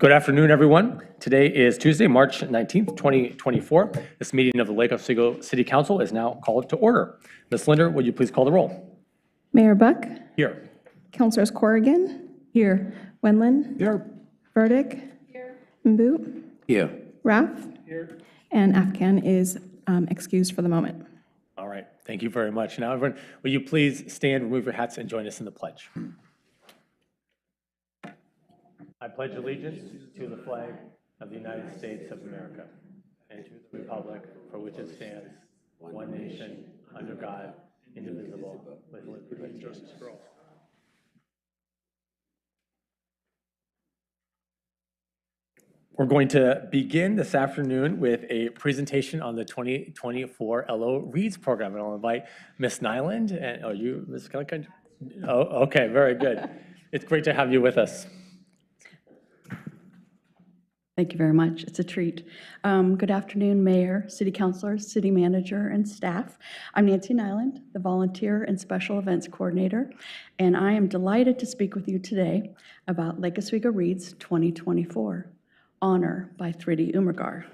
Good afternoon, everyone. Today is Tuesday, March 19th, 2024. This meeting of the Lake Oswego City Council is now called to order. Ms. Linder, would you please call the roll? Mayor Buck. Here. Councilors Corrigan. Here. Wendland. Here. Burdick. Here. Mboot. Here. Raff. Here. And Afghan is excused for the moment. All right. Thank you very much. Now, everyone, will you please stand, remove your hats, and join us in the pledge? I pledge allegiance to the flag of the United States of America and to the republic for which it stands, one nation, under God, indivisible, with liberty and justice for all. We're going to begin this afternoon with a presentation on the 2024 LO Reads program, and I'll invite Ms. Nyland and you, Ms. Kelly? Oh, okay, very good. It's great to have you with us. Thank you very much. It's a treat. Good afternoon, Mayor, City Councilors, City Manager, and staff. I'm Nancy Nyland, the Volunteer and Special Events Coordinator, and I am delighted to speak with you today about Lake Oswego Reads 2024, Honor by Thridi Umergar.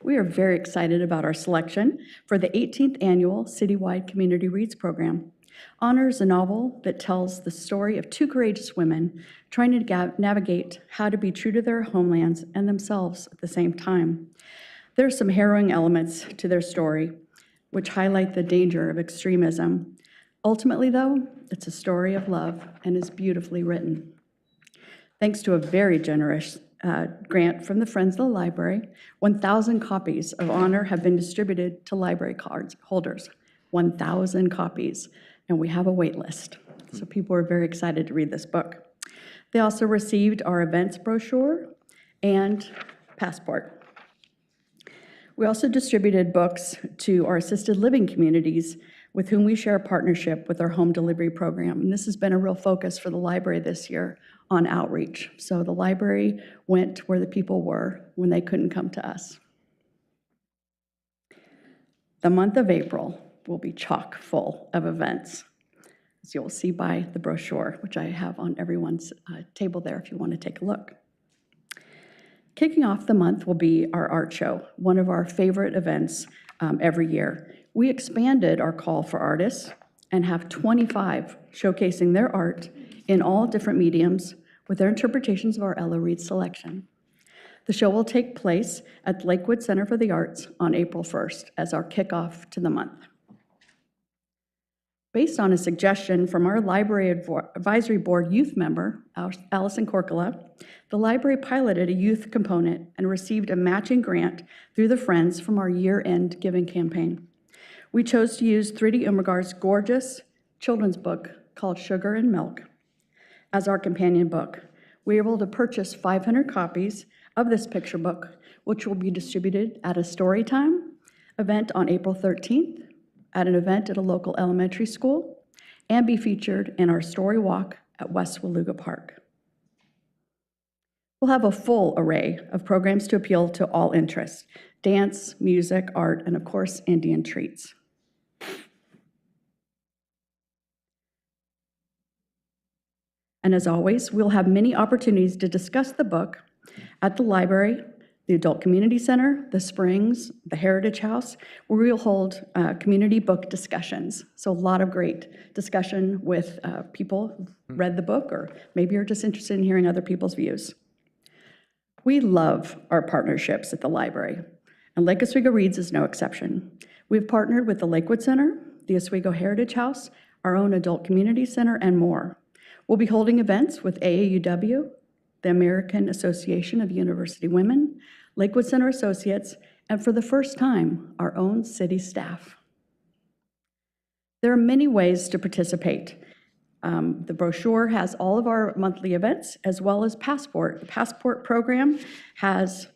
We are very excited about our selection for the 18th Annual Citywide Community Reads Program. Honor is a novel that tells the story of two courageous women trying to navigate how to be true to their homelands and themselves at the same time. There are some harrowing elements to their story, which highlight the danger of extremism. Ultimately, though, it's a story of love and is beautifully written. Thanks to a very generous grant from the Friends of the Library, 1,000 copies of Honor have been distributed to library card holders. 1,000 copies. And we have a wait list. So people are very excited to read this book. They also received our events brochure and passport. We also distributed books to our assisted living communities with whom we share a partnership with our home delivery program. And this has been a real focus for the library this year on outreach. So the library went where the people were when they couldn't come to us. The month of April will be chock full of events, as you'll see by the brochure, which I have on everyone's table there if you want to take a look. Kicking off the month will be our art show, one of our favorite events every year. We expanded our call for artists and have 25 showcasing their art in all different mediums with their interpretations of our Ella Reed selection. The show will take place at the Lakewood Center for the Arts on April 1st as our kickoff to the month. Based on a suggestion from our Library Advisory Board youth member, Allison Corcola, the library piloted a youth component and received a matching grant through the Friends from our year-end giving campaign. We chose to use Thridi Umergar's gorgeous children's book called Sugar and Milk as our companion book. We were able to purchase 500 copies of this picture book, which will be distributed at a Storytime event on April 13th, at an event at a local elementary school, and be featured in our story walk at West Waluga Park. We'll have a full array of programs to appeal to all interests: dance, music, art, and of course, Indian treats. And as always, we'll have many opportunities to discuss the book at the library, the Adult Community Center, the Springs, the Heritage House, where we'll hold community book discussions. So a lot of great discussion with people who've read the book, or maybe are just interested in hearing other people's views. We love our partnerships at the library, and Lake Oswego Reads is no exception. We've partnered with the Lakewood Center, the Oswego Heritage House, our own Adult Community Center, and more. We'll be holding events with AAUW, the American Association of University Women, Lakewood Center Associates, and for the first time, our own city staff. There are many ways to participate. The brochure has all of our monthly events, as well as Passport. The Passport program has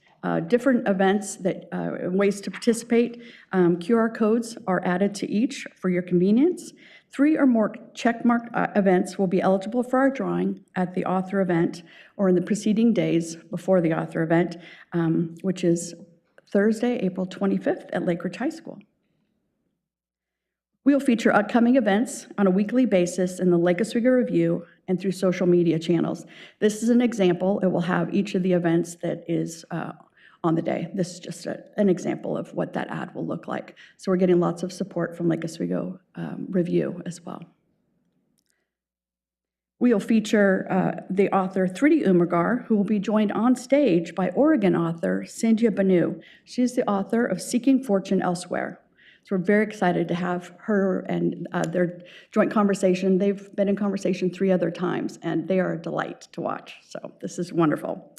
different events that ways to participate. QR codes are added to each for your convenience. 3 or more checkmarked events will be eligible for our drawing at the author event or in the preceding days before the author event, which is Thursday, April 25th at Lake Ridge High School. We will feature upcoming events on a weekly basis in the Lake Oswego Review and through social media channels. This is an example. It will have each of the events that is on the day. This is just an example of what that ad will look like. So we're getting lots of support from Lake Oswego Review as well. We will feature the author Thridi Umagar, who will be joined on stage by Oregon author Sandhya Banu. She is the author of Seeking Fortune Elsewhere. So we're very excited to have her and their joint conversation. They've been in conversation 3 other times, and they are a delight to watch. So this is wonderful.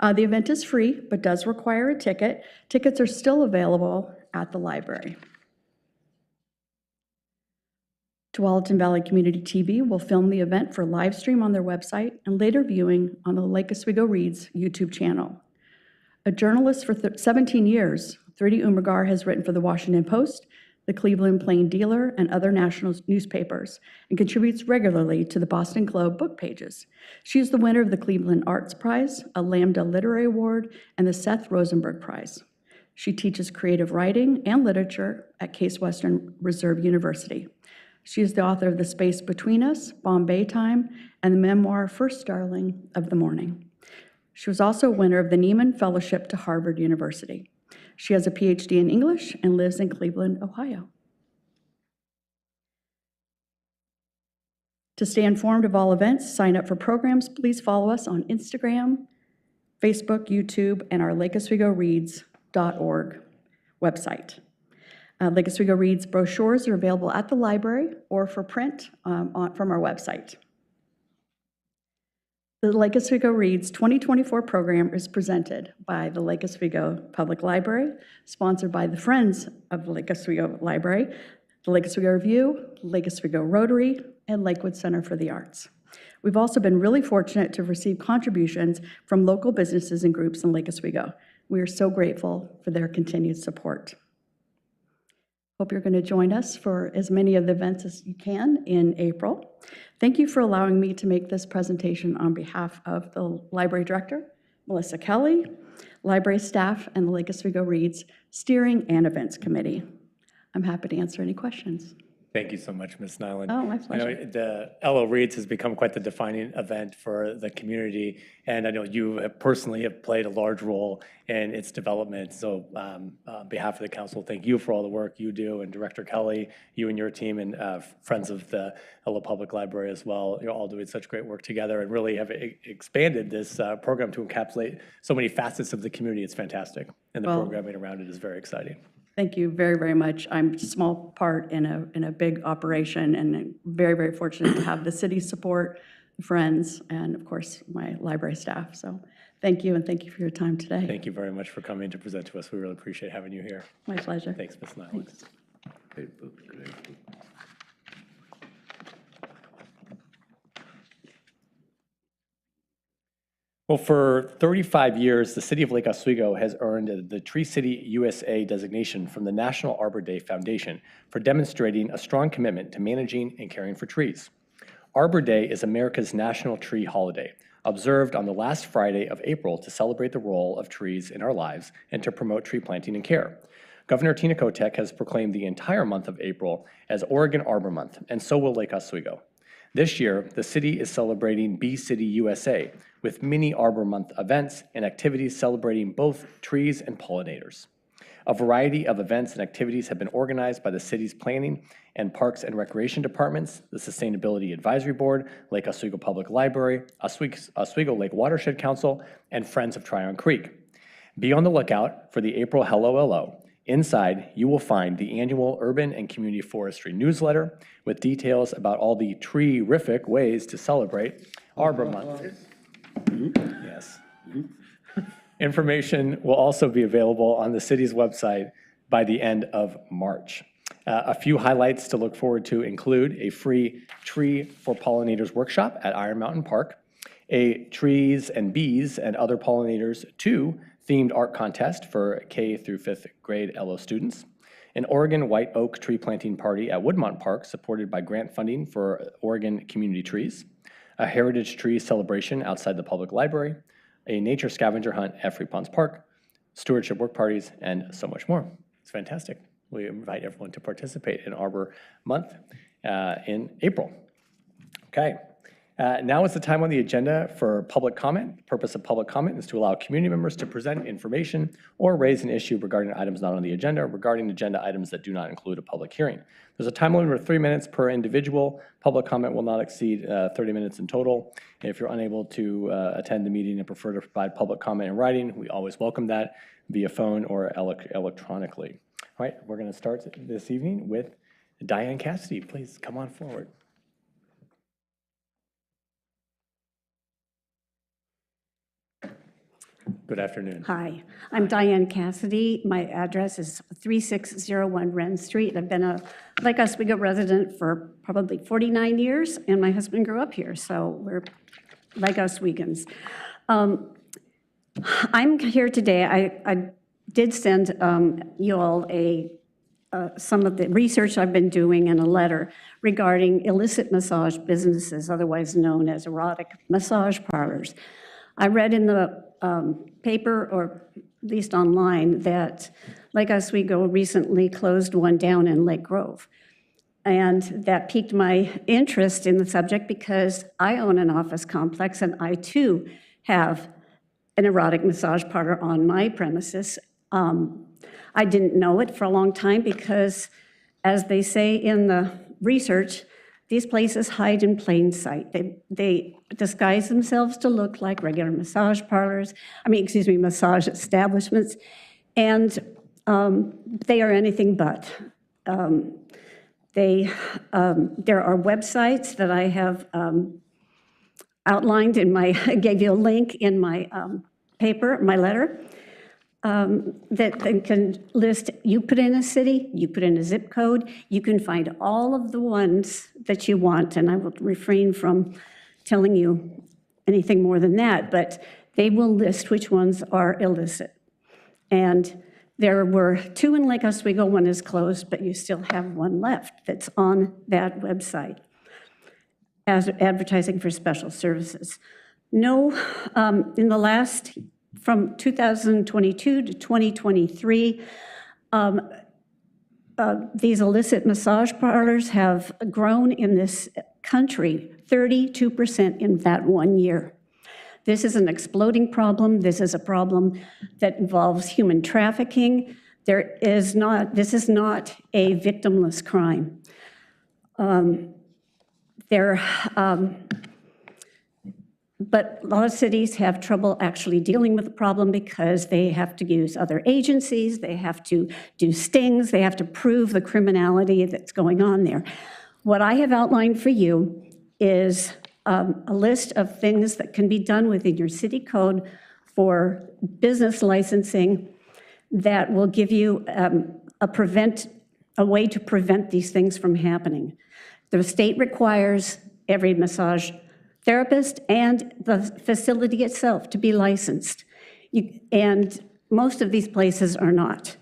The event is free, but does require a ticket. Tickets are still available at the library. Tualatin Valley Community TV will film the event for live stream on their website and later viewing on the Lake Oswego Reads YouTube channel. A journalist for 17 years, Thridi Umagar has written for the Washington Post, the Cleveland Plain Dealer, and other national newspapers, and contributes regularly to the Boston Globe book pages. She is the winner of the Cleveland Arts Prize, a Lambda Literary Award, and the Seth Rosenberg Prize. She teaches creative writing and literature at Case Western Reserve University. She is the author of The Space Between Us, Bombay Time, and the memoir First Darling of the Morning. She was also a winner of the Nieman Fellowship to Harvard University. She has a PhD in English and lives in Cleveland, Ohio. To stay informed of all events, sign up for programs, please follow us on Instagram, Facebook, YouTube, and our lakeoswegoreads.org website. Lake Oswego Reads brochures are available at the library or for print from our website. The Lake Oswego Reads 2024 program is presented by the Lake Oswego Public Library, sponsored by the Friends of the Lake Oswego Library, the Lake Oswego Review, Lake Oswego Rotary, and Lakewood Center for the Arts. We've also been really fortunate to receive contributions from local businesses and groups in Lake Oswego. We are so grateful for their continued support. Hope you're going to join us for as many of the events as you can in April. Thank you for allowing me to make this presentation on behalf of the Library Director, Melissa Kelly, library staff, and the Lake Oswego Reads Steering and Events Committee. I'm happy to answer any questions. Thank you so much, Ms. Nyland. Oh, my I pleasure. know the LO Reads has become quite the defining event for the community, and I know you personally have played a large role in its development. So on behalf of the council, thank you for all the work you do, and Director Kelly, you and your team, and friends of the LO Public Library as well. You're all doing such great work together and really have expanded this program to encapsulate so many facets of the community. It's fantastic, and the programming around it is very exciting. Thank you very, very much. I'm a small part in a big operation, and I'm very, very fortunate to have the city's support, friends, and of course, my library staff. So thank you, and thank you for your time today. Thank you very much for coming to present to us. We really appreciate having you here. My pleasure. Thanks, Ms. Nyland. Well, for 35 years, the City of Lake Oswego has earned the Tree City USA designation from the National Arbor Day Foundation for demonstrating a strong commitment to managing and caring for trees. Arbor Day is America's national tree holiday, observed on the last Friday of April to celebrate the role of trees in our lives and to promote tree planting and care. Governor Tina Kotek has proclaimed the entire month of April as Oregon Arbor Month, and so will Lake Oswego. This year, the city is celebrating Bee City USA with many Arbor Month events and activities celebrating both trees and pollinators. A variety of events and activities have been organized by the city's planning and parks and recreation departments, the Sustainability Advisory Board, Lake Oswego Public Library, Oswego Lake Watershed Council, and Friends of Tryon Creek. Be on the lookout for the April Hello LO. Inside, you will find the annual Urban and Community Forestry newsletter with details about all the tree-rific ways to celebrate Arbor Month. Yes. Information will also be available on the city's website by the end of March. A few highlights to look forward to include a free Tree for Pollinators workshop at Iron Mountain Park, a Trees and Bees and Other Pollinators 2 themed art contest for K through 5th grade LO students, an Oregon White Oak tree planting party at Woodmont Park supported by grant funding for Oregon Community Trees, a heritage tree celebration outside the public library, a nature scavenger hunt at Free Ponds Park, stewardship work parties, and so much more. It's fantastic. We invite everyone to participate in Arbor Month in April. Okay. Now is the time on the agenda for public comment. The purpose of public comment is to allow community members to present information or raise an issue regarding items not on the agenda or regarding agenda items that do not include a public hearing. There's a time limit of 3 minutes per individual. Public comment will not exceed 30 minutes in total. If you're unable to attend the meeting and prefer to provide public comment in writing, we always welcome that via phone or electronically. All right, we're going to start this evening with Diane Cassidy. Please come on forward. Good afternoon. Hi, I'm Diane Cassidy. My address is 3601 Wren Street. I've been a Lake Oswego resident for probably 49 years, and my husband grew up here, so we're Lake Oswegans. I'm here today. I did send you all some of the research I've been doing in a letter regarding illicit massage businesses, otherwise known as erotic massage parlors. I read in the paper, or at least online, that Lake Oswego recently closed one down in Lake Grove. And that piqued my interest in the subject because I own an office complex and I too have an erotic massage parlor on my premises. I didn't know it for a long time because, as they say in the research, these places hide in plain sight. They disguise themselves to look like regular massage parlors, massage establishments, and they are anything but. There are websites that I have outlined I gave you a link in my paper, my letter, that can list, you put in a city, you put in a zip code, you can find all of the ones that you want, and I will refrain from telling you anything more than that, but they will list which ones are illicit. And there were 2 in Lake Oswego, 1 is closed, but you still have 1 left that's on that website as advertising for special services. No, in the last, from 2022 to 2023, these illicit massage parlors have grown in this country 32% in that 1 year. This is an exploding problem. This is a problem that involves human trafficking. This is not a victimless crime. But a lot of cities have trouble actually dealing with the problem because they have to use other agencies, they have to do stings, they have to prove the criminality that's going on there. What I have outlined for you is a list of things that can be done within your city code for business licensing that will give you a way to prevent these things from happening. The state requires every massage therapist and the facility itself to be licensed. And most of these places are not.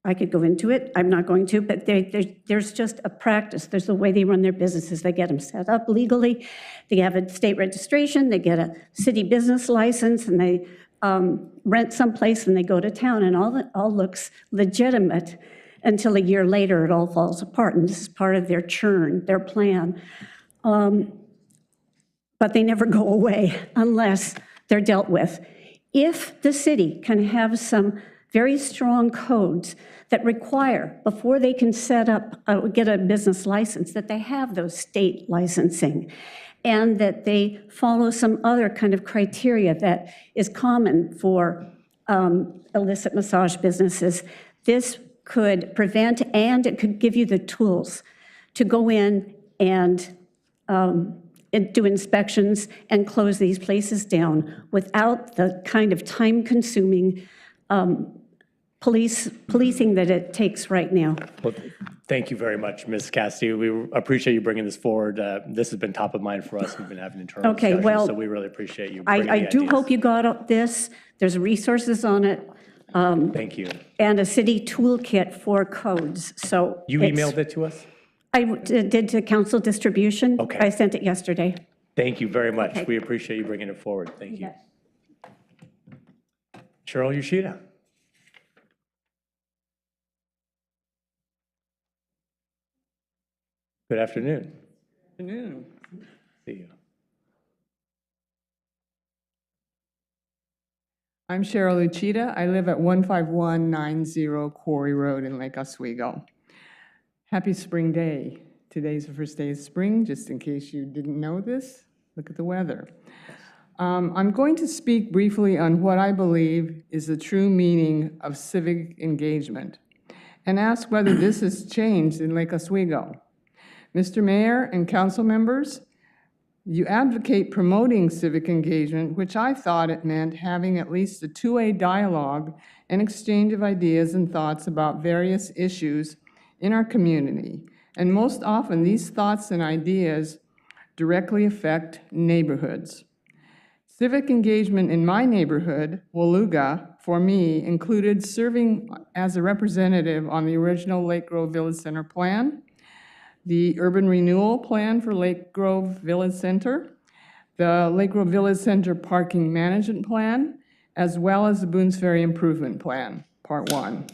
I could go into it, I'm not going to, but there's just a practice. There's a way they run their businesses. They get them set up legally, they have a state registration, they get a city business license, and they rent someplace and they go to town, and all looks legitimate until a year later it all falls apart, and this is part of their churn, their plan. But they never go away unless they're dealt with. If the city can have some very strong codes that require, before they can set up, get a business license, that they have those state licensing, and that they follow some other kind of criteria that is common for illicit massage businesses, this could prevent, and it could give you the tools to go in and do inspections and close these places down without the kind of time-consuming policing that it takes right now. Well, thank you very much, Ms. Cassidy. We appreciate you bringing this forward. This has been top of mind for us. We've been having internal discussions, so we really appreciate you bringing I the do ideas. hope you got this. There's resources on it. Thank you. And a city toolkit for codes. So You emailed it to us? I did to council distribution. Okay. I sent it yesterday. Thank you very much. Okay. We appreciate you bringing it forward. Thank you. Yes. Cheryl Yoshida. Good afternoon. Afternoon. See you. I'm Cheryl Uchida. I live at 15190 Quarry Road in Lake Oswego. Happy spring day. Today's the first day of spring, just in case you didn't know this. Look at the weather. I'm going to speak briefly on what I believe is the true meaning of civic engagement and ask whether this has changed in Lake Oswego. Mr. Mayor and council members, you advocate promoting civic engagement, which I thought it meant having at least a two-way dialogue and exchange of ideas and thoughts about various issues in our community. And most often, these thoughts and ideas directly affect neighborhoods. Civic engagement in my neighborhood, Waluga, for me, included serving as a representative on the original Lake Grove Village Center plan, the urban renewal plan for Lake Grove Village Center, the Lake Grove Village Center parking management plan, as well as the Boones Ferry Improvement Plan, Part 1.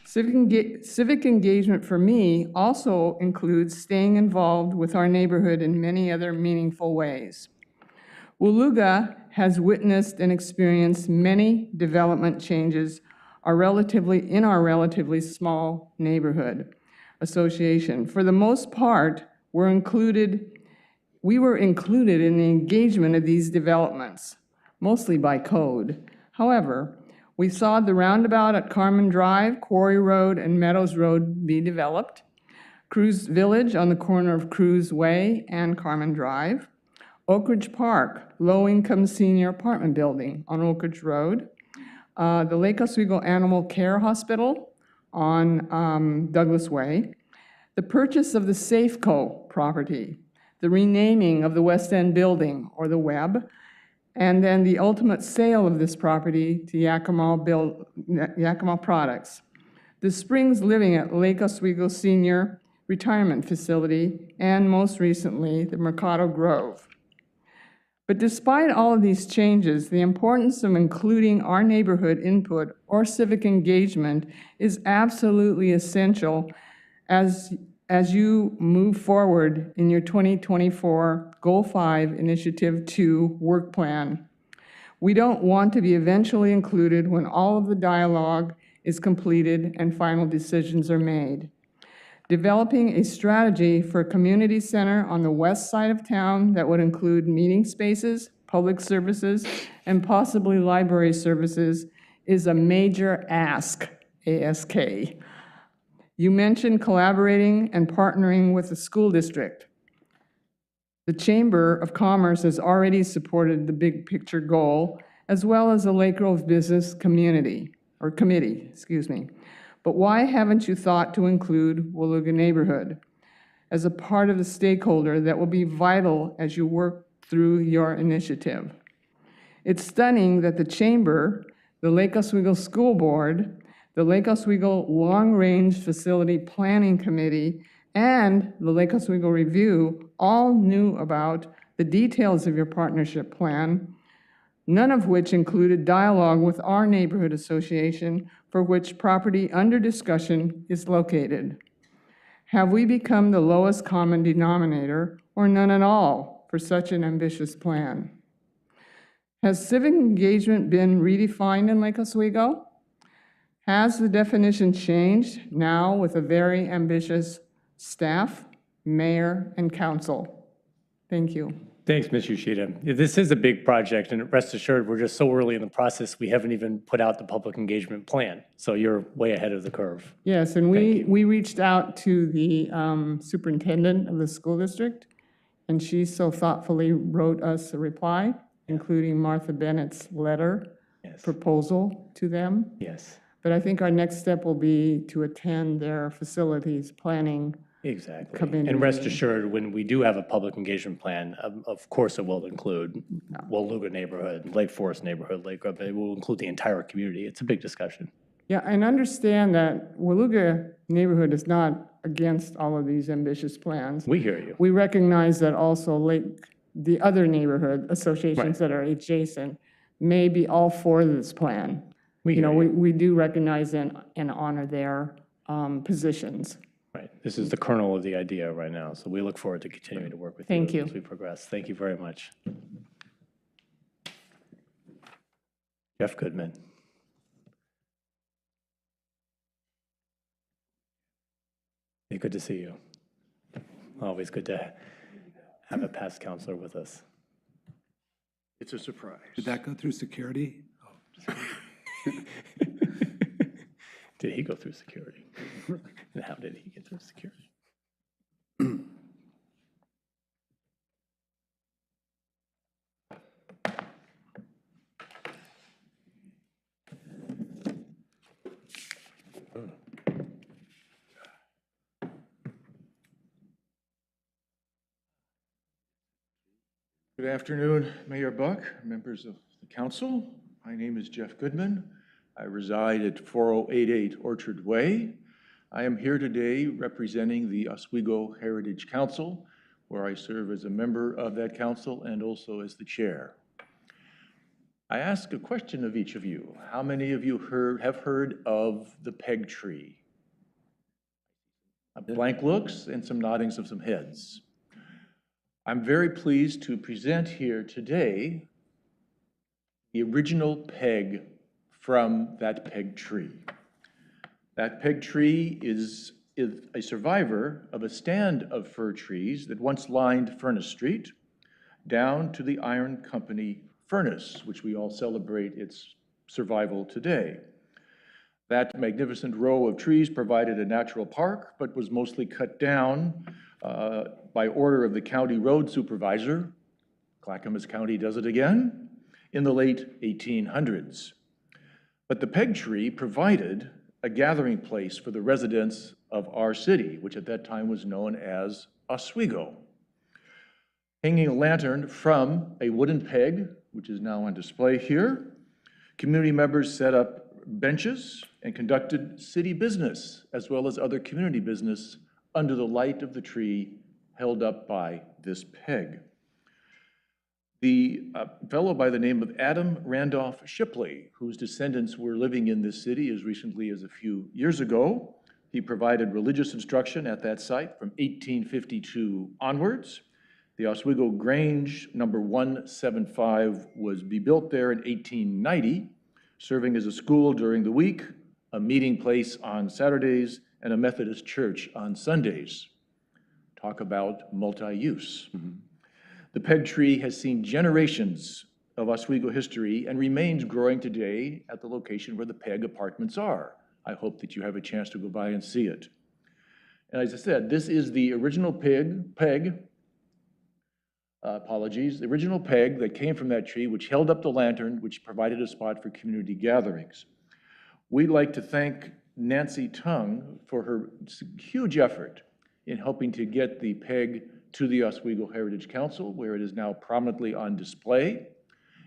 Civic engagement for me also includes staying involved with our neighborhood in many other meaningful ways. Waluga has witnessed and experienced many development changes in our relatively small neighborhood association. For the most part, we were included in the engagement of these developments, mostly by code. However, we saw the roundabout at Carmen Drive, Quarry Road, and Meadows Road be developed, Cruz Village on the corner of Cruz Way and Carmen Drive, Oak Ridge Park, low-income senior apartment building on Oak Ridge Road, the Lake Oswego Animal Care Hospital on Douglas Way, the purchase of the Safeco property, the renaming of the West End building, or the Web, and then the ultimate sale of this property to Yakima Products, the Springs Living at Lake Oswego Senior Retirement Facility, and most recently, the Mercado Grove. But despite all of these changes, the importance of including our neighborhood input or civic engagement is absolutely essential as you move forward in your 2024 Goal 5 Initiative 2 work plan. We don't want to be eventually included when all of the dialogue is completed and final decisions are made. Developing a strategy for a community center on the west side of town that would include meeting spaces, public services, and possibly library services is a major ask, ASK. You mentioned collaborating and partnering with the school district. The Chamber of Commerce has already supported the big picture goal, as well as the Lake Grove Business Committee. But why haven't you thought to include Waluga neighborhood as a part of the stakeholder that will be vital as you work through your initiative? It's stunning that the Chamber, the Lake Oswego School Board, the Lake Oswego Long Range Facility Planning Committee, and the Lake Oswego Review all knew about the details of your partnership plan, none of which included dialogue with our neighborhood association for which property under discussion is located. Have we become the lowest common denominator, or none at all, for such an ambitious plan? Has civic engagement been redefined in Lake Oswego? Has the definition changed now with a very ambitious staff, mayor, and council? Thank you. Thanks, Ms. Yoshida. This is a big project, and rest assured, we're just so early in the process, we haven't even put out the public engagement plan. So you're way ahead of the curve. Yes, and we reached out to the superintendent of the school district, and she so thoughtfully wrote us a reply, including Martha Bennett's letter proposal to them. Yes. But I think our next step will be to attend their facilities planning. Exactly. Committee. And rest assured, when we do have a public engagement plan, of course it will include Waluga neighborhood, Lake Forest neighborhood, Lake Grove. It will include the entire community. It's a big discussion. Yeah, and understand that Waluga neighborhood is not against all of these ambitious plans. We hear you. We recognize that also the other neighborhood associations that are adjacent may be all for this plan. We do recognize and honor their positions. Right, this is the kernel of the idea right now, so we look forward to continuing to work with you. Thank you. As we progress. Thank you very much. Jeff Goodman. Hey, good to see you. Always good to have a past counselor with us. It's a surprise. Did that go through security? Did he go through security? And how did he get through security? Good afternoon, Mayor Buck, members of the council. My name is Jeff Goodman. I reside at 4088 Orchard Way. I am here today representing the Oswego Heritage Council, where I serve as a member of that council and also as the chair. I ask a question of each of you. How many of you have heard of the peg tree? Blank looks and some noddings of some heads. I'm very pleased to present here today the original peg from that peg tree. That peg tree is a survivor of a stand of fir trees that once lined Furnace Street down to the Iron Company furnace, which we all celebrate its survival today. That magnificent row of trees provided a natural park, but was mostly cut down by order of the county road supervisor, Clackamas County does it again, in the late 1800s. But the peg tree provided a gathering place for the residents of our city, which at that time was known as Oswego. Hanging a lantern from a wooden peg, which is now on display here, community members set up benches and conducted city business, as well as other community business, under the light of the tree held up by this peg. The fellow by the name of Adam Randolph Shipley, whose descendants were living in this city as recently as a few years ago, he provided religious instruction at that site from 1852 onwards. The Oswego Grange number 175 was rebuilt there in 1890, serving as a school during the week, a meeting place on Saturdays, and a Methodist church on Sundays. Talk about multi-use. The peg tree has seen generations of Oswego history and remains growing today at the location where the peg apartments are. I hope that you have a chance to go by and see it. And as I said, this is the original the original peg that came from that tree, which held up the lantern, which provided a spot for community gatherings. We'd like to thank Nancy Tung for her huge effort in helping to get the peg to the Oswego Heritage Council, where it is now prominently on display.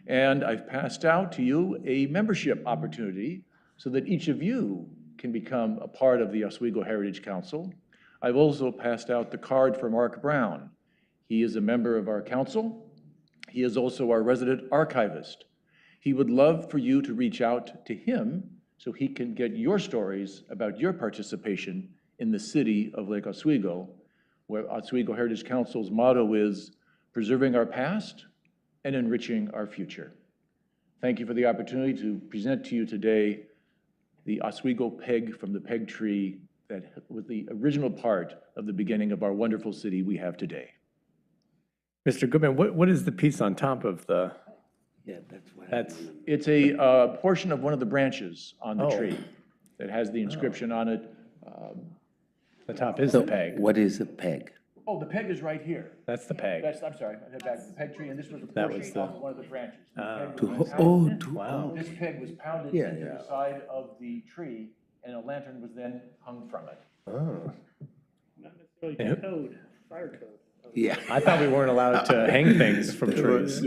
And I've passed out to you a membership opportunity so that each of you can become a part of the Oswego Heritage Council. I've also passed out the card for Mark Brown. He is a member of our council. He is also our resident archivist. He would love for you to reach out to him so he can get your stories about your participation in the city of Lake Oswego, where Oswego Heritage Council's motto is preserving our past and enriching our future. Thank you for the opportunity to present to you today the Oswego peg from the peg tree that was the original part of the beginning of our wonderful city we have today. Mr. Goodman, what is the piece on top of the? Yeah, that's what. It's a portion of one of the branches on the Oh. tree that has the inscription on it. The top is the peg. What is a peg? Oh, the peg is right here. That's the peg. I'm sorry, the peg tree, and this was a That was portion the- of one of the branches. The peg To, was pounded- Wow. This peg was pounded Yeah, into yeah. the side of the tree, and a lantern was then hung from it. Oh. Yeah. I thought we weren't allowed to hang things from trees.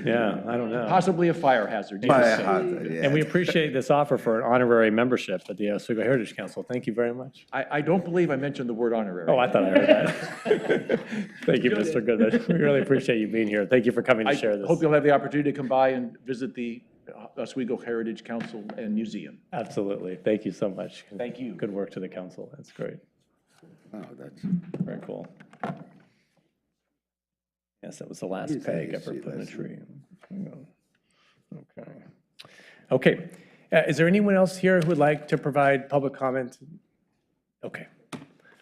Yeah, I don't know. Possibly a fire hazard. Fire yes. hazard, yeah. And we appreciate this offer for an honorary membership at the Oswego Heritage Council. Thank you very much. I don't believe I mentioned the word honorary. Oh, I thought I heard that. Thank you, Mr. Goodman. We really appreciate you being here. Thank you for coming to I share this. hope you'll have the opportunity to come by and visit the Oswego Heritage Council and Museum. Absolutely. Thank you so much. Thank you. Good work to the council. That's great. Oh, that's, Very cool. Yes, that was the last Yes, peg I ever see, put in a that's it. tree. Okay. Okay. Is there anyone else here who would like to provide public comment? Okay.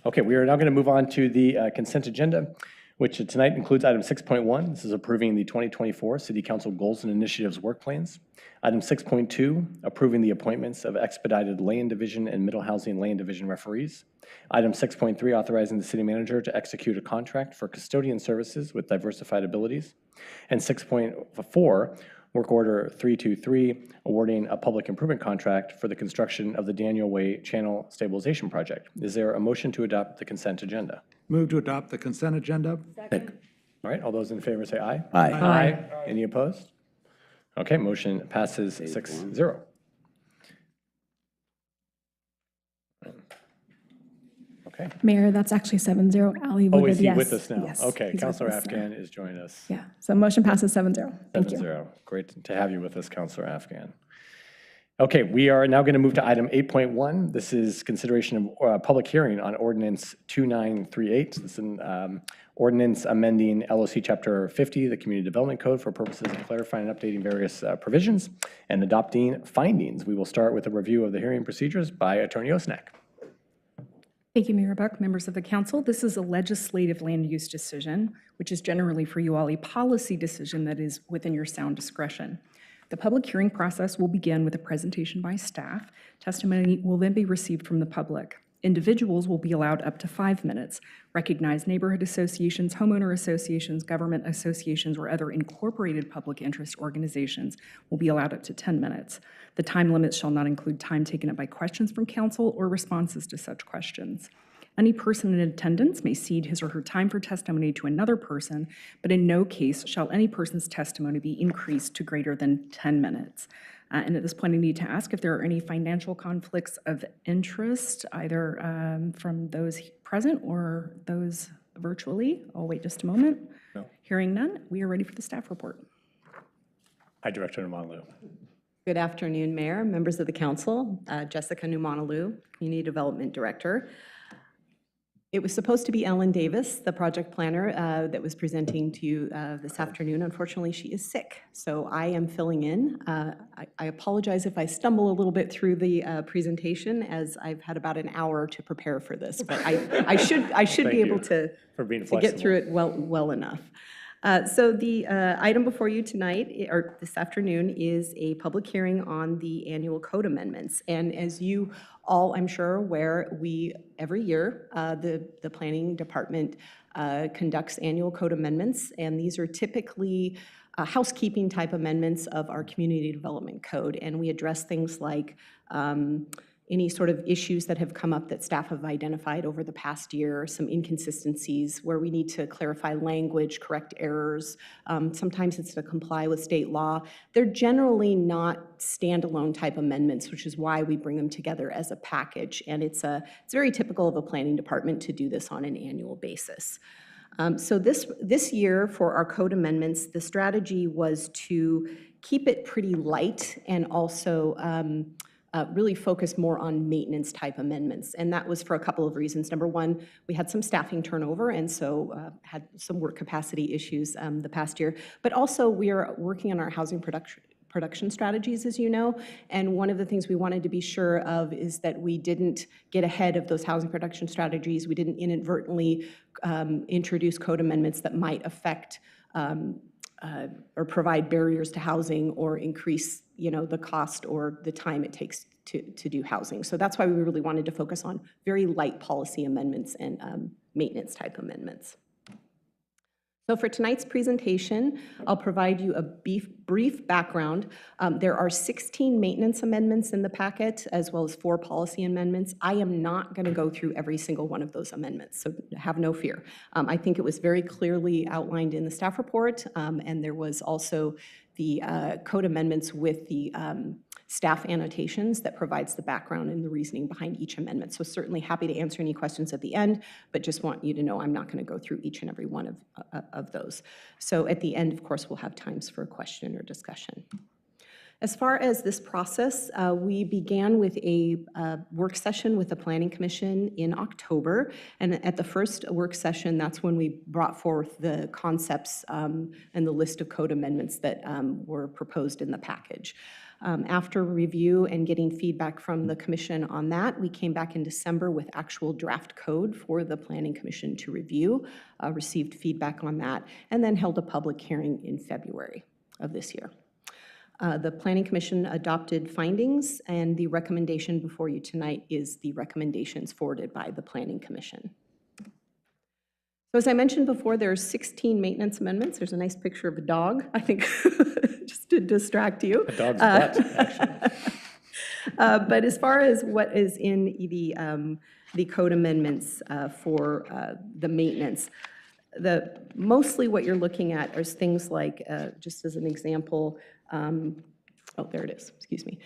Okay, we are now going to move on to the consent agenda, which tonight includes item 6.1. This is approving the 2024 City Council Goals and Initiatives Work Plans. Item 6.2, approving the appointments of Expedited Land Division and Middle Housing Land Division referees. Item 6.3, authorizing the city manager to execute a contract for custodian services with Diversified Abilities. And 6.4, Work Order 323, awarding a public improvement contract for the construction of the Daniel Way Channel Stabilization Project. Is there a motion to adopt the consent agenda? move to adopt the consent agenda? All right, all those in favor say aye. Aye. Aye. Any opposed? Okay, motion passes 6-0. Okay. Mayor, that's actually 7-0. Ali Oh, voted is he yes. with us now? Yes, Okay, he's with Counselor us now. Afghan is joining us. Yeah, so motion passes 7-0. Thank you. 7-0. Great to have you with us, Counselor Afghan. Okay, we are now going to move to item 8.1. This is consideration of public hearing on Ordinance 2938. This is an ordinance amending LOC Chapter 50, the Community Development Code, for purposes of clarifying and updating various provisions and adopting findings. We will start with a review of the hearing procedures by Attorney Osnak. Thank you, Mayor Buck, members of the council. This is a legislative land use decision, which is generally for you all a policy decision that is within your sound discretion. The public hearing process will begin with a presentation by staff. Testimony will then be received from the public. Individuals will be allowed up to 5 minutes. Recognized neighborhood associations, homeowner associations, government associations, or other incorporated public interest organizations will be allowed up to 10 minutes. The time limit shall not include time taken up by questions from council or responses to such questions. Any person in attendance may cede his or her time for testimony to another person, but in no case shall any person's testimony be increased to greater than 10 minutes. And at this point, I need to ask if there are any financial conflicts of interest, either from those present or those virtually. I'll wait just a moment. No. Hearing none, we are ready for the staff report. Hi, Director Numalu. Good afternoon, Mayor, members of the council. Jessica Numalu, Community Development Director. It was supposed to be Ellen Davis, the project planner, that was presenting to you this afternoon. Unfortunately, she is sick, so I am filling in. I apologize if I stumble a little bit through the presentation, as I've had about an hour to prepare for this, but I should Thank be able you to for being get flexible. through it well enough. So the item before you tonight, or this afternoon, is a public hearing on the annual code amendments. And as you all, I'm sure, are aware, every year, the planning department conducts annual code amendments, and these are typically housekeeping type amendments of our community development code. And we address things like any sort of issues that have come up that staff have identified over the past year, some inconsistencies where we need to clarify language, correct errors. Sometimes it's to comply with state law. They're generally not standalone type amendments, which is why we bring them together as a package. And it's very typical of a planning department to do this on an annual basis. So this year for our code amendments, the strategy was to keep it pretty light and also really focus more on maintenance type amendments. And that was for a couple of reasons. Number one, we had some staffing turnover and so had some work capacity issues the past year. But also we are working on our housing production strategies, as you know. And one of the things we wanted to be sure of is that we didn't get ahead of those housing production strategies. We didn't inadvertently introduce code amendments that might affect or provide barriers to housing or increase, the cost or the time it takes to do housing. So that's why we really wanted to focus on very light policy amendments and maintenance type amendments. So for tonight's presentation, I'll provide you a brief background. There are 16 maintenance amendments in the packet, as well as 4 policy amendments. I am not going to go through every single one of those amendments, so have no fear. I think it was very clearly outlined in the staff report, and there was also the code amendments with the staff annotations that provides the background and the reasoning behind each amendment. So certainly happy to answer any questions at the end, but just want you to know I'm not going to go through each and every one of those. So at the end, of course, we'll have times for a question or discussion. As far as this process, we began with a work session with the Planning Commission in October. And at the first work session, that's when we brought forth the concepts and the list of code amendments that were proposed in the package. After review and getting feedback from the commission on that, we came back in December with actual draft code for the Planning Commission to review, received feedback on that, and then held a public hearing in February of this year. The Planning Commission adopted findings, and the recommendation before you tonight is the recommendations forwarded by the Planning Commission. So as I mentioned before, there are 16 maintenance amendments. There's a nice picture of a dog, I think, just to distract you. A dog's butt, actually. But as far as what is in the code amendments for the maintenance, mostly what you're looking at is things like, just as an example, oh, there it is, excuse me.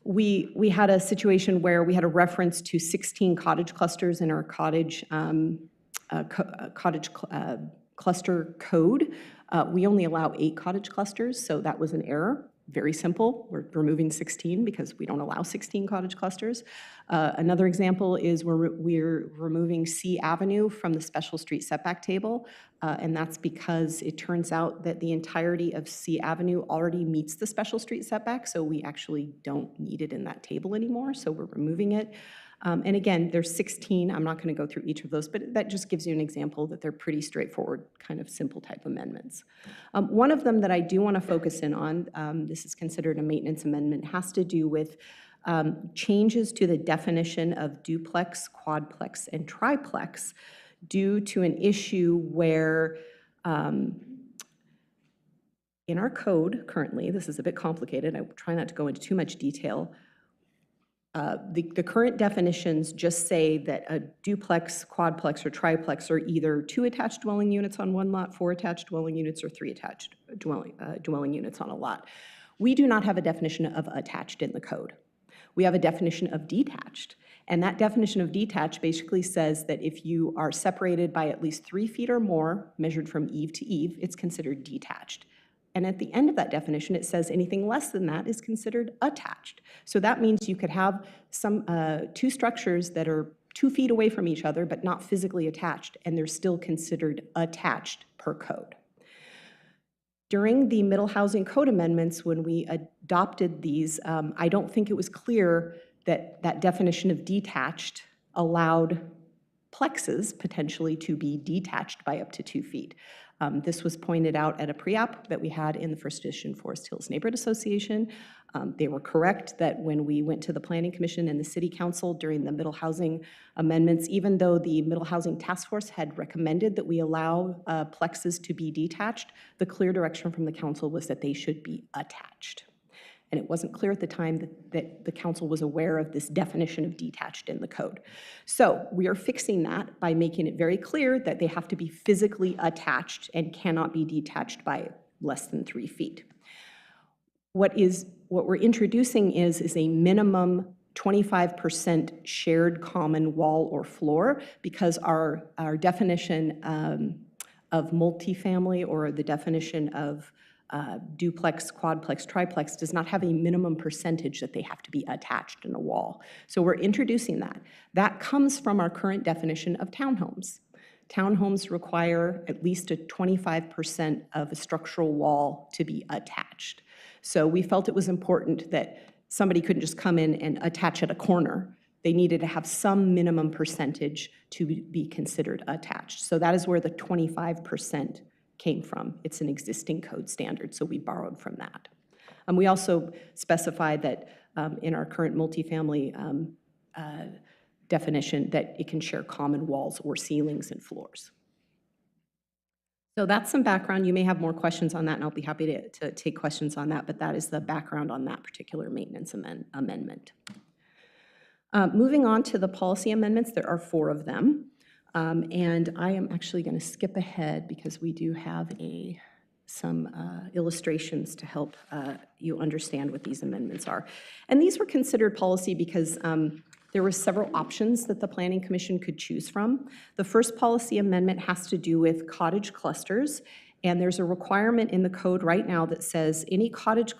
We had a situation where we had a reference to 16 cottage clusters in our cottage cluster code. We only allow 8 cottage clusters, so that was an error. Very simple. We're removing 16 because we don't allow 16 cottage clusters. Another example is we're removing C Avenue from the special street setback table, and that's because it turns out that the entirety of C Avenue already meets the special street setback, so we actually don't need it in that table anymore, so we're removing it. And again, there's 16. I'm not going to go through each of those, but that just gives you an example that they're pretty straightforward, kind of simple type amendments. One of them that I do want to focus in on, this is considered a maintenance amendment, has to do with changes to the definition of duplex, quadplex, and triplex due to an issue where in our code currently, this is a bit complicated, I try not to go into too much detail, the current definitions just say that a duplex, quadplex, or triplex are either 2 attached dwelling units on one lot, 4 attached dwelling units, or 3 attached dwelling units on a lot. We do not have a definition of attached in the code. We have a definition of detached. And that definition of detached basically says that if you are separated by at least 3 feet or more, measured from eave to eave, it's considered detached. And at the end of that definition, it says anything less than that is considered attached. So that means you could have some 2 structures that are 2 feet away from each other, but not physically attached, and they're still considered attached per code. During the middle housing code amendments, when we adopted these, I don't think it was clear that that definition of detached allowed plexes potentially to be detached by up to 2 feet. This was pointed out at a pre-app that we had in the First Edition Forest Hills Neighborhood Association. They were correct that when we went to the Planning Commission and the City Council during the middle housing amendments, even though the Middle Housing Task Force had recommended that we allow plexes to be detached, the clear direction from the council was that they should be attached. And it wasn't clear at the time that the council was aware of this definition of detached in the code. So we are fixing that by making it very clear that they have to be physically attached and cannot be detached by less than 3 feet. What we're introducing is a minimum 25% shared common wall or floor, because our definition of multifamily, or the definition of duplex, quadplex, triplex, does not have a minimum percentage that they have to be attached in a wall. So we're introducing that. That comes from our current definition of townhomes. Townhomes require at least a 25% of a structural wall to be attached. So we felt it was important that somebody couldn't just come in and attach at a corner. They needed to have some minimum percentage to be considered attached. So that is where the 25% came from. It's an existing code standard, so we borrowed from that. We also specified that in our current multifamily definition that it can share common walls or ceilings and floors. So that's some background. You may have more questions on that, and I'll be happy to take questions on that, but that is the background on that particular maintenance amendment. Moving on to the policy amendments, there are 4 of them. And I am actually going to skip ahead because we do have some illustrations to help you understand what these amendments are. And these were considered policy because there were several options that the Planning Commission could choose from. The first policy amendment has to do with cottage clusters, And there's a requirement in the code right now that says any cottage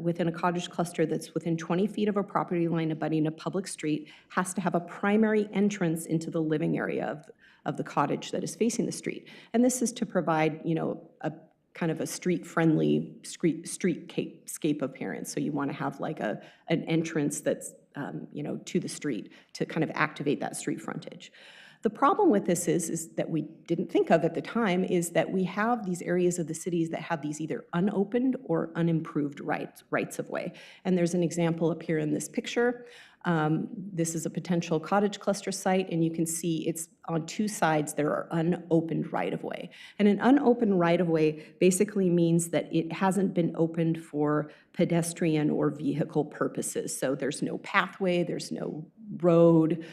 within a cottage cluster that's within 20 feet of a property line abutting a public street has to have a primary entrance into the living area of the cottage that is facing the street. And this is to provide, a kind of a street-friendly streetscape appearance. So you want to have like an entrance that's, to the street to kind of activate that street frontage. The problem with this is that we didn't think of at the time is that we have these areas of the cities that have these either unopened or unimproved rights of way. And there's an example up here in this picture. This is a potential cottage cluster site, and you can see it's on two sides there are unopened right-of-way. And an unopened right-of-way basically means that it hasn't been opened for pedestrian or vehicle purposes. So there's no pathway, there's no road,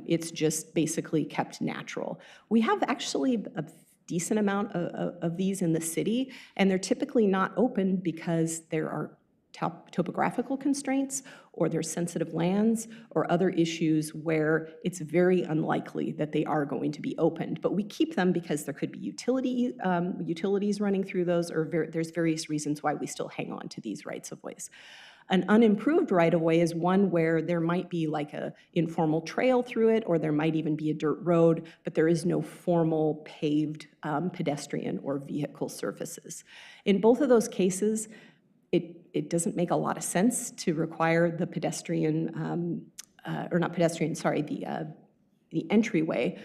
it's just basically kept natural. We have actually a decent amount of these in the city, and they're typically not open because there are topographical constraints, or there's sensitive lands, or other issues where it's very unlikely that they are going to be opened. But we keep them because there could be utilities running through those, or there's various reasons why we still hang on to these rights of ways. An unimproved right-of-way is one where there might be like an informal trail through it, or there might even be a dirt road, but there is no formal paved pedestrian or vehicle surfaces. In both of those cases, it doesn't make a lot of sense to require the pedestrian, or not pedestrian, sorry, the entryway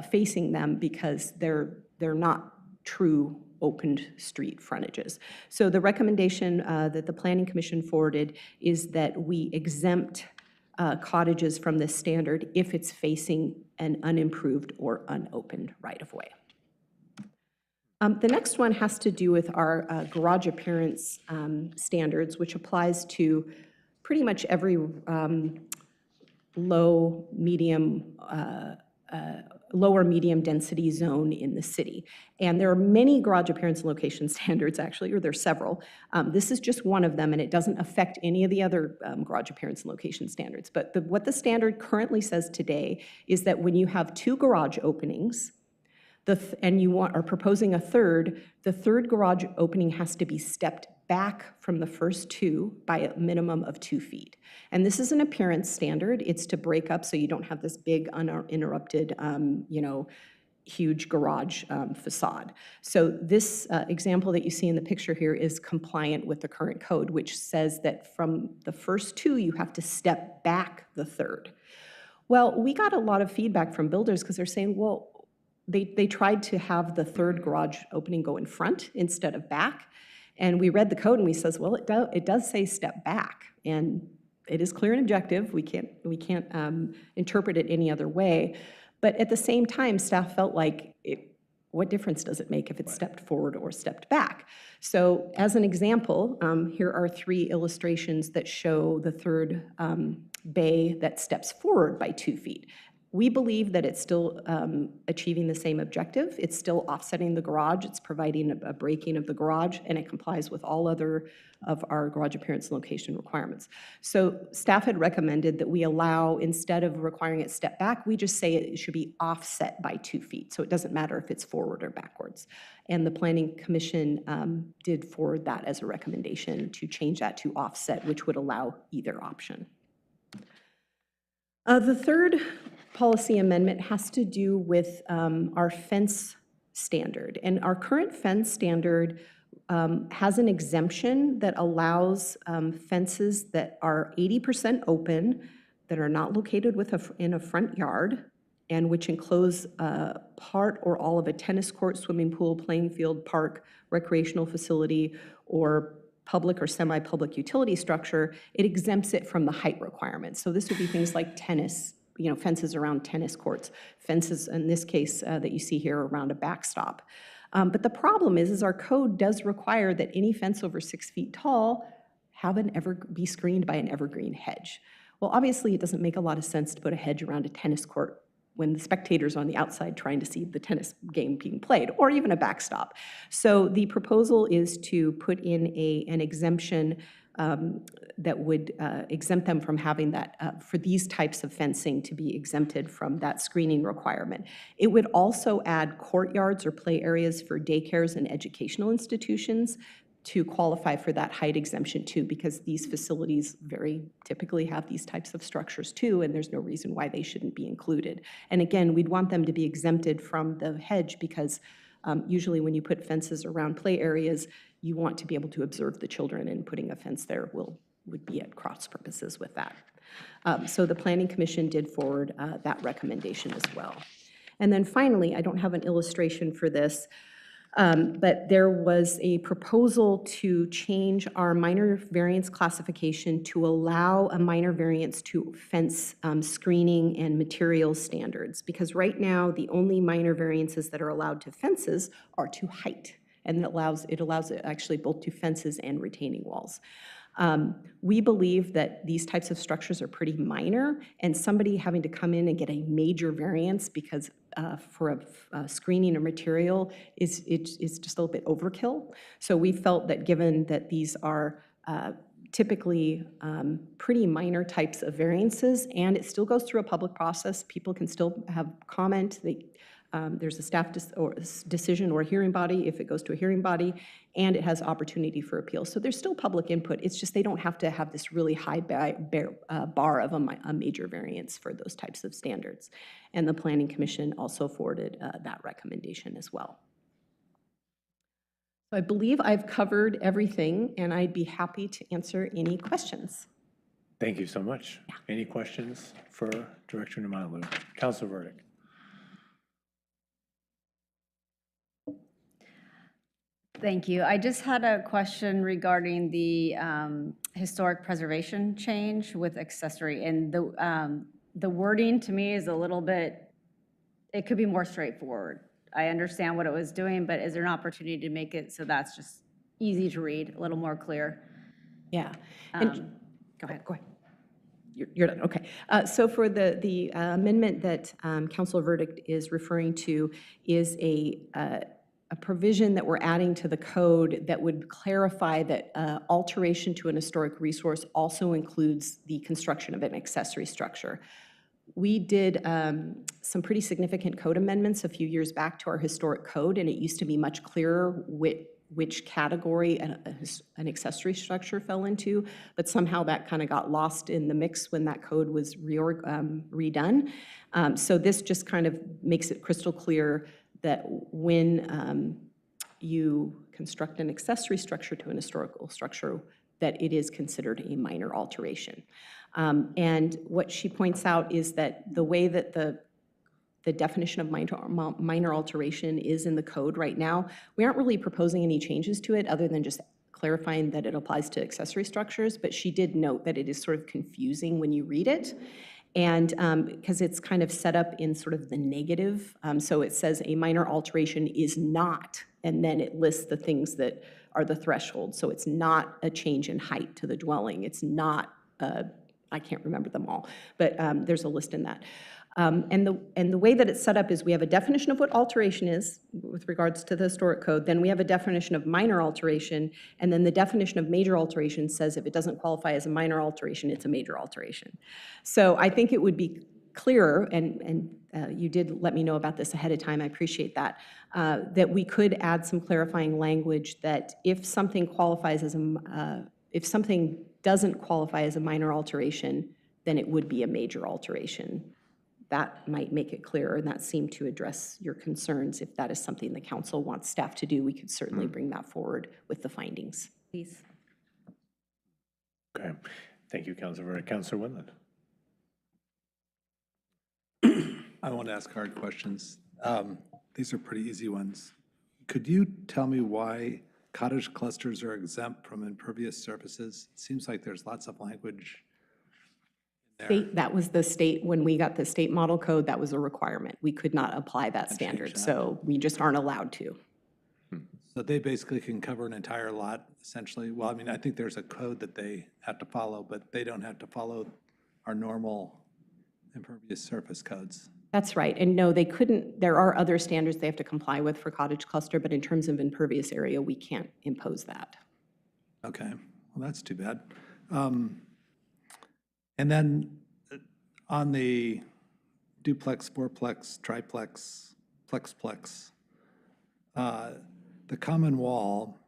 facing them, because they're not true opened street frontages. So the recommendation that the Planning Commission forwarded is that we exempt cottages from this standard if it's facing an unimproved or unopened right-of-way. The next one has to do with our garage appearance standards, which applies to pretty much every lower medium density zone in the city. And there are many garage appearance and location standards, actually, or there's several. This is just one of them, and it doesn't affect any of the other garage appearance and location standards. But what the standard currently says today is that when you have two garage openings, and you are proposing a third, the third garage opening has to be stepped back from the first two by a minimum of 2 feet. And this is an appearance standard. It's to break up so you don't have this big uninterrupted, huge garage facade. So this example that you see in the picture here is compliant with the current code, which says that from the first two, you have to step back the third. Well, we got a lot of feedback from builders because they're saying, well, they tried to have the third garage opening go in front instead of back. And we read the code and we says, well, it does say step back. And it is clear and objective. We can't interpret it any other way. But at the same time, staff felt like, what difference does it make if it's stepped forward or stepped back? So as an example, here are 3 illustrations that show the third bay that steps forward by 2 feet. We believe that it's still achieving the same objective. It's still offsetting the garage. It's providing a breaking of the garage, and it complies with all other of our garage appearance and location requirements. So staff had recommended that we allow, instead of requiring it step back, we just say it should be offset by 2 feet. So it doesn't matter if it's forward or backwards. And the Planning Commission did forward that as a recommendation to change that to offset, which would allow either option. The third policy amendment has to do with our fence standard. And our current fence standard has an exemption that allows fences that are 80% open, that are not located in a front yard, and which enclose part or all of a tennis court, swimming pool, playing field, park, recreational facility, or public or semi-public utility structure. It exempts it from the height requirements. So this would be things like tennis, fences around tennis courts, fences in this case that you see here around a backstop. But the problem is our code does require that any fence over 6 feet tall be screened by an evergreen hedge. Well, obviously it doesn't make a lot of sense to put a hedge around a tennis court when the spectators are on the outside trying to see the tennis game being played, or even a backstop. So the proposal is to put in an exemption that would exempt them from having that, for these types of fencing to be exempted from that screening requirement. It would also add courtyards or play areas for daycares and educational institutions to qualify for that height exemption too, because these facilities very typically have these types of structures too, and there's no reason why they shouldn't be included. And again, we'd want them to be exempted from the hedge because usually when you put fences around play areas, you want to be able to observe the children, and putting a fence there would be at cross purposes with that. So the Planning Commission did forward that recommendation as well. And then finally, I don't have an illustration for this, but there was a proposal to change our minor variance classification to allow a minor variance to fence screening and materials standards. Because right now, the only minor variances that are allowed to fences are to height. And it allows it actually both to fences and retaining walls. We believe that these types of structures are pretty minor, and somebody having to come in and get a major variance because for a screening or material is just a little bit overkill. So we felt that given that these are typically pretty minor types of variances, and it still goes through a public process, people can still have comment. There's a staff decision or a hearing body if it goes to a hearing body, and it has opportunity for appeal. So there's still public input. It's just they don't have to have this really high bar of a major variance for those types of standards. And the Planning Commission also forwarded that recommendation as well. So I believe I've covered everything, and I'd be happy to answer any questions. Thank you so much. Yeah. Any questions for Director Numalu? Council verdict. Thank you. I just had a question regarding the historic preservation change with accessory. And the wording to me is a little bit, it could be more straightforward. I understand what it was doing, but is there an opportunity to make it so that's just easy to read, a little more clear? Yeah. Go ahead. You're done, okay. So for the amendment that Council Verdict is referring to is a provision that we're adding to the code that would clarify that alteration to an historic resource also includes the construction of an accessory structure. We did some pretty significant code amendments a few years back to our historic code, and it used to be much clearer which category an accessory structure fell into, but somehow that kind of got lost in the mix when that code was redone. So this just kind of makes it crystal clear that when you construct an accessory structure to an historical structure, that it is considered a minor alteration. And what she points out is that the way that the definition of minor alteration is in the code right now, we aren't really proposing any changes to it other than just clarifying that it applies to accessory structures, but she did note that it is sort of confusing when you read it. And because it's kind of set up in sort of the negative. So it says a minor alteration is not, and then it lists the things that are the threshold. So it's not a change in height to the dwelling. It's not, I can't remember them all, but there's a list in that. And the way that it's set up is we have a definition of what alteration is with regards to the historic code, then we have a definition of minor alteration, and then the definition of major alteration says if it doesn't qualify as a minor alteration, it's a major alteration. So I think it would be clearer, and you did let me know about this ahead of time, I appreciate that, that we could add some clarifying language that if something qualifies as if something doesn't qualify as a minor alteration, then it would be a major alteration. That might make it clearer, and that seemed to address your concerns. If that is something the council wants staff to do, we could certainly bring that forward with the findings. Please. Okay. Thank you, Councilor Verdict. Councilor Winland. I won't ask hard questions. These are pretty easy ones. Could you tell me why cottage clusters are exempt from impervious surfaces? It seems like there's lots of language there. That was the state, when we got the state model code, that was a requirement. We could not apply that standard, so we just aren't allowed to. So they basically can cover an entire lot, essentially? Well, I mean, I think there's a code that they have to follow, but they don't have to follow our normal impervious surface codes. That's right, and no, they couldn't, there are other standards they have to comply with for cottage cluster, but in terms of impervious area, we can't impose that. Okay, Well, that's too bad. And then on the duplex, fourplex, triplex, plexplex, the common wall,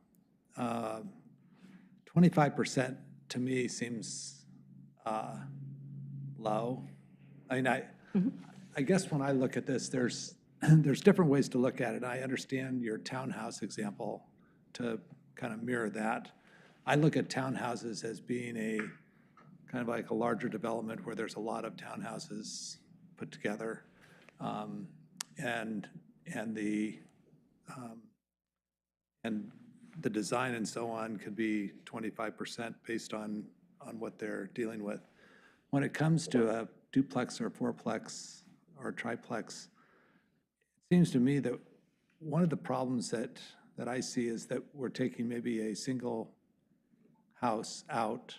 25% to me seems low. I mean, I guess when I look at this, there's different ways to look at it. I understand your townhouse example to kind of mirror that. I look at townhouses as being a kind of like a larger development where there's a lot of townhouses put together. And the design and so on could be 25% based on what they're dealing with. When it comes to a duplex or fourplex or triplex, it seems to me that one of the problems that I see is that we're taking maybe a single house out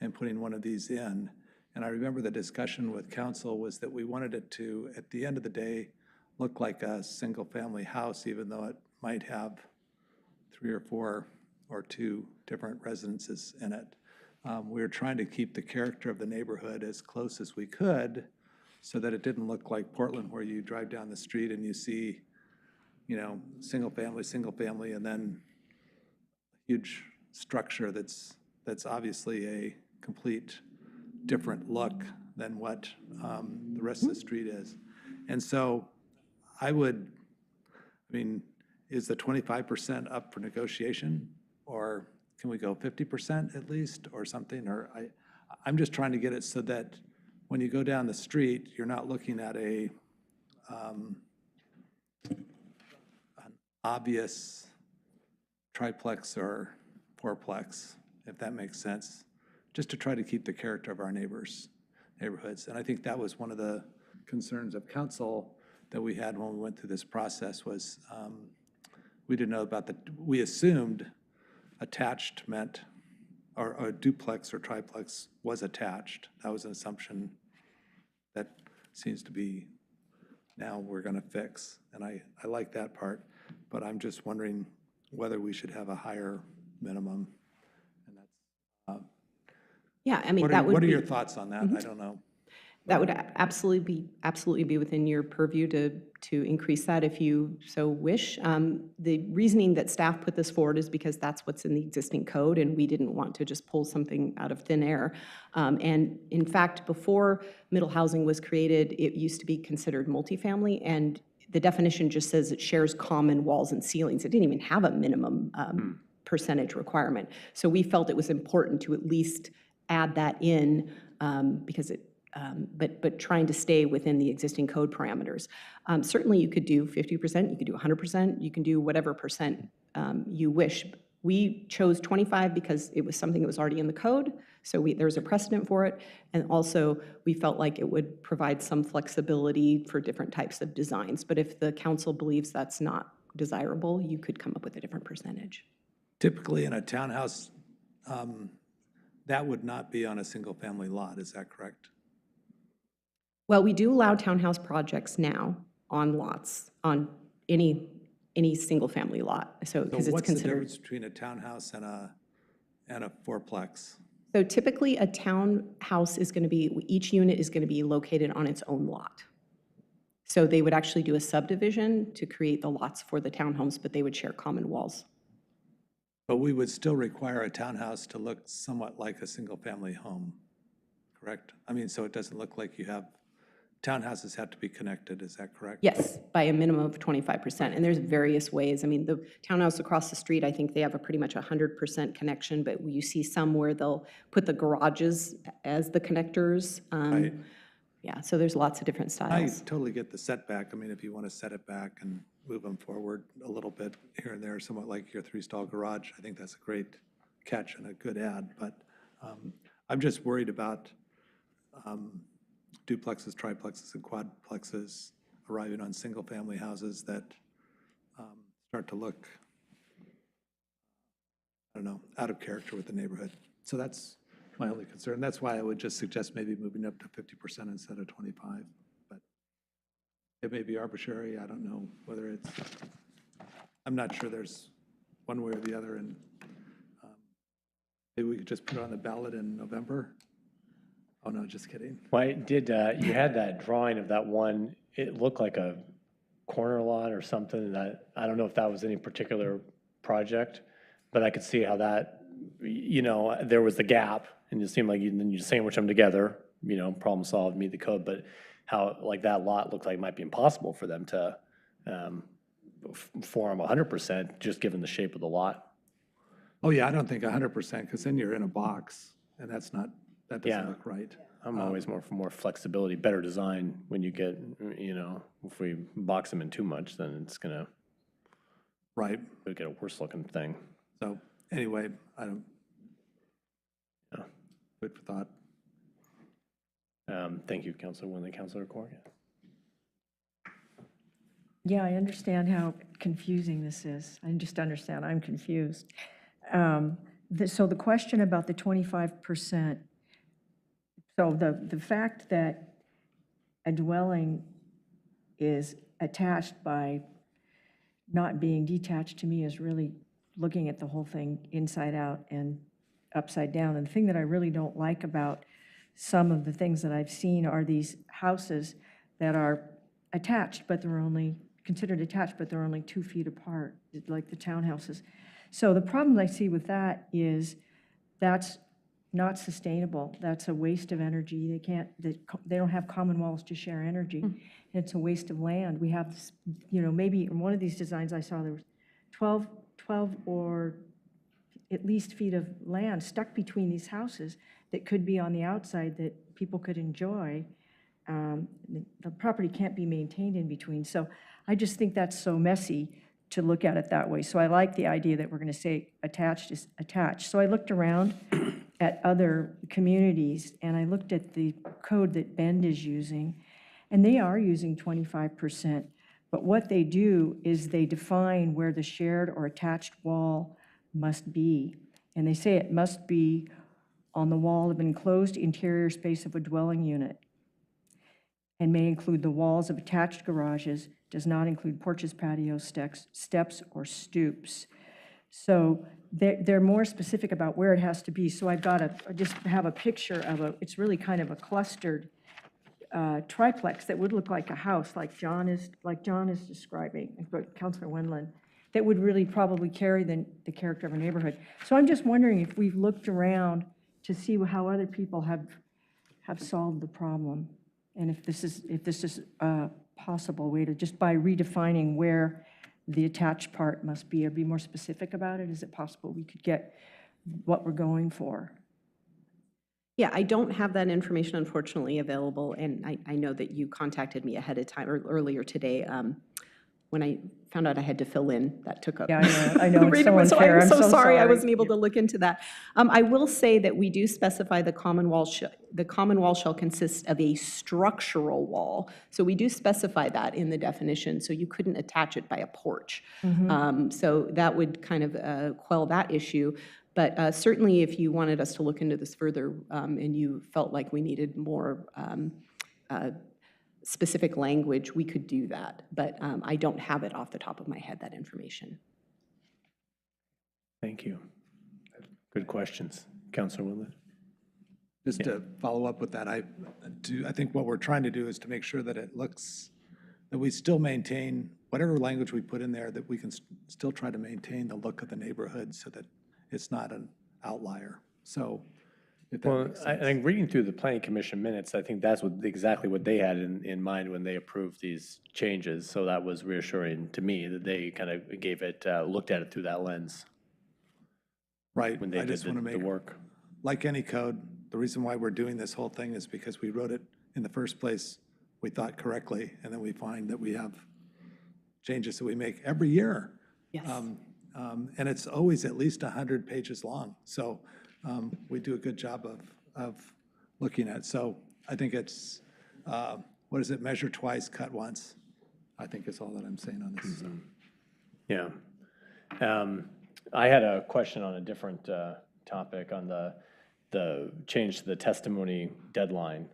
and putting one of these in. And I remember the discussion with council was that we wanted it to, at the end of the day, look like a single-family house, even though it might have 3 or 4 or 2 different residences in it. We were trying to keep the character of the neighborhood as close as we could so that it didn't look like Portland where you drive down the street and you see, you know, single family, and then a huge structure that's obviously a complete different look than what the rest of the street is. And so I mean, is the 25% up for negotiation, or can we go 50% at least, or something? Or I'm just trying to get it so that when you go down the street, you're not looking at an obvious triplex or fourplex, if that makes sense, just to try to keep the character of our neighborhoods. And I think that was one of the concerns of council that we had when we went through this process was we didn't know about we assumed attached meant, or a duplex or triplex was attached. That was an assumption that seems to be now we're going to fix. And I like that part, but I'm just wondering whether we should have a higher minimum. And that's, Yeah, I mean, that would what are be. your thoughts on that? I don't know. That would absolutely be within your purview to increase that if you so wish. The reasoning that staff put this forward is because that's what's in the existing code, and we didn't want to just pull something out of thin air. And in fact, before middle housing was created, it used to be considered multifamily, and the definition just says it shares common walls and ceilings. It didn't even have a minimum percentage requirement. So we felt it was important to at least add that in because it. But trying to stay within the existing code parameters. Certainly, you could do 50%, you could do 100%, you can do whatever percent you wish. We chose 25 because it was something that was already in the code, so there was a precedent for it, and also we felt like it would provide some flexibility for different types of designs. But if the council believes that's not desirable, you could come up with a different percentage. Typically in a townhouse, that would not be on a single-family lot, is that correct? Well, we do allow townhouse projects now on lots, on any single-family lot, so because it's what's the considered. difference between a townhouse and a fourplex? So typically, a townhouse is going to be, each unit is going to be located on its own lot. So they would actually do a subdivision to create the lots for the townhomes, but they would share common walls. But we would still require a townhouse to look somewhat like a single-family home, correct? I mean, so it doesn't look like you have, townhouses have to be connected, is that correct? Yes, by a minimum of 25%, and there's various ways. I mean, the townhouse across the street, I think they have a pretty much 100% connection, but you see some where they'll put the garages as the connectors. Right. Yeah, so there's lots of different I styles. totally get the setback. I mean, if you want to set it back and move them forward a little bit here and there, somewhat like your 3-stall garage, I think that's a great catch and a good add. But I'm just worried about duplexes, triplexes, and quadplexes arriving on single-family houses that start to look, I don't know, out of character with the neighborhood. So that's my only concern. That's why I would just suggest maybe moving up to 50% instead of 25. But it may be arbitrary. I don't know whether it's, I'm not sure there's one way or the other. And Maybe we could just put it on the ballot in November? Oh, no, just kidding. Why did, you had that drawing of that one, it looked like a corner lot or something that, I don't know if that was any particular project, but I could see how that, there was the gap and it seemed like you sandwich them together, problem solved, meet the code, but how like that lot looked like it might be impossible for them to form 100% just given the shape of the lot. Oh, yeah, I don't think 100%, because then you're in a box, and that doesn't Yeah. look right. I'm always more for more flexibility, better design when you get, if we box them in too much, then it's gonna Right. get a worse looking thing. So anyway, I don't, Yeah. food for thought. Thank you, Councilor Corrigan. Yeah, I understand how confusing this is. I just understand, I'm confused. So the question about the 25%, so the fact that a dwelling is attached by not being detached to me is really looking at the whole thing inside out and upside down. And the thing that I really don't like about some of the things that I've seen are these houses that are attached, but they're only considered attached, but they're only 2 feet apart, like the townhouses. So the problem I see with that is that's not sustainable. That's a waste of energy. They don't have common walls to share energy. It's a waste of land. We have, maybe in one of these designs I saw there was 12 or at least feet of land stuck between these houses that could be on the outside that people could enjoy. The property can't be maintained in between. So I just think that's so messy to look at it that way. So I like the idea that we're going to say attached is attached. So I looked around at other communities and I looked at the code that Bend is using, and they are using 25%. But what they do is they define where the shared or attached wall must be. And they say it must be on the wall of an enclosed interior space of a dwelling unit and may include the walls of attached garages, does not include porches, patios, steps, or stoops. So they're more specific about where it has to be. So I just have a picture of it's really kind of a clustered triplex that would look like a house, like John is describing, Councilor Wendland, that would really probably carry the character of a neighborhood. So I'm just wondering if we've looked around to see how other people have solved the problem, and if this is a possible way to, just by redefining where the attached part must be, or be more specific about it, is it possible we could get what we're going for? Yeah, I don't have that information unfortunately available, and I know that you contacted me ahead of time or earlier today. When I found out I had to fill in, that took up. Yeah, I know, it's so unfair. I'm so sorry I sorry. wasn't able to look into that. I will say that we do specify the common wall shall consist of a structural wall. So we do specify that in the definition, so you couldn't attach it by a porch. So that would kind of quell that issue. But certainly if you wanted us to look into this further and you felt like we needed more specific language, we could do that. But I don't have it off the top of my head, that information. Thank you. Good questions. Councilor Wendland? Just to follow up with that, I think what we're trying to do is to make sure that it looks, that we still maintain whatever language we put in there, that we can still try to maintain the look of the neighborhood so that it's not an outlier. So if that Well, makes I sense. think reading through the planning commission minutes, I think that's exactly what they had in mind when they approved these changes. So that was reassuring to me that they kind of looked at it through that lens Right, when they I did just want to the make, work. like any code, the reason why we're doing this whole thing is because we wrote it in the first place, we thought correctly, and then we find that we have changes that we make every year. Yes. And it's always at least 100 pages long. So we do a good job of looking at. So I think it's, what is it, measure twice, cut once, I think is all that I'm saying on this. So. Yeah. I had a question on a different topic on the change to the testimony deadline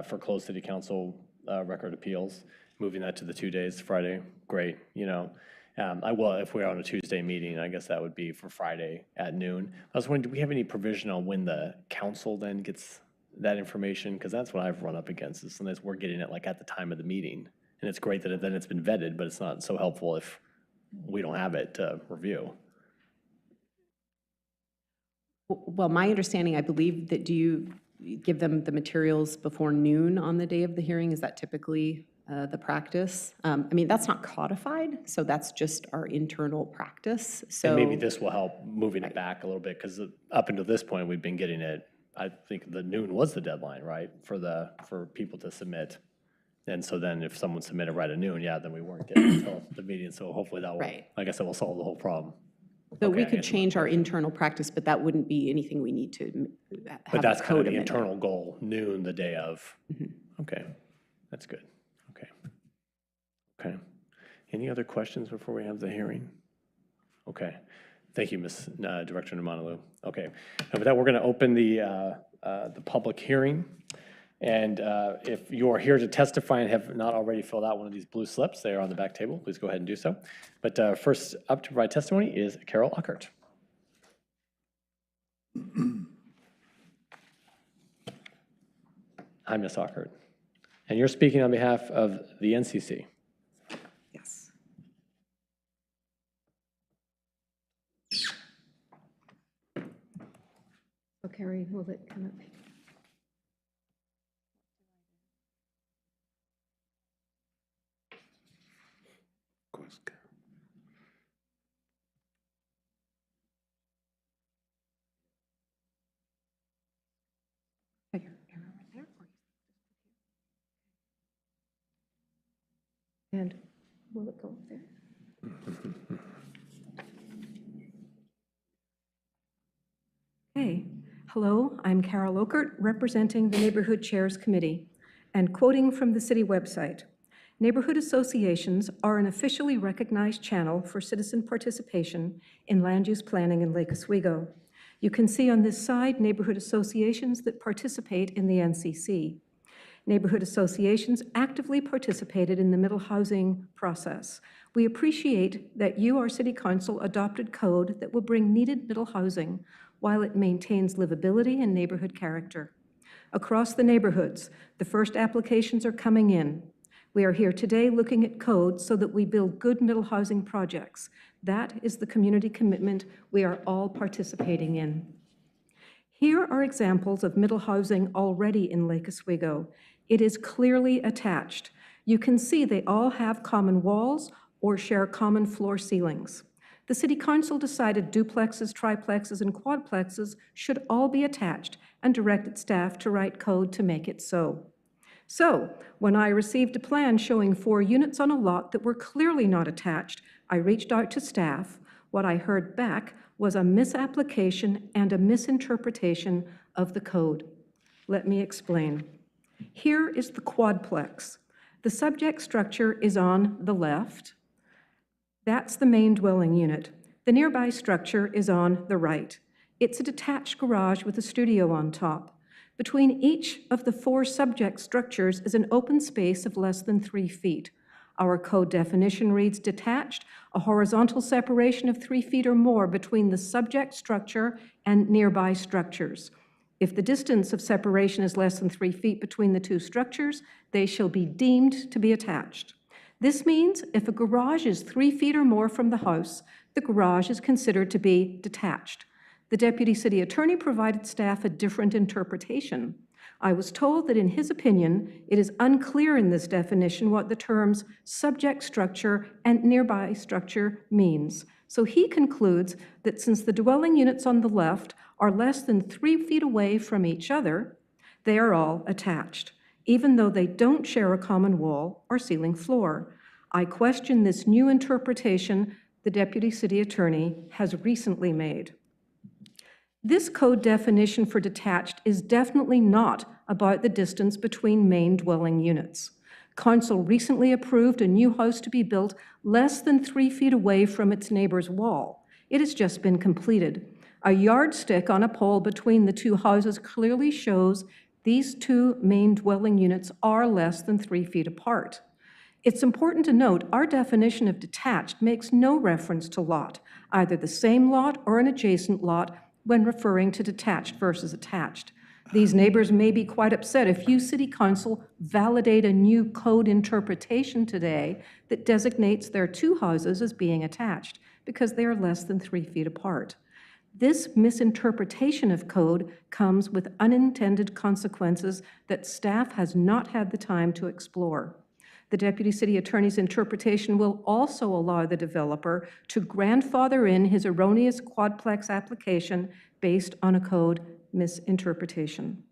for closed city council record appeals, moving that to the 2 days, Friday, great, I will, if we're on a Tuesday meeting, I guess that would be for Friday at noon. I was wondering, do we have any provision on when the council then gets that information? Because that's what I've run up against, is sometimes we're getting it like at the time of the meeting. And it's great that then it's been vetted, but it's not so helpful if we don't have it to review. Well, my understanding, I believe that do you give them the materials before noon on the day of the hearing? Is that typically the practice? I mean, that's not codified, so that's just our internal practice. So And maybe this will help moving it back a little bit, because up until this point, we've been getting it, I think the noon was the deadline, right, for people to submit. And so then if someone submitted right at noon, yeah, then we weren't getting it until the meeting, so hopefully that will, Right. I guess that will solve the whole problem. So we Okay, could change our internal practice, but that wouldn't be anything we need to have But that's a kind of code the amendment. internal goal, noon the day of. Okay, that's good. Okay. Okay. Any other questions before we have the hearing? Okay. Thank you, Ms. Director Numanolu. Okay. And with that, we're going to open the public hearing. And if you are here to testify and have not already filled out one of these blue slips, they are on the back table. Please go ahead and do so. But first up to provide testimony is Carol Uckert. Hi, Ms. Uckert. And you're speaking on behalf of the NCC. Yes. So Carrie, will it come up? Of course. And will it go up there? Okay. Hello, I'm Carol Ockert, representing the Neighborhood Chairs Committee, and quoting from the city website. Neighborhood associations are an officially recognized channel for citizen participation in land use planning in Lake Oswego. You can see on this side neighborhood associations that participate in the NCC. Neighborhood associations actively participated in the middle housing process. We appreciate that you, our City Council, adopted code that will bring needed middle housing while it maintains livability and neighborhood character. Across the neighborhoods, the first applications are coming in. We are here today looking at code so that we build good middle housing projects. That is the community commitment we are all participating in. Here are examples of middle housing already in Lake Oswego. It is clearly attached. You can see they all have common walls or share common floor ceilings. The City Council decided duplexes, triplexes, and quadplexes should all be attached and directed staff to write code to make it so. So, when I received a plan showing 4 units on a lot that were clearly not attached, I reached out to staff. What I heard back was a misapplication and a misinterpretation of the code. Let me explain. Here is the quadplex. The subject structure is on the left. That's the main dwelling unit. The nearby structure is on the right. It's a detached garage with a studio on top. Between each of the 4 subject structures is an open space of less than 3 feet. Our code definition reads detached, a horizontal separation of 3 feet or more between the subject structure and nearby structures. If the distance of separation is less than 3 feet between the 2 structures, they shall be deemed to be attached. This means if a garage is 3 feet or more from the house, the garage is considered to be detached. The Deputy City Attorney provided staff a different interpretation. I was told that in his opinion, it is unclear in this definition what the terms subject structure and nearby structure means. So he concludes that since the dwelling units on the left are less than 3 feet away from each other, they are all attached, even though they don't share a common wall or ceiling floor. I question this new interpretation the Deputy City Attorney has recently made. This code definition for detached is definitely not about the distance between main dwelling units. Council recently approved a new house to be built less than 3 feet away from its neighbor's wall. It has just been completed. A yardstick on a pole between the 2 houses clearly shows these 2 main dwelling units are less than 3 feet apart. It's important to note our definition of detached makes no reference to lot, either the same lot or an adjacent lot, when referring to detached versus attached. These neighbors may be quite upset if you, City Council, validate a new code interpretation today that designates their two houses as being attached because they are less than 3 feet apart. This misinterpretation of code comes with unintended consequences that staff has not had the time to explore. The Deputy City Attorney's interpretation will also allow the developer to grandfather in his erroneous quadplex application based on a code misinterpretation.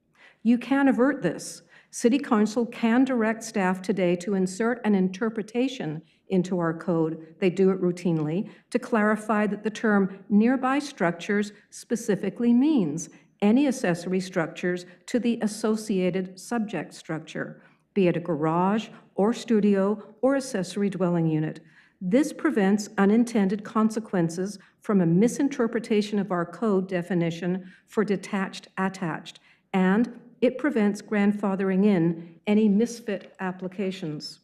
You can avert this. City Council can direct staff today to insert an interpretation into our code, they do it routinely, to clarify that the term nearby structures specifically means any accessory structures to the associated subject structure, be it a garage or studio or accessory dwelling unit. This prevents unintended consequences from a misinterpretation of our code definition for detached attached, and it prevents grandfathering in any misfit applications.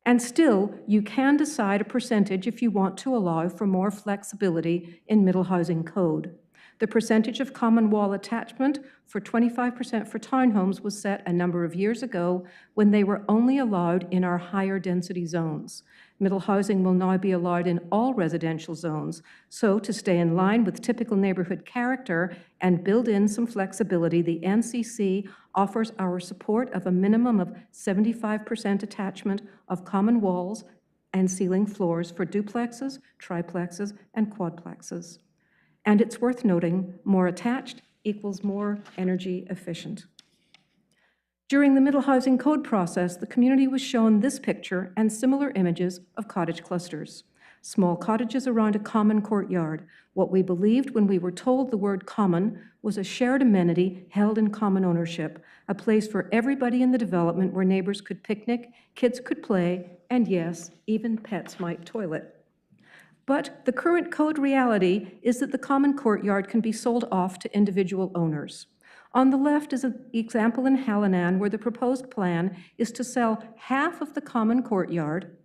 And still, you can decide a percentage if you want to allow for more flexibility in middle housing code. The percentage of common wall attachment for 25% for townhomes was set a number of years ago when they were only allowed in our higher density zones. Middle housing will now be allowed in all residential zones. So to stay in line with typical neighborhood character and build in some flexibility, the NCC offers our support of a minimum of 75% attachment of common walls and ceiling floors for duplexes, triplexes, and quadplexes. And it's worth noting, more attached equals more energy efficient. During the Middle Housing Code process, the community was shown this picture and similar images of cottage clusters. Small cottages around a common courtyard. What we believed when we were told the word common was a shared amenity held in common ownership, a place for everybody in the development where neighbors could picnic, kids could play, and yes, even pets might toilet. But the current code reality is that the common courtyard can be sold off to individual owners. On the left is an example in Hallinan where the proposed plan is to sell half of the common courtyard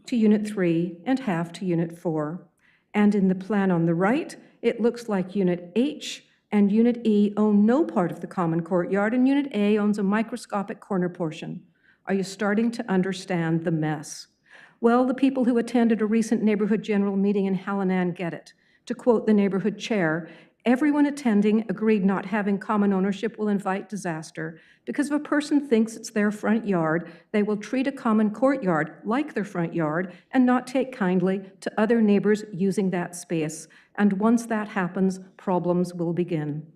to Unit 3 and half to Unit 4. And in the plan on the right, it looks like Unit H and Unit E own no part of the common courtyard, and Unit A owns a microscopic corner portion. Are you starting to understand the mess? Well, the people who attended a recent neighborhood general meeting in Hallinan get it. To quote the neighborhood chair, everyone attending agreed not having common ownership will invite disaster because if a person thinks it's their front yard, they will treat a common courtyard like their front yard and not take kindly to other neighbors using that space. And once that happens, problems will begin.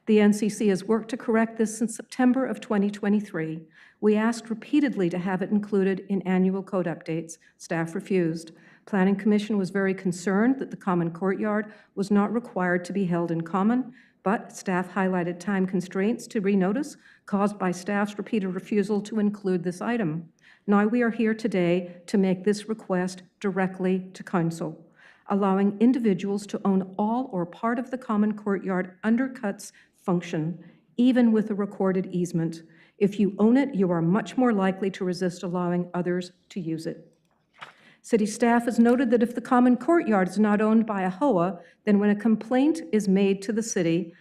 The NCC has worked to correct this since September of 2023. We asked repeatedly to have it included in annual code updates. Staff refused. Planning Commission was very concerned that the common courtyard was not required to be held in common, but staff highlighted time constraints to renotice caused by staff's repeated refusal to include this item. Now we are here today to make this request directly to Council. Allowing individuals to own all or part of the common courtyard undercuts function, even with a recorded easement. If you own it, you are much more likely to resist allowing others to use it. City staff has noted that if the common courtyard is not owned by a HOA, then when a complaint is made to the city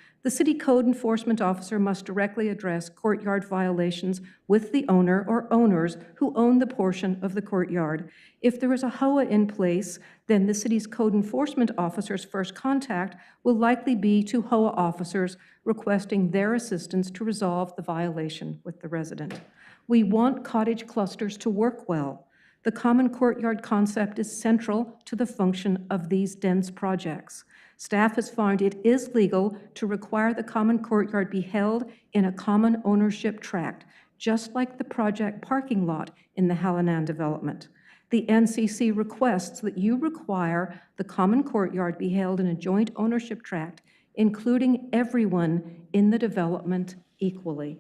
code enforcement officer must directly address courtyard violations with the owner or owners who own the portion of the courtyard. If there is a HOA in place, then the city's code enforcement officer's first contact will likely be to HOA officers requesting their assistance to resolve the violation with the resident. We want cottage clusters to work well. The common courtyard concept is central to the function of these dense projects. Staff has found it is legal to require the common courtyard be held in a common ownership tract, just like the project parking lot in the Hallinan development. The NCC requests that you require the common courtyard be held in a joint ownership tract, including everyone in the development equally.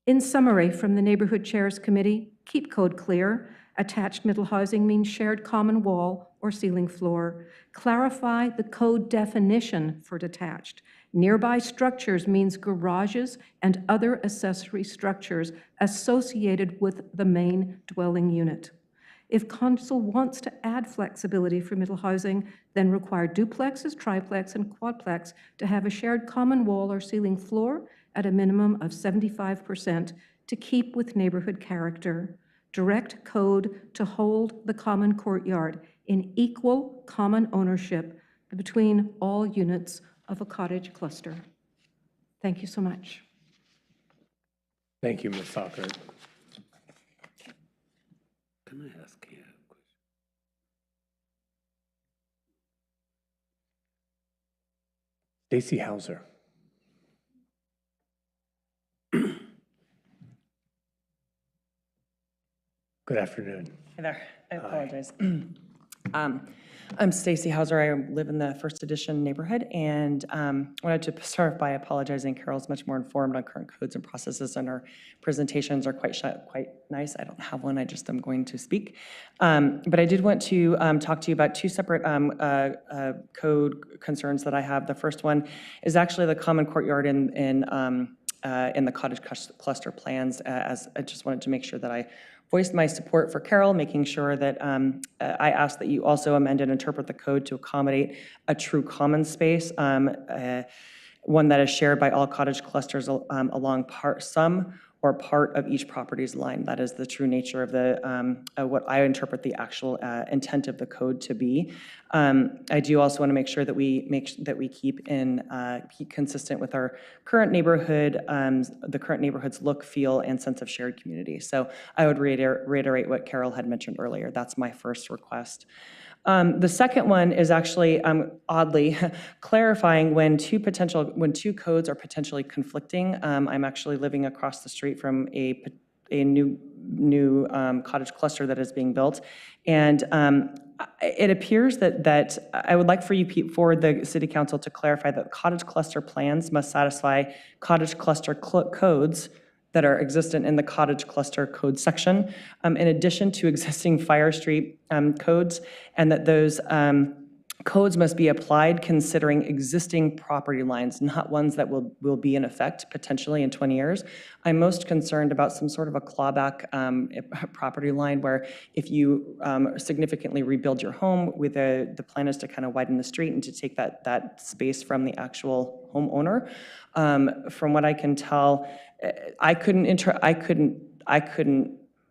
In summary, from the Neighborhood Chairs Committee, keep code clear. Attached middle housing means shared common wall or ceiling floor. Clarify the code definition for detached. Nearby structures means garages and other accessory structures associated with the main dwelling unit. If council wants to add flexibility for middle housing, then require duplexes, triplex, and quadplex to have a shared common wall or ceiling floor at a minimum of 75% to keep with neighborhood character. Direct code to hold the common courtyard in equal common ownership between all units of a cottage cluster. Thank you so much. Thank you, Ms. Sockert. Can I ask you a question? Stacy Hauser. Good afternoon. Hi there. I apologize. I'm Stacy Hauser. I live in the First Edition neighborhood, and wanted to start by apologizing. Carol's much more informed on current codes and processes, and her presentations are quite nice. I don't have one. I just am going to speak. But I did want to talk to you about two separate code concerns that I have. The first one is actually the common courtyard in the cottage cluster plans. As I just wanted to make sure that I voiced my support for Carol, making sure that I asked that you also amend and interpret the code to accommodate a true common space, one that is shared by all cottage clusters along some or part of each property's line. That is the true nature of the what I interpret the actual intent of the code to be. I do also want to make sure that we keep consistent with our current neighborhood, the current neighborhood's look, feel, and sense of shared community. So I would reiterate what Carol had mentioned earlier. That's my first request. The second one is actually oddly clarifying when two codes are potentially conflicting. I'm actually living across the street from a new cottage cluster that is being built, and it appears that I would like for the City Council to clarify that cottage cluster plans must satisfy cottage cluster codes that are existent in the cottage cluster code section, in addition to existing fire street codes, and that those codes must be applied considering existing property lines, not ones that will be in effect potentially in 20 years. I'm most concerned about some sort of a clawback property line where if you significantly rebuild your home, with the plan is to kind of widen the street and to take that space from the actual homeowner. From what I can tell, I couldn't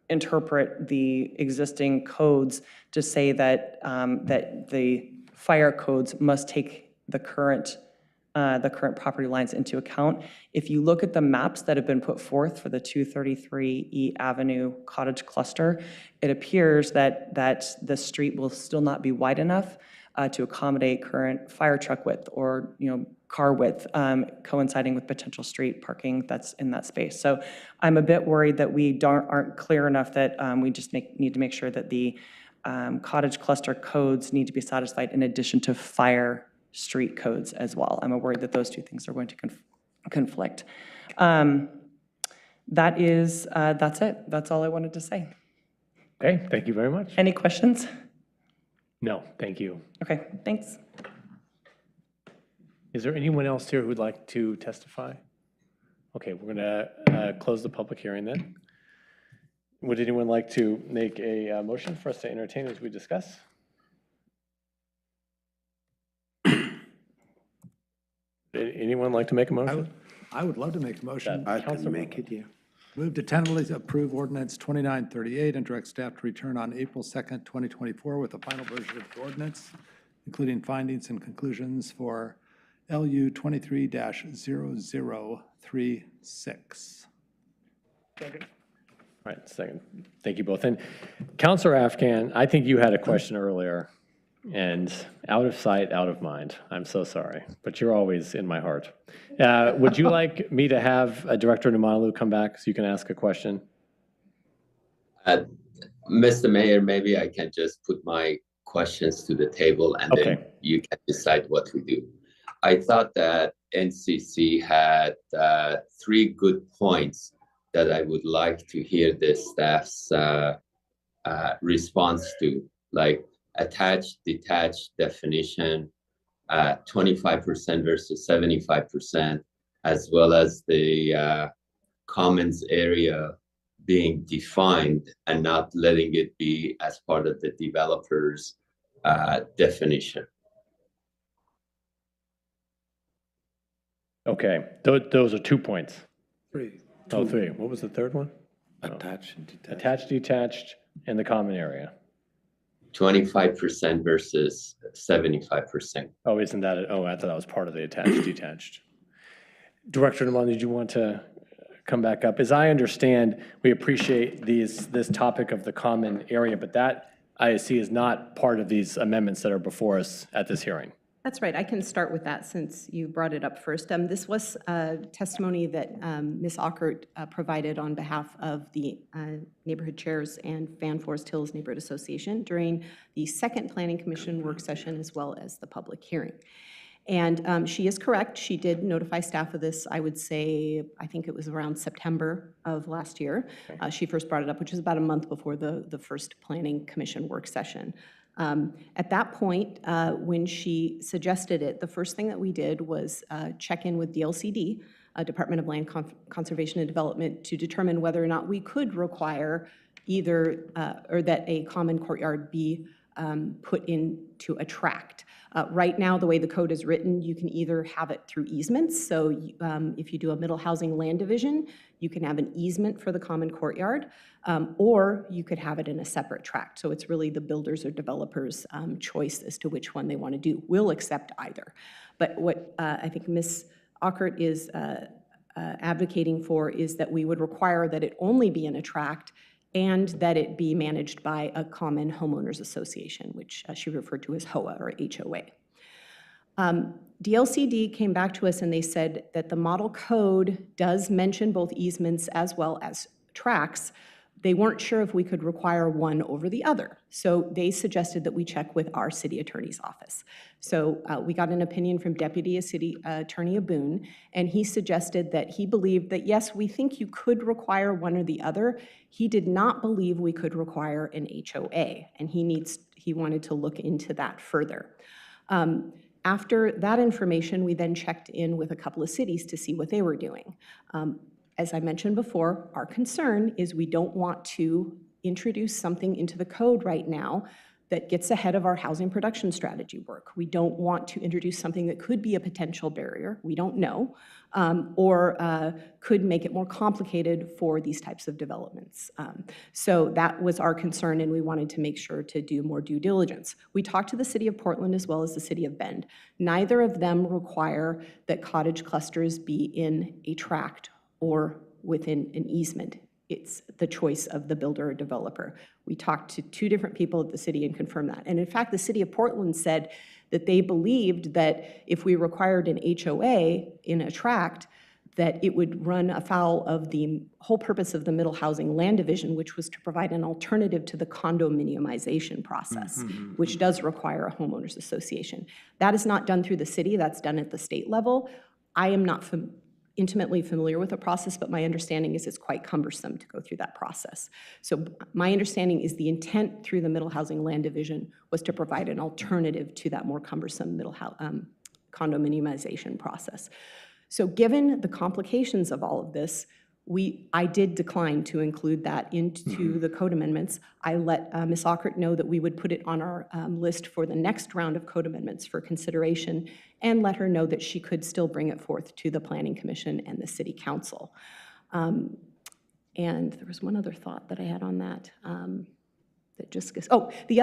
interpret the existing codes to say that that the fire codes must take the current property lines into account. If you look at the maps that have been put forth for the 233 E Avenue cottage cluster, it appears that the street will still not be wide enough to accommodate current fire truck width or car width, coinciding with potential street parking that's in that space. So I'm a bit worried that we aren't clear enough that we just need to make sure that the cottage cluster codes need to be satisfied in addition to fire street codes as well. I'm worried that those two things are going to conflict. That's it. That's all I wanted to say. Okay, thank you very much. Any questions? No, thank you. Okay, thanks. Is there anyone else here who'd like to testify? Okay, we're gonna close the public hearing then. Would anyone like to make a motion for us to entertain as we discuss? Anyone like to make a motion? I would love to make a motion. I can make it, yeah. Move to tentatively approve ordinance 2938 and direct staff to return on April 2nd, 2024 with a final version of the ordinance, including findings and conclusions for LU 23-0036. Second. All right, second. Thank you both. And Councilor Afghan, I think you had a question earlier, and out of sight, out of mind. I'm so sorry, but you're always in my heart. Would you like me to have Director Numanalu come back so you can ask a question? Mr. Mayor, maybe I can just put my questions to the table and then you can decide what we do. I thought that NCC had 3 good points that I would like to hear the staff's response to, like attached, detached definition, 25% versus 75%, as well as the commons area being defined and not letting it be as part of the developer's definition. Okay, those are 2 points. Three. Oh, 3. What was the third one? Attached and detached. Attached, detached, and the common area. 25% versus 75%. Oh, isn't that it? Oh, I thought that was part of the attached, detached. Director Namon, did you want to come back up? As I understand, we appreciate this topic of the common area, but that I see is not part of these amendments that are before us at this hearing. That's right. I can start with that since you brought it up first. This was testimony that Ms. Ockert provided on behalf of the neighborhood chairs and Fan Forest Hills Neighborhood Association during the second Planning Commission work session as well as the public hearing. And she is correct. She did notify staff of this, I would say, I think it was around September of last year. She first brought it up, which was about a month before the first Planning Commission work session. At that point, when she suggested it, the first thing that we did was check in with DLCD, Department of Land Conservation and Development, to determine whether or not we could require either, or that a common courtyard be put into a tract. Right now, the way the code is written, you can either have it through easements. So if you do a middle housing land division, you can have an easement for the common courtyard, or you could have it in a separate tract. So it's really the builder's or developer's choice as to which one they want to do. We'll accept either. But what I think Ms. Ockert is advocating for is that we would require that it only be in a tract and that it be managed by a common homeowners association, which she referred to as HOA or HOA. DLCD came back to us and they said that the model code does mention both easements as well as tracts. They weren't sure if we could require one over the other. So they suggested that we check with our city attorney's office. So we got an opinion from Deputy City Attorney Aboon, and he suggested that he believed that, yes, we think you could require one or the other. He did not believe we could require an HOA, and he wanted to look into that further. After that information, we then checked in with a couple of cities to see what they were doing. As I mentioned before, our concern is we don't want to introduce something into the code right now that gets ahead of our housing production strategy work. We don't want to introduce something that could be a potential barrier, we don't know, or could make it more complicated for these types of developments. So that was our concern, and we wanted to make sure to do more due diligence. We talked to the City of Portland as well as the City of Bend. Neither of them require that cottage clusters be in a tract or within an easement. It's the choice of the builder or developer. We talked to 2 different people at the city and confirmed that. And in fact, the City of Portland said that they believed that if we required an HOA in a tract, that it would run afoul of the whole purpose of the middle housing land division, which was to provide an alternative to the condominiumization process, which does require a homeowners association. That is not done through the city, that's done at the state level. I am not intimately familiar with the process, but my understanding is it's quite cumbersome to go through that process. So my understanding is the intent through the middle housing land division was to provide an alternative to that more cumbersome condominiumization process. So given the complications of all of this, I did decline to include that into the code amendments. I let Ms. Ockert know that we would put it on our list for the next round of code amendments for consideration, and let her know that she could still bring it forth to the Planning Commission and the City Council. And there was one other thought that I had on that. The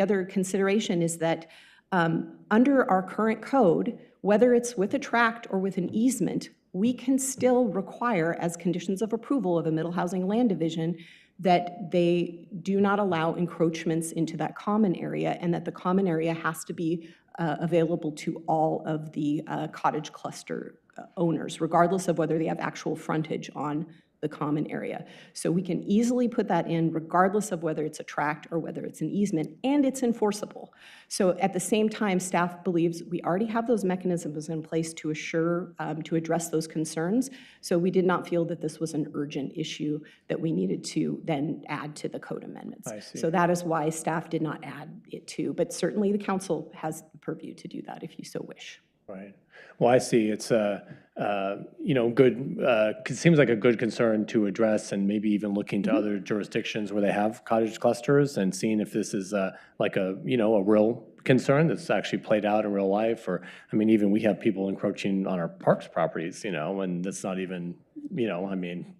other consideration is that under our current code, whether it's with a tract or with an easement, we can still require, as conditions of approval of a middle housing land division, that they do not allow encroachments into that common area, and that the common area has to be available to all of the cottage cluster owners, regardless of whether they have actual frontage on the common area. So we can easily put that in regardless of whether it's a tract or whether it's an easement, and it's enforceable. So at the same time, staff believes we already have those mechanisms in place to assure, to address those concerns. So we did not feel that this was an urgent issue that we needed to then add to the code amendments. I see. So that is why staff did not add it to, but certainly the council has the purview to do that if you so wish. Right. Well, I see. It's good. It seems like a good concern to address, and maybe even looking to other jurisdictions where they have cottage clusters and seeing if this is like a real concern that's actually played out in real life. Or I mean, even we have people encroaching on our parks properties, and that's not even, I mean.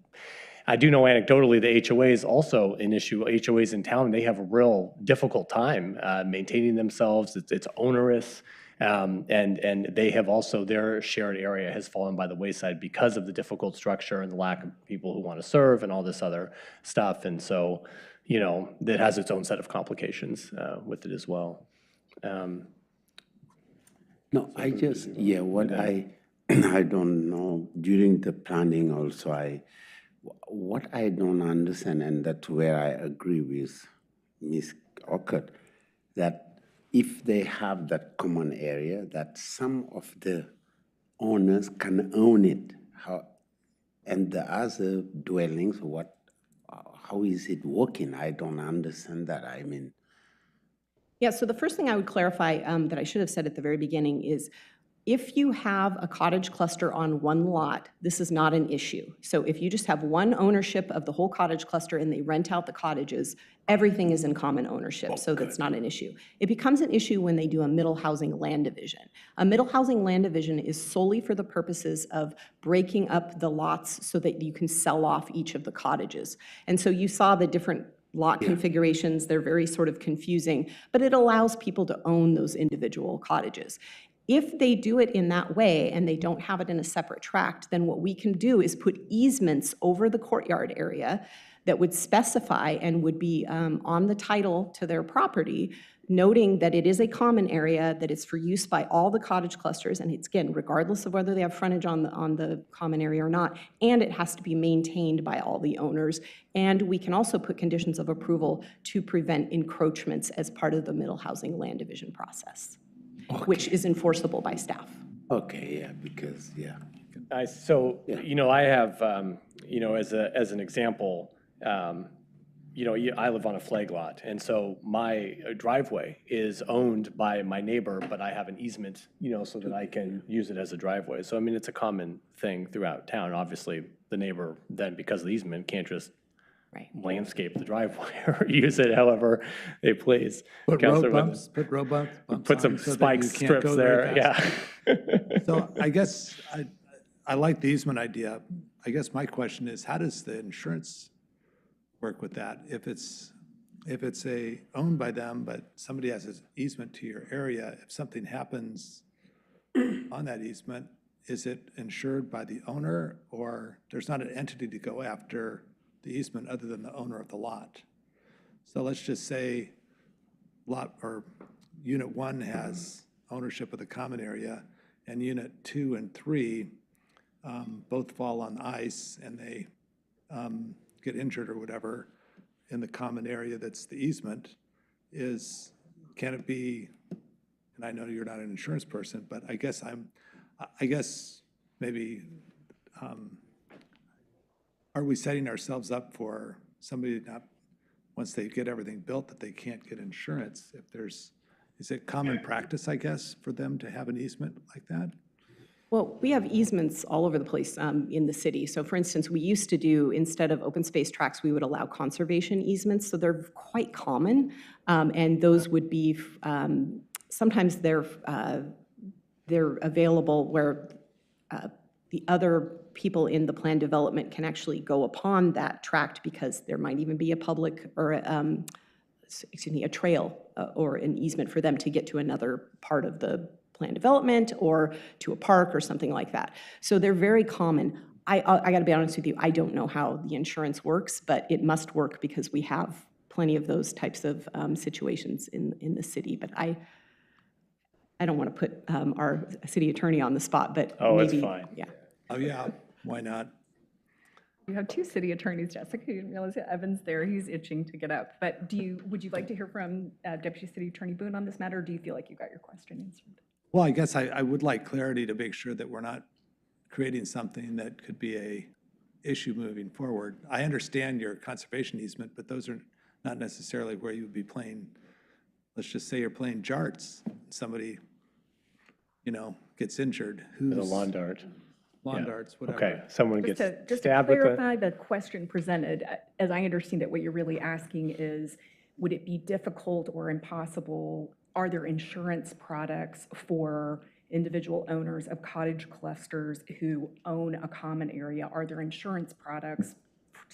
I do know anecdotally the HOA is also an issue. HOAs in town, they have a real difficult time maintaining themselves. It's onerous. And they have also, their shared area has fallen by the wayside because of the difficult structure and the lack of people who want to serve and all this other stuff. And so, that has its own set of complications with it as well. No, I just, what I don't know, during the planning also, what I don't understand, and that's where I agree with Ms. Ockett, that if they have that common area, that some of the owners can own it, and the other dwellings, how is it working? I don't understand that. I mean. Yeah, so the first thing I would clarify that I should have said at the very beginning is if you have a cottage cluster on one lot, this is not an issue. So if you just have one ownership of the whole cottage cluster and they rent out the cottages, everything is in common ownership, so that's not an issue. It becomes an issue when they do a middle housing land division. A middle housing land division is solely for the purposes of breaking up the lots so that you can sell off each of the cottages. And so you saw the different lot configurations. They're very sort of confusing, but it allows people to own those individual cottages. If they do it in that way and they don't have it in a separate tract, then what we can do is put easements over the courtyard area that would specify and would be on the title to their property, noting that it is a common area, that it's for use by all the cottage clusters, and it's, again, regardless of whether they have frontage on the common area or not, and it has to be maintained by all the owners. And we can also put conditions of approval to prevent encroachments as part of the middle housing land division process. Okay. Which is enforceable by staff. Okay, yeah, because, So, I have, as an example, I live on a flag lot, and so my driveway is owned by my neighbor, but I have an easement, so that I can use it as a driveway. So, I mean, it's a common thing throughout town. Obviously, the neighbor then, because of the easement, can't just landscape the driveway or use it however they please. Put road bumps put some spike strips there, yeah. So I guess I like the easement idea. I guess my question is, how does the insurance work with that? If it's owned by them, but somebody has an easement to your area, if something happens on that easement, is it insured by the owner, or there's not an entity to go after the easement other than the owner of the lot? So let's just say Unit 1 has ownership of the common area, and Unit 2 and 3 both fall on ice and they get injured or whatever in the common area that's the easement. Can it be, and I know you're not an insurance person, but I guess maybe are we setting ourselves up for somebody not, once they get everything built, that they can't get insurance? Is it common practice, I guess, for them to have an easement like that? Well, we have easements all over the place in the city. So for instance, we used to do, instead of open space tracts, we would allow conservation easements. So they're quite common. And those would be, sometimes they're available where the other people in the plan development can actually go upon that tract because there might even be a public or a trail or an easement for them to get to another part of the plan development or to a park or something like that. So they're very common. I got to be honest with you, I don't know how the insurance works, but it must work because we have plenty of those types of situations in the city. But I don't want to put our city attorney on the spot, but maybe, it's fine. Yeah. Oh, yeah, why not? You have two city attorneys, Jessica. You didn't realize that Evan's there. He's itching to get up. But would you like to hear from Deputy City Attorney Boone on this matter, or do you feel like you got your question answered? Well, I guess I would like clarity to make sure that we're not creating something that could be a issue moving forward. I understand your conservation easement, but those are not necessarily where you would be playing. Let's just say you're playing jarts. Somebody, gets injured. The lawn dart. Lawn darts, whatever. Okay, someone gets Just to stabbed with a... clarify the question presented, as I understand it, what you're really asking is, would it be difficult or impossible? Are there insurance products for individual owners of cottage clusters who own a common area? Are there insurance products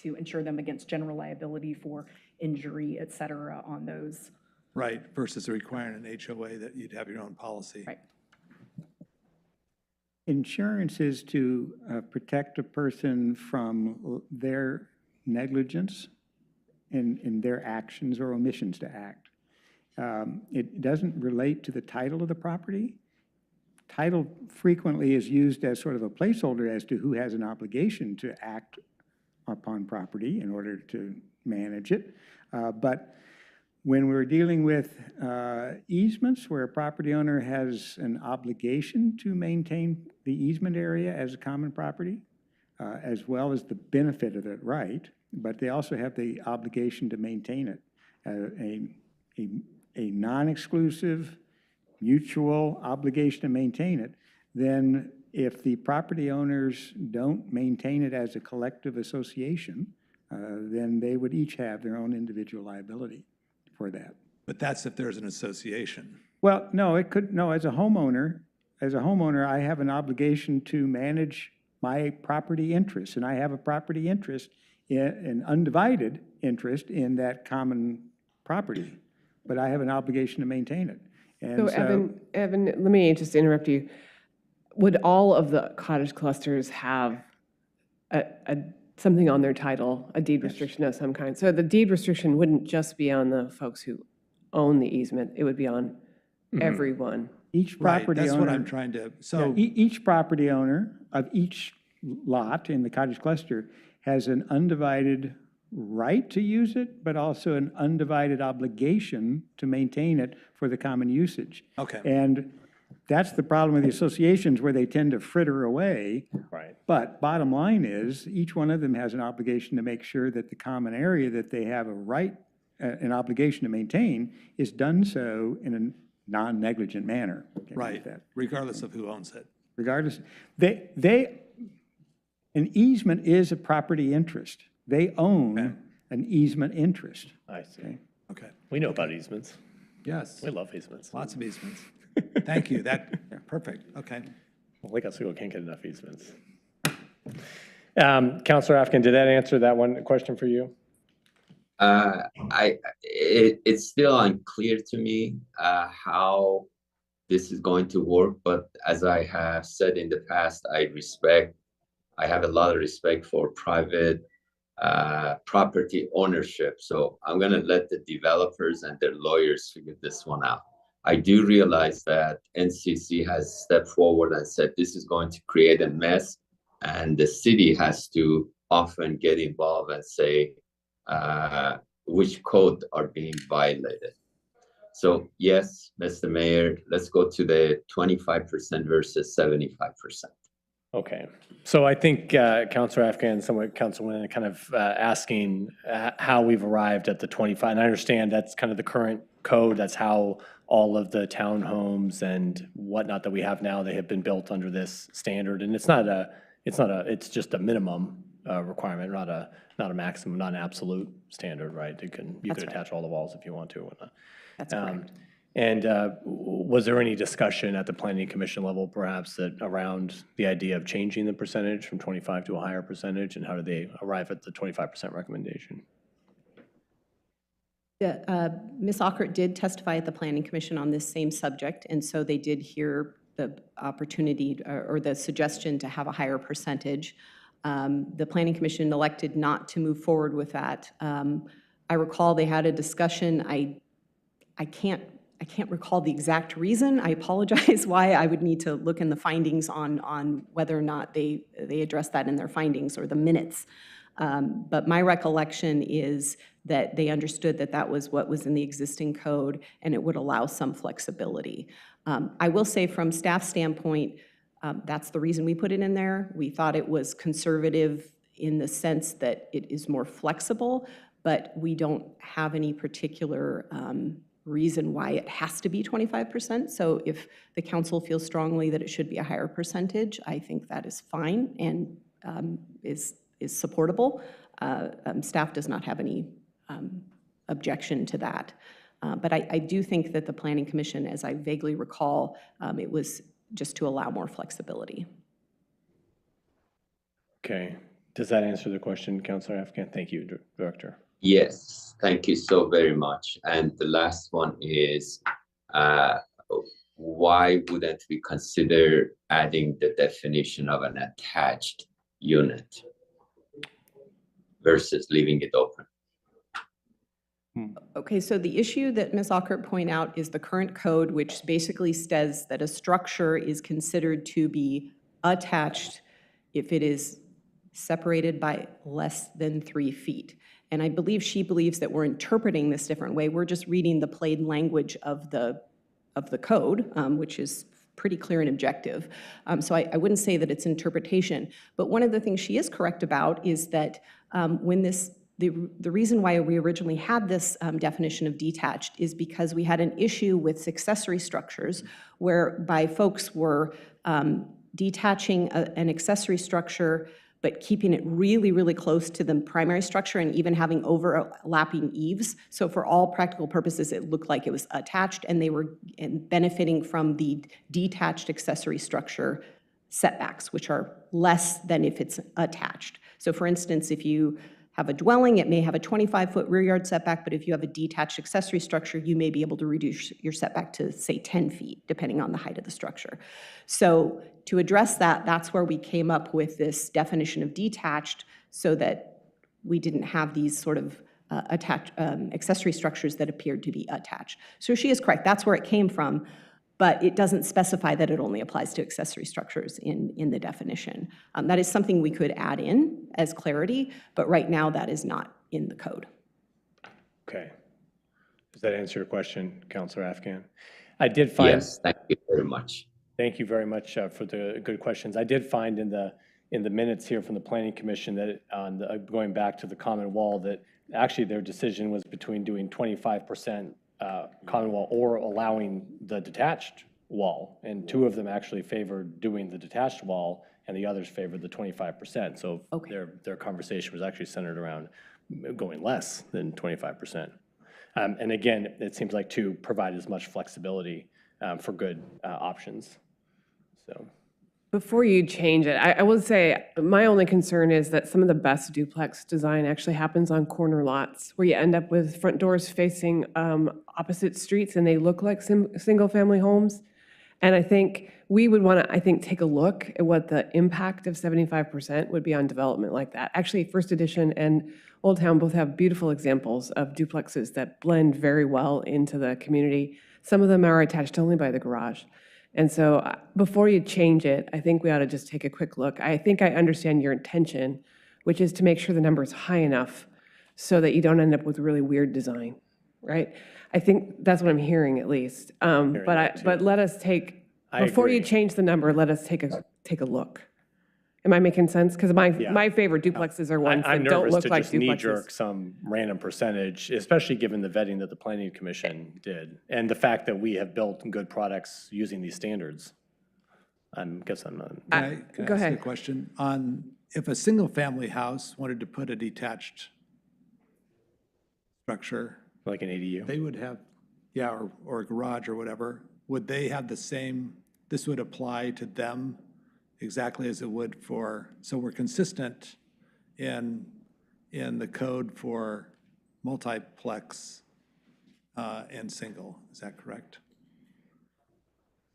to insure them against general liability for injury, et cetera, on those? Right, versus requiring an HOA that you'd have your own policy. Right. Insurance is to protect a person from their negligence in their actions or omissions to act. It doesn't relate to the title of the property. Title frequently is used as sort of a placeholder as to who has an obligation to act upon property in order to manage it. But when we're dealing with easements where a property owner has an obligation to maintain the easement area as a common property, as well as the benefit of that right, but they also have the obligation to maintain it. A non-exclusive, mutual obligation to maintain it, then if the property owners don't maintain it as a collective association, then they would each have their own individual liability for that. But that's if there's an association. Well, no, it could, no, as a homeowner, I have an obligation to manage my property interests, and I have a property interest, an undivided interest in that common property, but I have an obligation to maintain it. And so Evan, let me just interrupt you. Would all of the cottage clusters have something on their title, a deed restriction of some kind? So the deed restriction wouldn't just be on the folks who own the easement, it would be on everyone. Each property owner. That's what I'm trying to, so. Each property owner of each lot in the cottage cluster has an undivided right to use it, but also an undivided obligation to maintain it for the common usage. Okay. And that's the problem with the associations, where they tend to fritter away. Right. But bottom line is, each one of them has an obligation to make sure that the common area that they have a right, an obligation to maintain, is done so in a non-negligent manner. Right, regardless of who owns it. Regardless, an easement is a property interest. They own an easement interest. I see. Okay. We know about easements. Yes. We love easements. Lots of easements. Thank you. Perfect. Okay. Well, Lake Oswego can't get enough easements. Councilor Afkin, did that answer that one question for you? It's still unclear to me how this is going to work, but as I have said in the past, I have a lot of respect for private property ownership. So I'm going to let the developers and their lawyers figure this one out. I do realize that NCC has stepped forward and said this is going to create a mess, and the city has to often get involved and say which code are being violated. So yes, Mr. Mayor, let's go to the 25% versus 75%. Okay, so I think Councilor Afghan and somewhat Councilwoman kind of asking how we've arrived at the 25. And I understand that's kind of the current code. That's how all of the townhomes and whatnot that we have now, they have been built under this standard. And it's just a minimum requirement, not a maximum, not an absolute standard, right? You can attach all the walls if you want to or whatnot. That's correct. And was there any discussion at the Planning Commission level, perhaps, that around the idea of changing the percentage from 25 to a higher percentage, and how did they arrive at the 25% recommendation? Yeah, Ms. Ockert did testify at the Planning Commission on this same subject, and so they did hear the opportunity or the suggestion to have a higher percentage. The Planning Commission elected not to move forward with that. I recall they had a discussion. I can't recall the exact reason. I apologize why. I would need to look in the findings on whether or not they addressed that in their findings or the minutes. But my recollection is that they understood that that was what was in the existing code, and it would allow some flexibility. I will say from staff standpoint, that's the reason we put it in there. We thought it was conservative in the sense that it is more flexible, but we don't have any particular reason why it has to be 25%. So if the council feels strongly that it should be a higher percentage, I think that is fine and is supportable. Staff does not have any objection to that. But I do think that the Planning Commission, as I vaguely recall, it was just to allow more flexibility. Okay. Does that answer the question, Councilor Afghan? Thank you, Director. Yes, thank you so very much. And the last one is, why wouldn't we consider adding the definition of an attached unit versus leaving it open? Okay, so the issue that Ms. Ockert pointed out is the current code, which basically says that a structure is considered to be attached if it is separated by less than 3 feet. And I believe she believes that we're interpreting this different way. We're just reading the plain language of the code, which is pretty clear and objective. So I wouldn't say that it's interpretation. But one of the things she is correct about is that when the reason why we originally had this definition of detached is because we had an issue with accessory structures whereby folks were detaching an accessory structure but keeping it really, really close to the primary structure and even having overlapping eaves. So for all practical purposes, it looked like it was attached, and they were benefiting from the detached accessory structure setbacks, which are less than if it's attached. So for instance, if you have a dwelling, it may have a 25-foot rear yard setback, but if you have a detached accessory structure, you may be able to reduce your setback to, say, 10 feet, depending on the height of the structure. So to address that, that's where we came up with this definition of detached so that we didn't have these sort of attached accessory structures that appeared to be attached. So she is correct. That's where it came from. But it doesn't specify that it only applies to accessory structures in the definition. That is something we could add in as clarity, but right now that is not in the code. Okay. Does that answer your question, Councilor Afghan? I did find. Yes, thank you very much. Thank you very much for the good questions. I did find in the minutes here from the Planning Commission that going back to the common wall, that actually their decision was between doing 25% common wall or allowing the detached wall, and 2 of them actually favored doing the detached wall and the others favored the 25%. So their conversation was actually centered around going less than 25%. And again, it seems like to provide as much flexibility for good options. So. Before you change it, I will say my only concern is that some of the best duplex design actually happens on corner lots where you end up with front doors facing opposite streets and they look like single-family homes. And I think we would want to, take a look at what the impact of 75% would be on development like that. Actually, First Edition and Old Town both have beautiful examples of duplexes that blend very well into the community. Some of them are attached only by the garage. And so before you change it, I think we ought to just take a quick look. I think I understand your intention, which is to make sure the number is high enough so that you don't end up with really weird design, right? I think that's what I'm hearing at least. But let us take, before you change the number, let us take a look. Am I making sense? Because my favorite duplexes are ones that don't look like duplexes. I'm nervous to just knee-jerk some random percentage, especially given the vetting that the Planning Commission did, and the fact that we have built good products using these standards. I guess I'm not. Can I ask you a question? If a single-family house wanted to put a detached structure. Like an ADU? They would have, or a garage or whatever, would they have the same, this would apply to them exactly as it would so we're consistent in the code for multiplex and single, is that correct?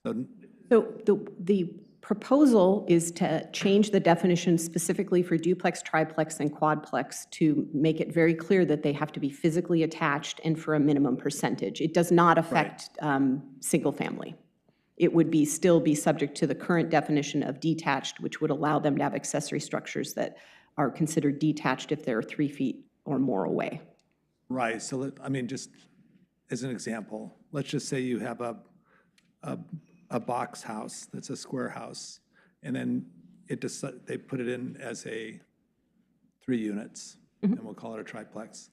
So the proposal is to change the definition specifically for duplex, triplex, and quadplex to make it very clear that they have to be physically attached and for a minimum percentage. It does not affect single family. It would still be subject to the current definition of detached, which would allow them to have accessory structures that are considered detached if they're 3 feet or more away. Right, so I mean, just as an example, let's just say you have a box house that's a square house, and then they put it in as 3 units, and we'll call it a triplex.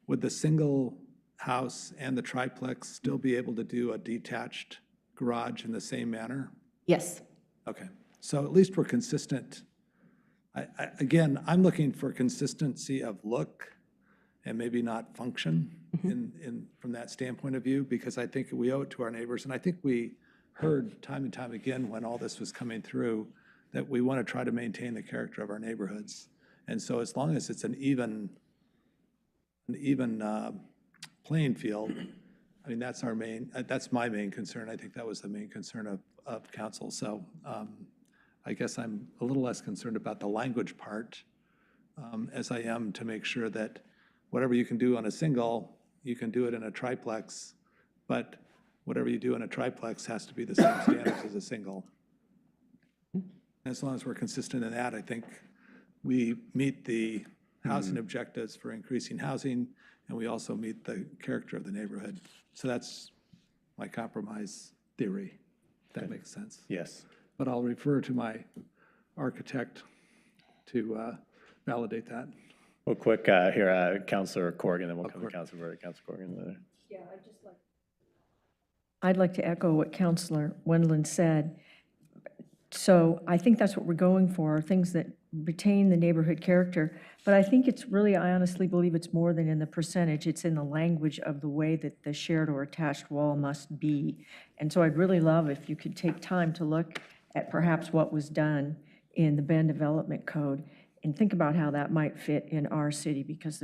Would the single house and the triplex still be able to do a detached garage in the same manner? Yes. Okay, so at least we're consistent. Again, I'm looking for consistency of look and maybe not function from that standpoint of view, because I think we owe it to our neighbors. And I think we heard time and time again when all this was coming through that we want to try to maintain the character of our neighborhoods. And so as long as it's an even playing field, I mean, that's my main concern. I think that was the main concern of council. So I guess I'm a little less concerned about the language part as I am to make sure that whatever you can do on a single, you can do it in a triplex, but whatever you do in a triplex has to be the same standards as a single. As long as we're consistent in that, I think we meet the housing objectives for increasing housing, and we also meet the character of the neighborhood. So that's my compromise theory, if that makes sense. Yes. But I'll refer to my architect to validate that. Real quick here, Councilor Corrigan, then we'll come to Councilor Burdick. Councilor Corrigan later. Yeah, I'd like to echo what Councilor Wendland said. So I think that's what we're going for, things that retain the neighborhood character. But I think it's really, I honestly believe it's more than in the percentage. It's in the language of the way that the shared or attached wall must be. And so I'd really love if you could take time to look at perhaps what was done in the Bend Development Code and think about how that might fit in our city, because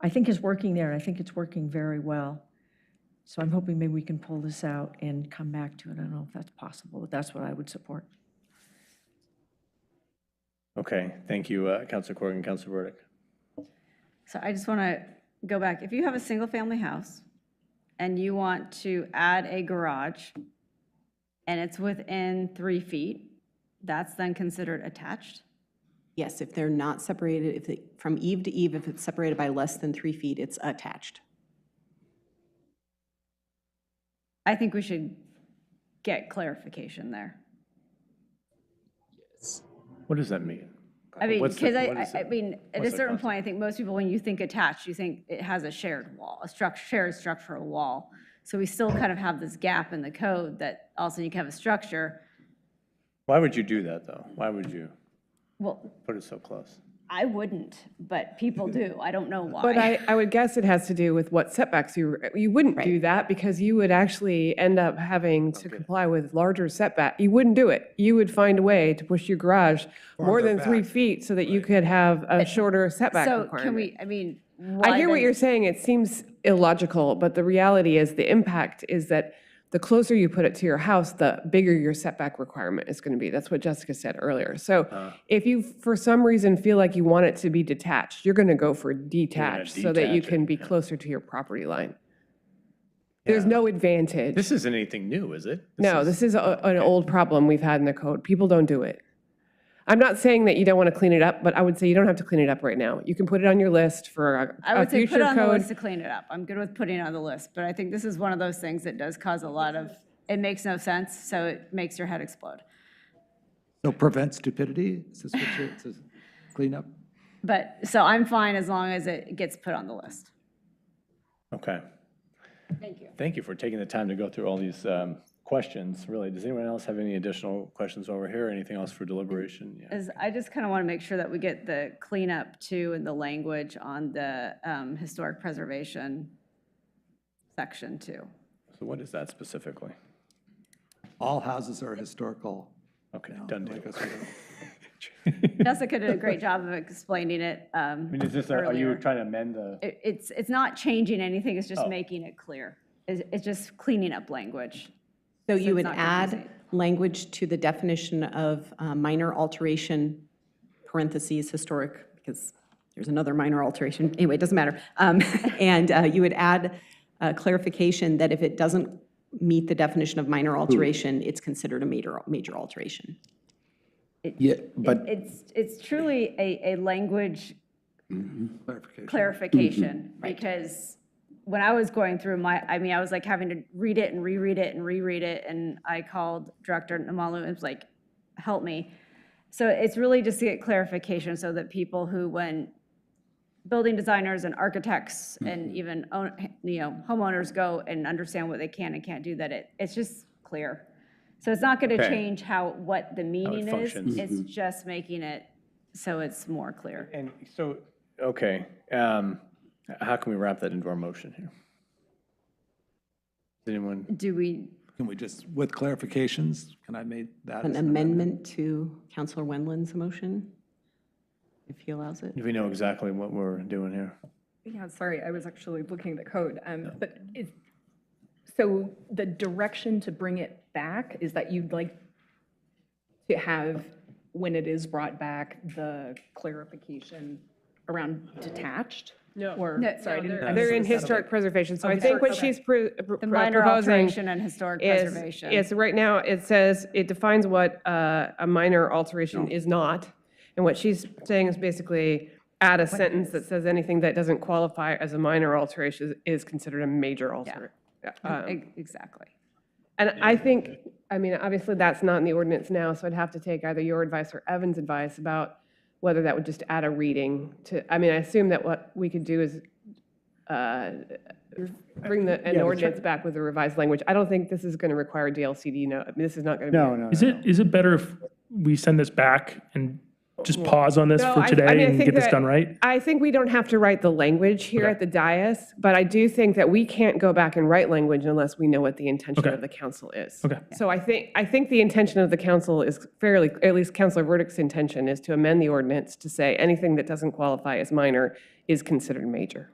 I think it's working there, and I think it's working very well. So I'm hoping maybe we can pull this out and come back to it. I don't know if that's possible, but that's what I would support. Okay, thank you, Councilor Corrigan. Councilor Burdick. So I just want to go back. If you have a single-family house and you want to add a garage and it's within 3 feet, that's then considered attached? Yes, if they're not separated, from eave to eave, if it's separated by less than 3 feet, it's attached. I think we should get clarification there. What does that mean? I mean, What's the- because what is I it? mean, at What's a the certain concept? point, I think most people, when you think attached, you think it has a shared wall, shared structural wall. So we still kind of have this gap in the code that also you can have a structure. Why would you do that, though? Why would you Well, put it so close? I wouldn't, but people do. I don't know why. But I would guess it has to do with what setbacks you wouldn't do that, because you would actually end up having to comply with larger setback. You wouldn't do it. You would find a way to push your garage more than 3 feet so that you could have a shorter setback So requirement. can we, I mean, I hear what then- you're saying. It seems illogical, but the reality is the impact is that the closer you put it to your house, the bigger your setback requirement is going to be. That's what Jessica said earlier. So if you, for some reason, feel like you want it to be detached, you're going to go for detached so that you detach can it, be closer to your property line. There's no advantage. This isn't anything new, is it? No, this is an old problem we've had in the code. People don't do it. I'm not saying that you don't want to clean it up, but I would say you don't have to clean it up right now. You can put it on your list for I a would say put future it on the code. list to clean it up. I'm good with putting it on the list, but I think this is one of those things that does cause a lot of, it makes no sense, so it makes your head explode. So prevent stupidity, is this what it says, clean up? But, so I'm fine as long as it gets put on the list. Okay. Thank you. Thank you for taking the time to go through all these questions, really. Does anyone else have any additional questions over here? Anything else for deliberation? Yeah. I just kind of want to make sure that we get the cleanup too and the language on the historic preservation section too. So what is that specifically? All houses are historical. Okay, done deal. Jessica did a great job of explaining it I mean, is this, are you trying to amend the? It's not changing anything, it's just making it clear. It's just cleaning up language. So you it's would not add confusing. language to the definition of minor alteration, parentheses, historic, because there's another minor alteration. Anyway, it doesn't matter. And you would add clarification that if it doesn't meet the definition of minor alteration, it's considered a major alteration. Yeah, but It's truly a language Clarification. clarification, because when I was going through I was like having to read it and reread it and reread it, and I called Director Namalu and was like, help me. So it's really just to get clarification so that people who, when building designers and architects and even homeowners go and understand what they can and can't do, that it's just clear. So it's not going to Okay. change what the meaning is. functions. It's just making it so it's more clear. And so, okay, how can we wrap that into our motion here? Does anyone? Do we? Can we just, with clarifications, can I make that An as amendment to Counselor Wendland's motion, if he allows it? Do we know exactly what we're doing here? Yeah, sorry, I was actually looking at the code. But so the direction to bring it back is that you'd like to have, when it is brought back, the clarification around detached? No. Or, No, sorry, I no, didn't. They're in historic preservation, so Oh, I think what historic, she's The minor proposing alteration and historic preservation. is right now, it says, it defines what a minor alteration is not. And what she's saying is basically add a sentence that says anything that doesn't qualify as a minor alteration is considered a major alteration. Exactly. And I think, obviously that's not in the ordinance now, so I'd have to take either your advice or Evan's advice about whether that would just add a reading to, I assume that what we could do is bring an ordinance back with a revised language. I don't think this is going to require DLCD. No, this is not going to be. No. Is it better if we send this back and just pause on this No, for I today and think get this that- done right? I think we don't have to write the language here at the dais, but I do think that we can't go back and write language unless we know what the intention of the council is. Okay. So I think the intention of the council is fairly, at least Councilor Verdict's intention is to amend the ordinance to say anything that doesn't qualify as minor is considered major.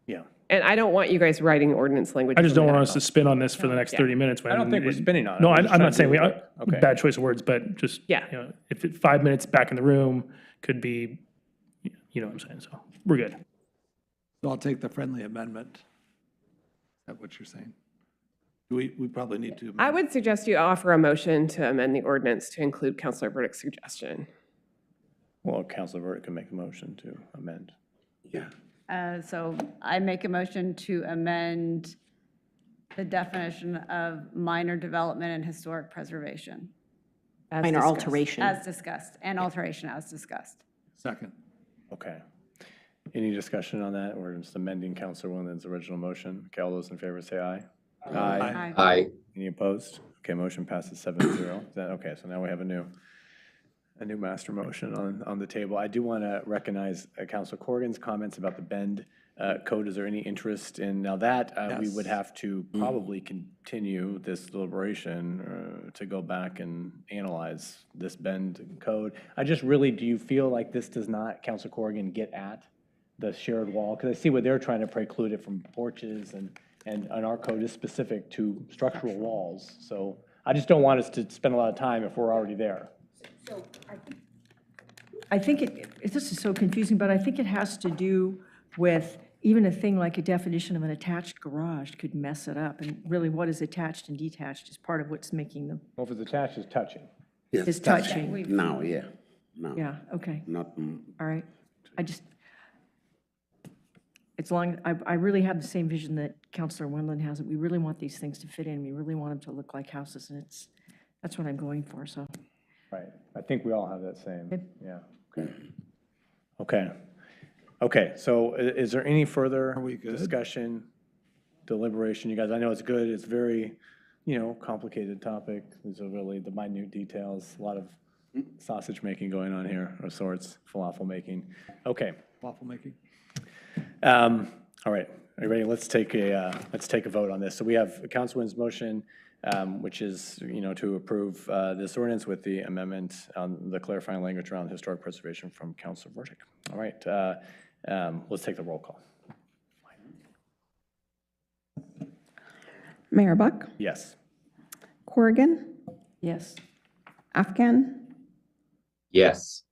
Yeah. And I don't want you guys writing ordinance language. I just from don't that want us to at all. spin on this for the next Yeah. 30 minutes. I don't think we're spinning on it. No, We're just I'm trying not to saying do we, it. Okay. bad choice of words, but just, Yeah. if 5 minutes back in the room could be, you know what I'm saying, so we're good. So I'll take the friendly amendment. Is that what you're saying? We probably need to. I would suggest you offer a motion to amend the ordinance to include Councilor Verdict's suggestion. Well, Councilor Verdict can make a motion to amend. yeah. So I make a motion to amend the definition of minor development and historic preservation. Minor alteration. As discussed, and alteration as discussed. Second. Okay. Any discussion on that, or just amending Councilor Wendland's original motion? Okay, all those in favor say aye. Aye. Aye. Any opposed? Okay, motion passes 7-0. Okay, so now we have a new master motion on the table. I do want to recognize Councilor Corrigan's comments about the Bend code. Is there any interest in, now that we would have to probably continue this deliberation to go back and analyze this Bend code. I just really, do you feel like this does not, Councilor Corrigan, get at the shared wall? Because I see what they're trying to preclude it from porches, and our code is specific to structural walls. So I just don't want us to spend a lot of time if we're already there. I think this is so confusing, but I think it has to do with even a thing like a definition of an attached garage could mess it up. And really, what is attached and detached is part of what's making them. Well, if it's attached, it's touching. Yes, It's touching. Now, yeah, now. Yeah, okay, Not, all right. It's long, I really have the same vision that Councilor Wendland has, that we really want these things to fit in. We really want them to look like houses, and that's what I'm going for, so. Right. I think we all have that same, yeah. Okay. Okay, so is there any further discussion, deliberation? You guys, I know it's good. It's very, complicated topic. These are really the minute details, a lot of sausage making going on here of sorts, falafel making. Okay. Waffle making. All right, are you ready? Let's take a vote on this. So we have Councilwoman's motion, which is, to approve this ordinance with the amendment on the clarifying language around historic preservation from Councilor Verdict. All right, let's take the roll call. Mayor Buck, Yes. Corrigan, Yes. Afghan, Yes.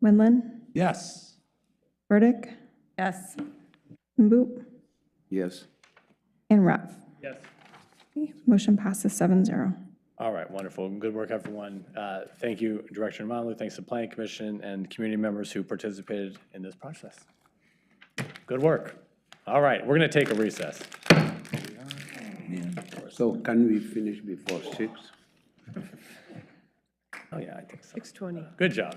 Wendland, Yes. Burdick, Yes. Boop, yes. and Rev. Yes. Motion passes 7-0. All right, wonderful. Good work, everyone. Thank you, Director Manley. Thanks to Planning Commission and community members who participated in this process. Good work. All right, we're going to take a recess. So can we finish before 6? Oh, yeah, I think so. 6:20. Good job.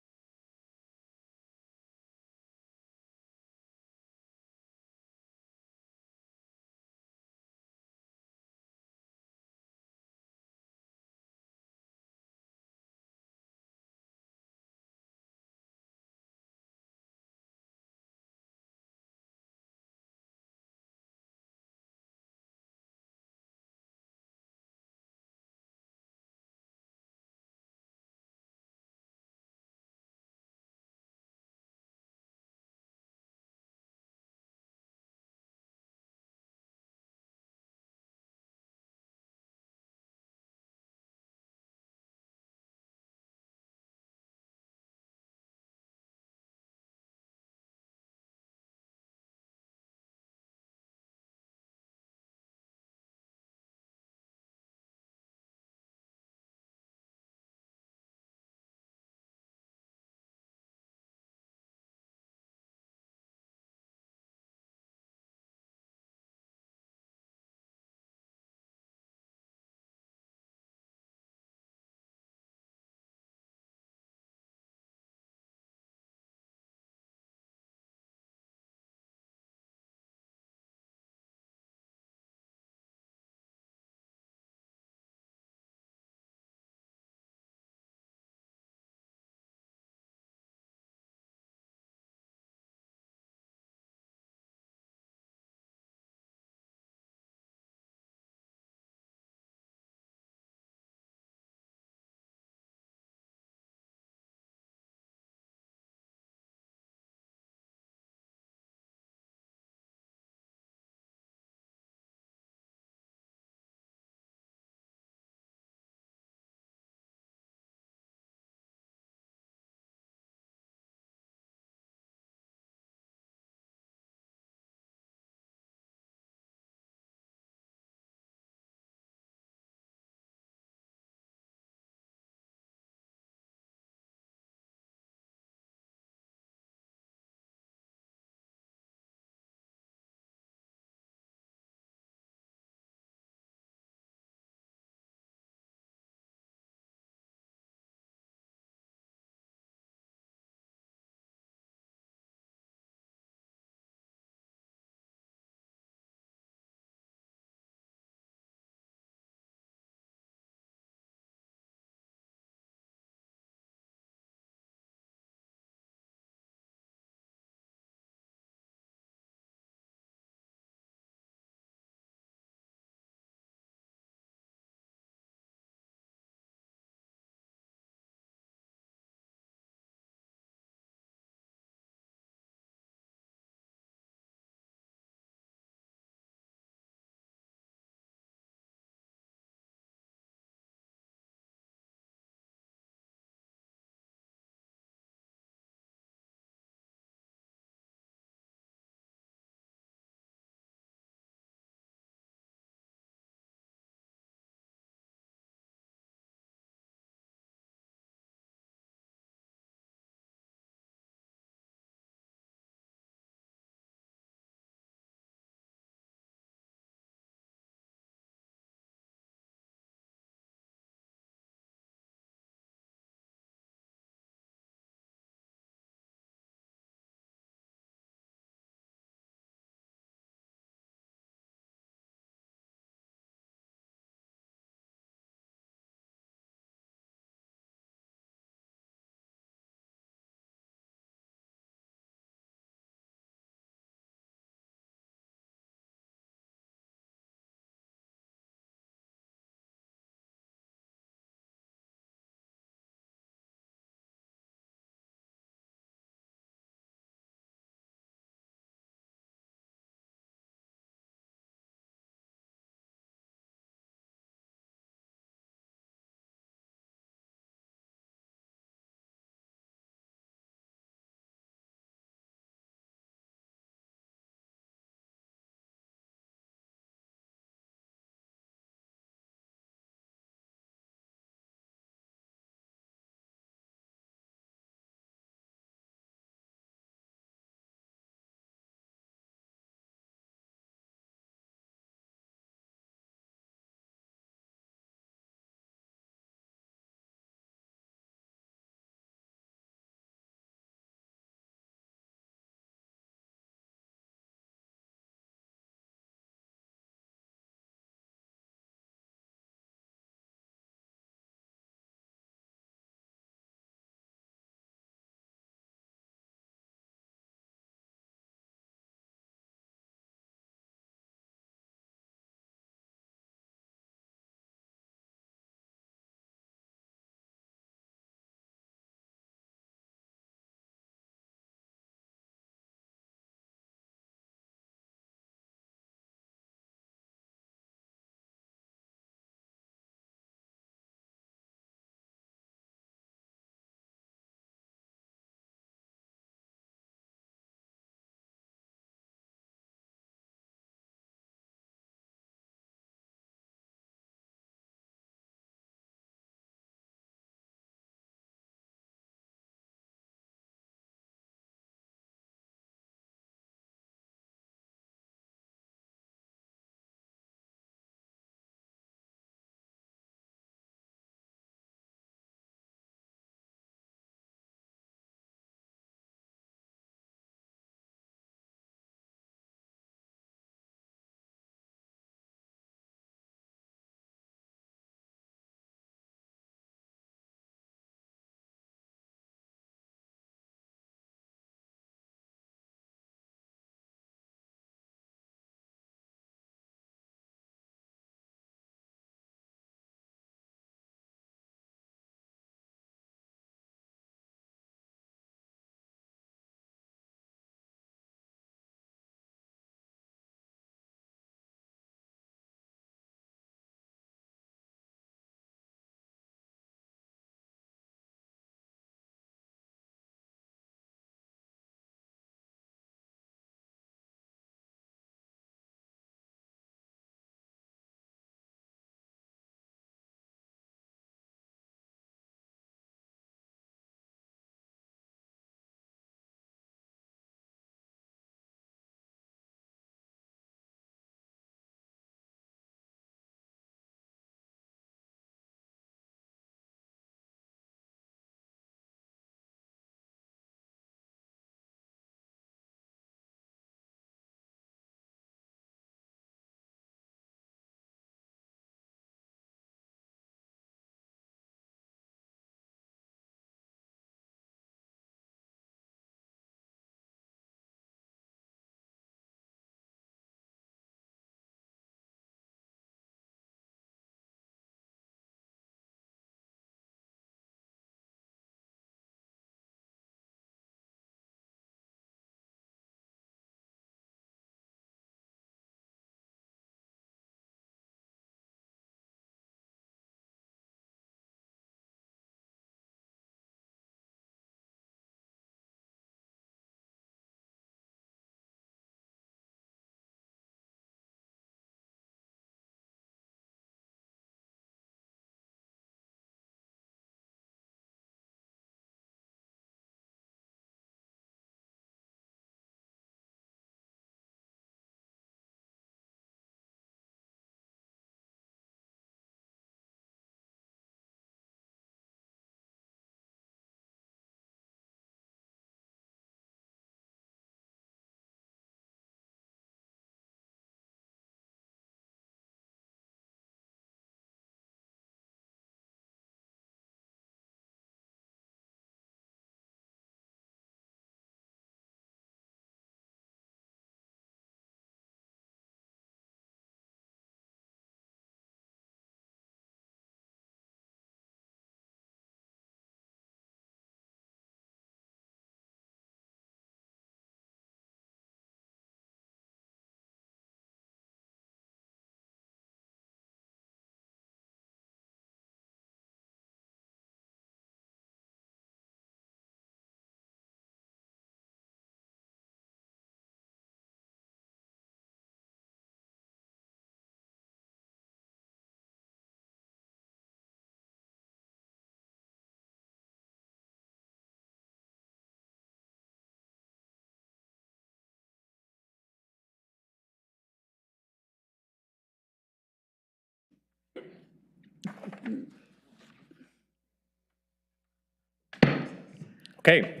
Okay,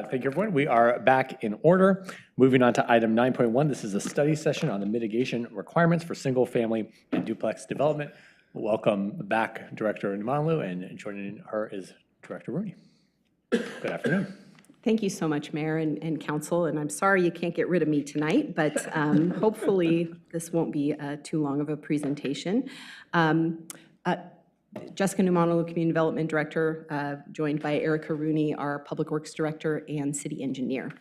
thank you, everyone. We are back in order. Moving on to item 9.1. This is a study session on the mitigation requirements for single-family and duplex development. Welcome back, Director Namalu, and joining her is Director Rooney. Good afternoon. Thank you so much, Mayor and Council, and I'm sorry you can't get rid of me tonight, but hopefully this won't be too long of a presentation. Jessica Numanalu, Community Development Director, joined by Erica Rooney, our Public Works Director and City Engineer.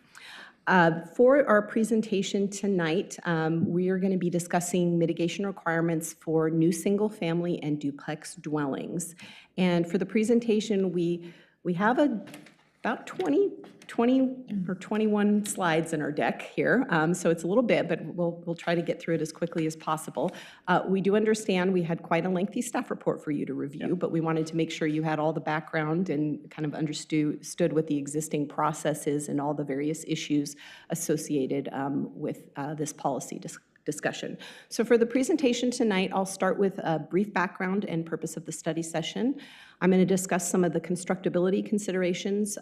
For our presentation tonight, we are going to be discussing mitigation requirements for new single-family and duplex dwellings. And for the presentation, we have about 20 or 21 slides in our deck here, so it's a little bit, but we'll try to get through it as quickly as possible. We do understand we had quite a lengthy staff report for you to review, but we wanted to make sure you had all the background and kind of understood what the existing process is and all the various issues associated with this policy discussion. So for the presentation tonight, I'll start with a brief background and purpose of the study session. I'm going to discuss some of the constructability considerations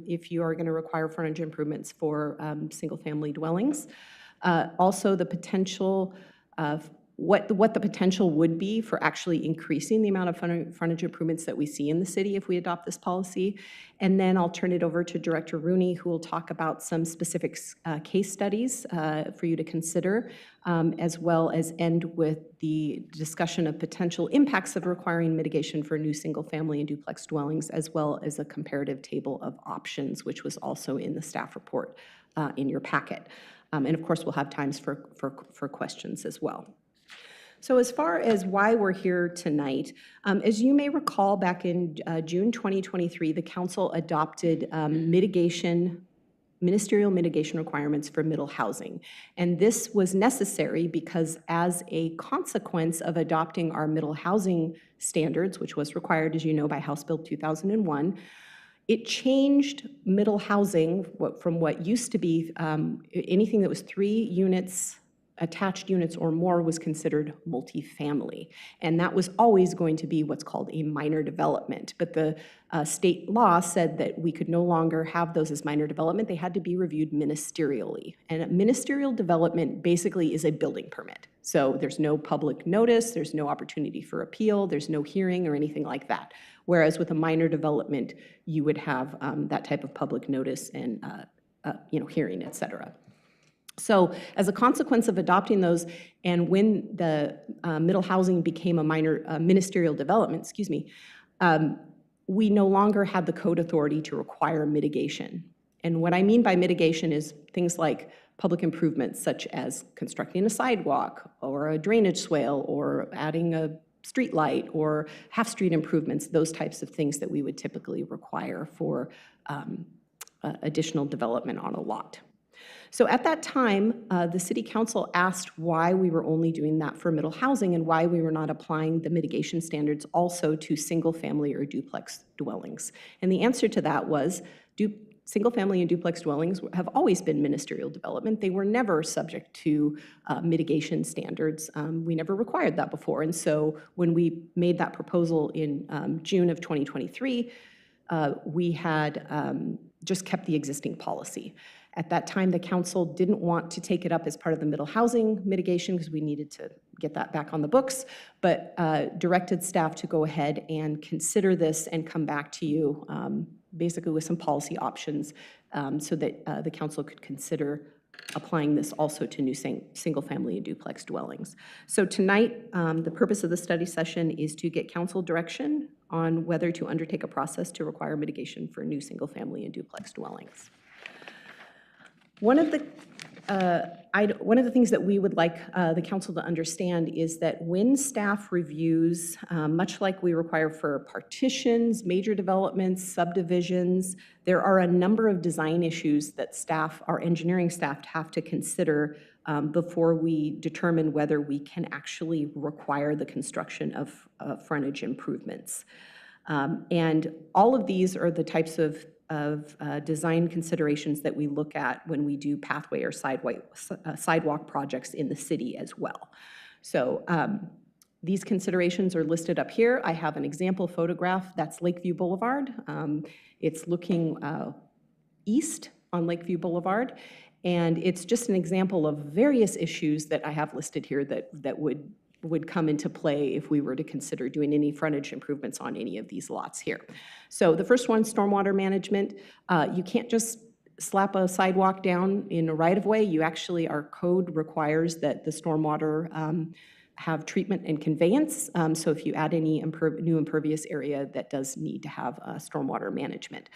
if you are going to require frontage improvements for single-family dwellings. Also, the potential of what the potential would be for actually increasing the amount of frontage improvements that we see in the city if we adopt this policy. And then I'll turn it over to Director Rooney, who will talk about some specific case studies for you to consider, as well as end with the discussion of potential impacts of requiring mitigation for new single-family and duplex dwellings, as well as a comparative table of options, which was also in the staff report in your packet. And of course, we'll have times for questions as well. So as far as why we're here tonight, as you may recall, back in June 2023, the Council adopted ministerial mitigation requirements for middle housing. And this was necessary because as a consequence of adopting our middle housing standards, which was required, as you know, by House Bill 2001, it changed middle housing from what used to be anything that was 3 units, attached units or more was considered multifamily. And that was always going to be what's called a minor development. But the state law said that we could no longer have those as minor development. They had to be reviewed ministerially. And a ministerial development basically is a building permit. So there's no public notice, there's no opportunity for appeal, there's no hearing or anything like that. Whereas with a minor development, you would have that type of public notice and hearing, et cetera. So as a consequence of adopting those, and when the middle housing became a minor ministerial development, we no longer had the code authority to require mitigation. And what I mean by mitigation is things like public improvements, such as constructing a sidewalk or a drainage swale or adding a street light or half-street improvements, those types of things that we would typically require for additional development on a lot. So at that time, the City Council asked why we were only doing that for middle housing and why we were not applying the mitigation standards also to single-family or duplex dwellings. And the answer to that was single-family and duplex dwellings have always been ministerial development. They were never subject to mitigation standards. We never required that before. And so when we made that proposal in June of 2023, we had just kept the existing policy. At that time, the council didn't want to take it up as part of the middle housing mitigation because we needed to get that back on the books, but directed staff to go ahead and consider this and come back to you basically with some policy options so that the council could consider applying this also to new single-family and duplex dwellings. So tonight, the purpose of the study session is to get council direction on whether to undertake a process to require mitigation for new single-family and duplex dwellings. One of the things that we would like the council to understand is that when staff reviews, much like we require for partitions, major developments, subdivisions, there are a number of design issues that our engineering staff have to consider before we determine whether we can actually require the construction of frontage improvements. And all of these are the types of design considerations that we look at when we do pathway or sidewalk projects in the city as well. So These considerations are listed up here. I have an example photograph. That's Lakeview Boulevard. It's looking east on Lakeview Boulevard. And it's just an example of various issues that I have listed here that would come into play if we were to consider doing any frontage improvements on any of these lots here. So the first one, stormwater management. You can't just slap a sidewalk down in a right-of-way. You actually, our code requires that the stormwater have treatment and conveyance. So if you add any new impervious area, that does need to have stormwater management.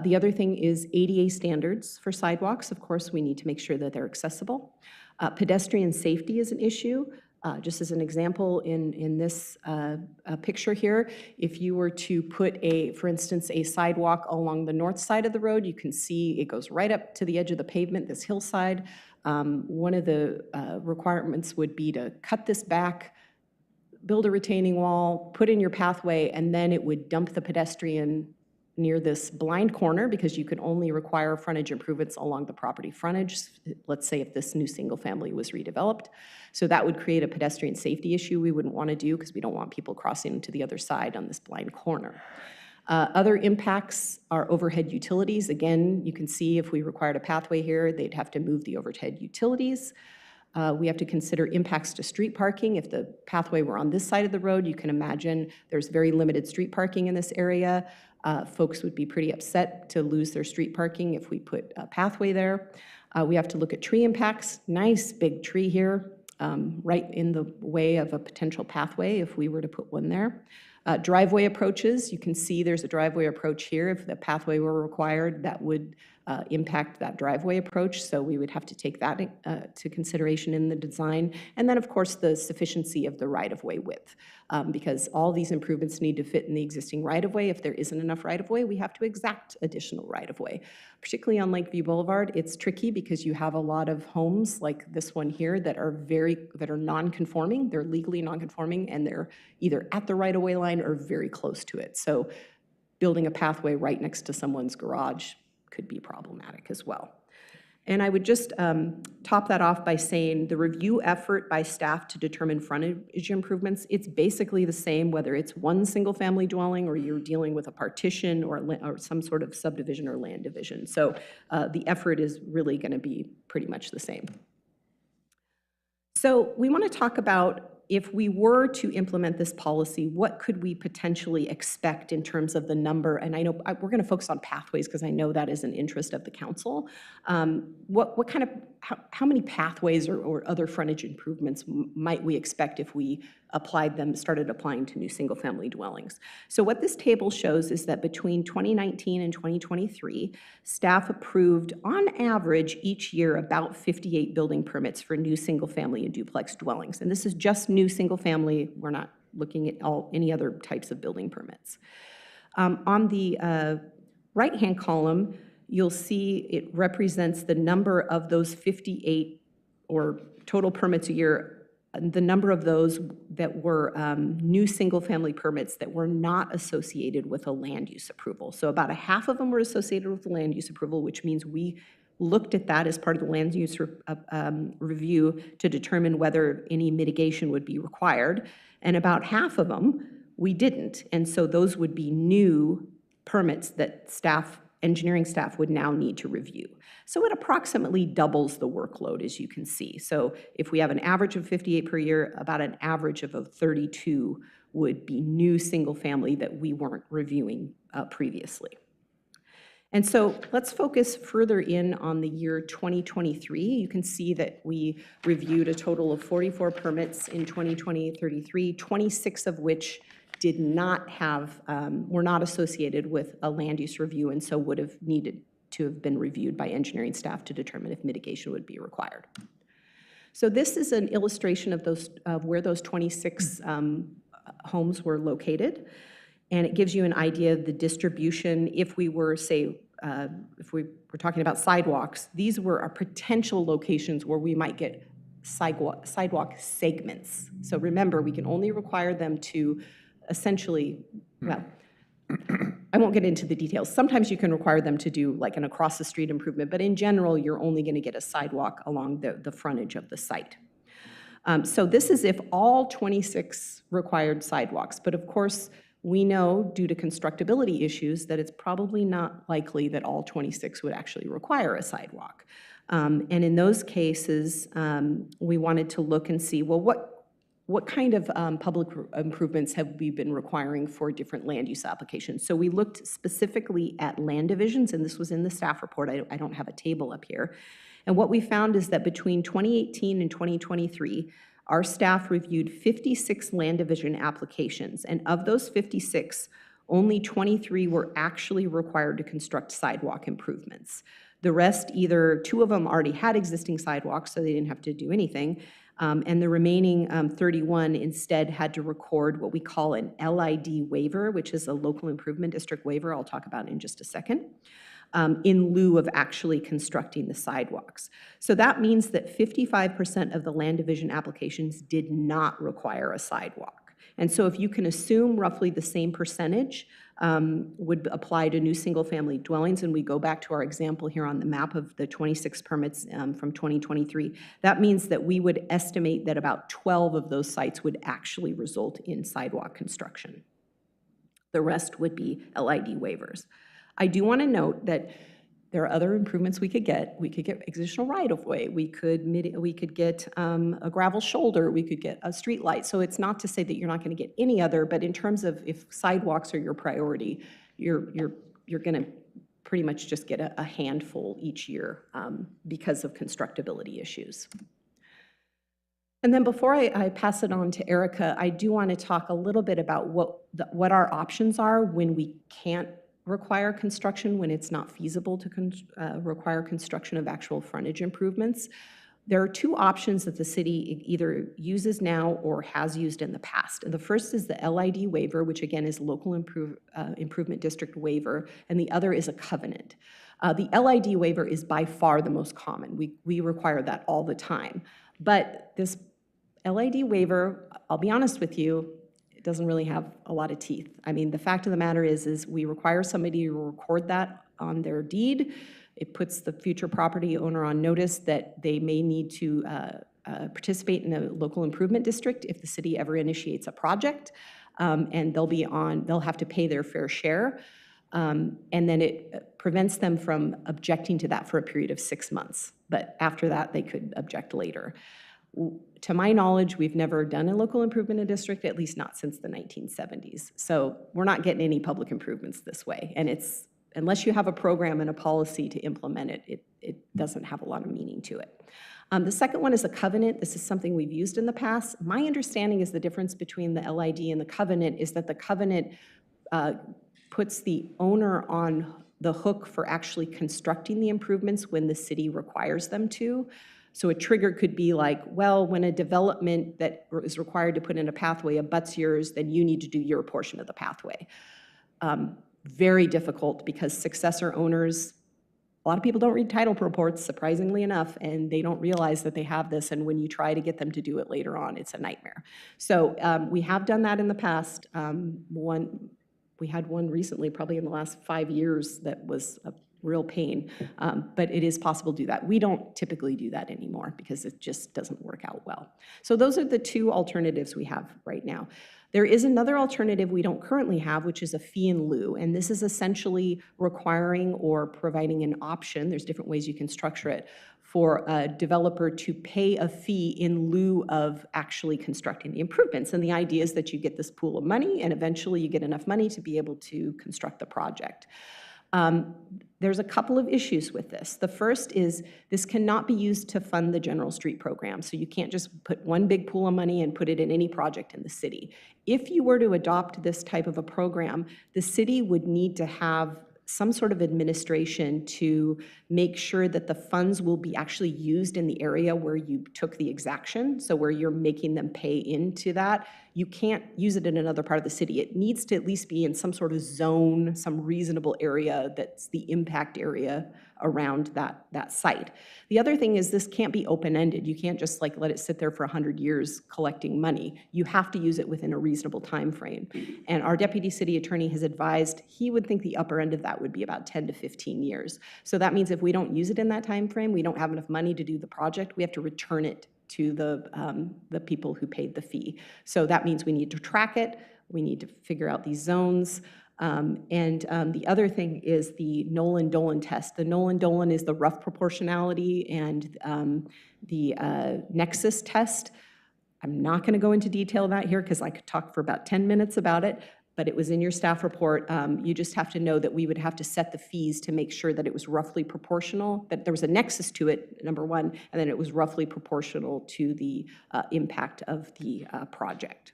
The other thing is ADA standards for sidewalks. Of course, we need to make sure that they're accessible. Pedestrian safety is an issue. Just as an example, in this picture here, if you were to put for instance, a sidewalk along the north side of the road, you can see it goes right up to the edge of the pavement, this hillside. One of the requirements would be to cut this back, build a retaining wall, put in your pathway, and then it would dump the pedestrian near this blind corner, because you can only require frontage improvements along the property frontage, let's say if this new single family was redeveloped. So that would create a pedestrian safety issue we wouldn't want to do, because we don't want people crossing to the other side on this blind corner. Other impacts are overhead utilities. Again, you can see if we required a pathway here, they'd have to move the overhead utilities. We have to consider impacts to street parking. If the pathway were on this side of the road, you can imagine there's very limited street parking in this area. Folks would be pretty upset to lose their street parking if we put a pathway there. We have to look at tree impacts. Nice big tree here, right in the way of a potential pathway if we were to put one there. Driveway approaches, you can see there's a driveway approach here. If the pathway were required, that would impact that driveway approach, so we would have to take that to consideration in the design. And then, of course, the sufficiency of the right-of-way width, because all these improvements need to fit in the existing right-of-way. If there isn't enough right-of-way, we have to exact additional right-of-way. Particularly on Lakeview Boulevard, it's tricky because you have a lot of homes like this one here that are non-conforming. They're legally non-conforming, and they're either at the right-of-way line or very close to it. So building a pathway right next to someone's garage could be problematic as well. And I would just top that off by saying the review effort by staff to determine frontage improvements, it's basically the same whether it's one single family dwelling or you're dealing with a partition or some sort of subdivision or land division. So the effort is really going to be pretty much the same. So we want to talk about, if we were to implement this policy, what could we potentially expect in terms of the number? And I know we're going to focus on pathways because I know that is an interest of the council. What kind of, how many pathways or other frontage improvements might we expect if we started applying to new single-family dwellings? So what this table shows is that between 2019 and 2023, staff approved, on average, each year about 58 building permits for new single-family and duplex dwellings. And this is just new single-family. We're not looking at any other types of building permits. On the right-hand column, you'll see it represents the number of those 58 or total permits a year, the number of those that were new single-family permits that were not associated with a land use approval. So about a half of them were associated with the land use approval, which means we looked at that as part of the land use review to determine whether any mitigation would be required. And about half of them, we didn't. And so those would be new permits that engineering staff would now need to review. So it approximately doubles the workload, as you can see. So if we have an average of 58 per year, about an average of 32 would be new single family that we weren't reviewing previously. And so let's focus further in on the year 2023. You can see that we reviewed a total of 44 permits in 2023, 26 of which did not have, were not associated with a land use review, and so would have needed to have been reviewed by engineering staff to determine if mitigation would be required. So this is an illustration of where those 26 homes were located, and it gives you an idea of the distribution. If we were, say, if we were talking about sidewalks, these were our potential locations where we might get sidewalk segments. So remember, we can only require them to essentially, well, I won't get into the details. Sometimes you can require them to do like an across the street improvement, but in general, you're only going to get a sidewalk along the frontage of the site. So this is if all 26 required sidewalks, but of course, we know due to constructability issues that it's probably not likely that all 26 would actually require a sidewalk. And in those cases, we wanted to look and see, well, what kind of public improvements have we been requiring for different land use applications? So we looked specifically at land divisions, and this was in the staff report. I don't have a table up here. And what we found is that between 2018 and 2023, our staff reviewed 56 land division applications, and of those 56, only 23 were actually required to construct sidewalk improvements. The rest, either 2 of them already had existing sidewalks, so they didn't have to do anything, and the remaining 31 instead had to record what we call an LID waiver, which is a local improvement district waiver I'll talk about in just a second, in lieu of actually constructing the sidewalks. So that means that 55% of the land division applications did not require a sidewalk. And so if you can assume roughly the same percentage would apply to new single-family dwellings, and we go back to our example here on the map of the 26 permits from 2023, that means that we would estimate that about 12 of those sites would actually result in sidewalk construction. The rest would be LID waivers. I do want to note that there are other improvements we could get. We could get additional right-of-way. We could get a gravel shoulder. We could get a street light. So it's not to say that you're not going to get any other, but in terms of if sidewalks are your priority, you're going to pretty much just get a handful each year because of constructability issues. And then before I pass it on to Erica, I do want to talk a little bit about what our options are when we can't require construction, when it's not feasible to require construction of actual frontage improvements. There are 2 options that the city either uses now or has used in the past. And the first is the LID waiver, which again is local improvement district waiver, and the other is a covenant. The LID waiver is by far the most common. We require that all the time. But this LID waiver, I'll be honest with you, doesn't really have a lot of teeth. I mean, the fact of the matter is we require somebody to record that on their deed. It puts the future property owner on notice that they may need to participate in a local improvement district if the city ever initiates a project, and they'll have to pay their fair share. And then it prevents them from objecting to that for a period of 6 months. But after that, they could object later. To my knowledge, we've never done a local improvement district, at least not since the 1970s. So we're not getting any public improvements this way. And it's, unless you have a program and a policy to implement it, it doesn't have a lot of meaning to it. The second one is a covenant. This is something we've used in the past. My understanding is the difference between the LID and the covenant is that the covenant puts the owner on the hook for actually constructing the improvements when the city requires them to. So a trigger could be like, well, when a development that is required to put in a pathway abuts yours, then you need to do your portion of the pathway. Very difficult because successor owners, a lot of people don't read title reports, surprisingly enough, and they don't realize that they have this, and when you try to get them to do it later on, it's a nightmare. So we have done that in the past. We had one recently, probably in the last 5 years, that was a real pain, but it is possible to do that. We don't typically do that anymore because it just doesn't work out well. So those are the 2 alternatives we have right now. There is another alternative we don't currently have, which is a fee in lieu, and this is essentially requiring or providing an option, there's different ways you can structure it, for a developer to pay a fee in lieu of actually constructing the improvements. And the idea is that you get this pool of money, and eventually you get enough money to be able to construct the project. There's a couple of issues with this. The first is this cannot be used to fund the general street program. So you can't just put one big pool of money and put it in any project in the city. If you were to adopt this type of a program, the city would need to have some sort of administration to make sure that the funds will be actually used in the area where you took the exaction, so where you're making them pay into that. You can't use it in another part of the city. It needs to at least be in some sort of zone, some reasonable area that's the impact area around that site. The other thing is this can't be open-ended. You can't just like let it sit there for 100 years collecting money. You have to use it within a reasonable time frame. And our deputy city attorney has advised he would think the upper end of that would be about 10 to 15 years. So that means if we don't use it in that time frame, we don't have enough money to do the project, we have to return it to the people who paid the fee. So that means we need to track it, we need to figure out these zones. The other thing is the Nolan-Dolan test. The Nolan-Dolan is the rough proportionality, and the nexus test. I'm not going to go into detail of that here because I could talk for about 10 minutes about it, but it was in your staff report. You just have to know that we would have to set the fees to make sure that it was roughly proportional, that there was a nexus to it, number one, and then it was roughly proportional to the impact of the project.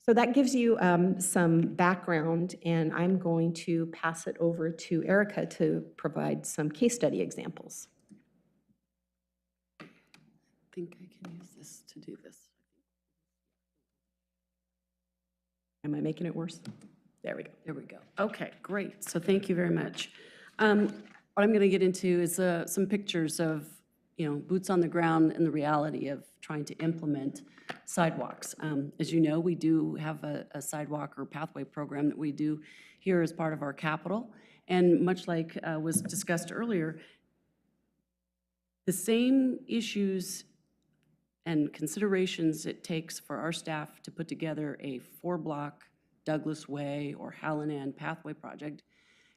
So that gives you some background, and I'm going to pass it over to Erica to provide some case study examples. I think I can use this to do this. Am I making it worse? There we go. There we go. Okay, great. So thank you very much. What I'm going to get into is some pictures of, boots on the ground and the reality of trying to implement sidewalks. As you know, we do have a sidewalk or pathway program that we do here as part of our capital. And much like was discussed earlier, the same issues and considerations it takes for our staff to put together a 4-block Douglas Way or Hallinan pathway project,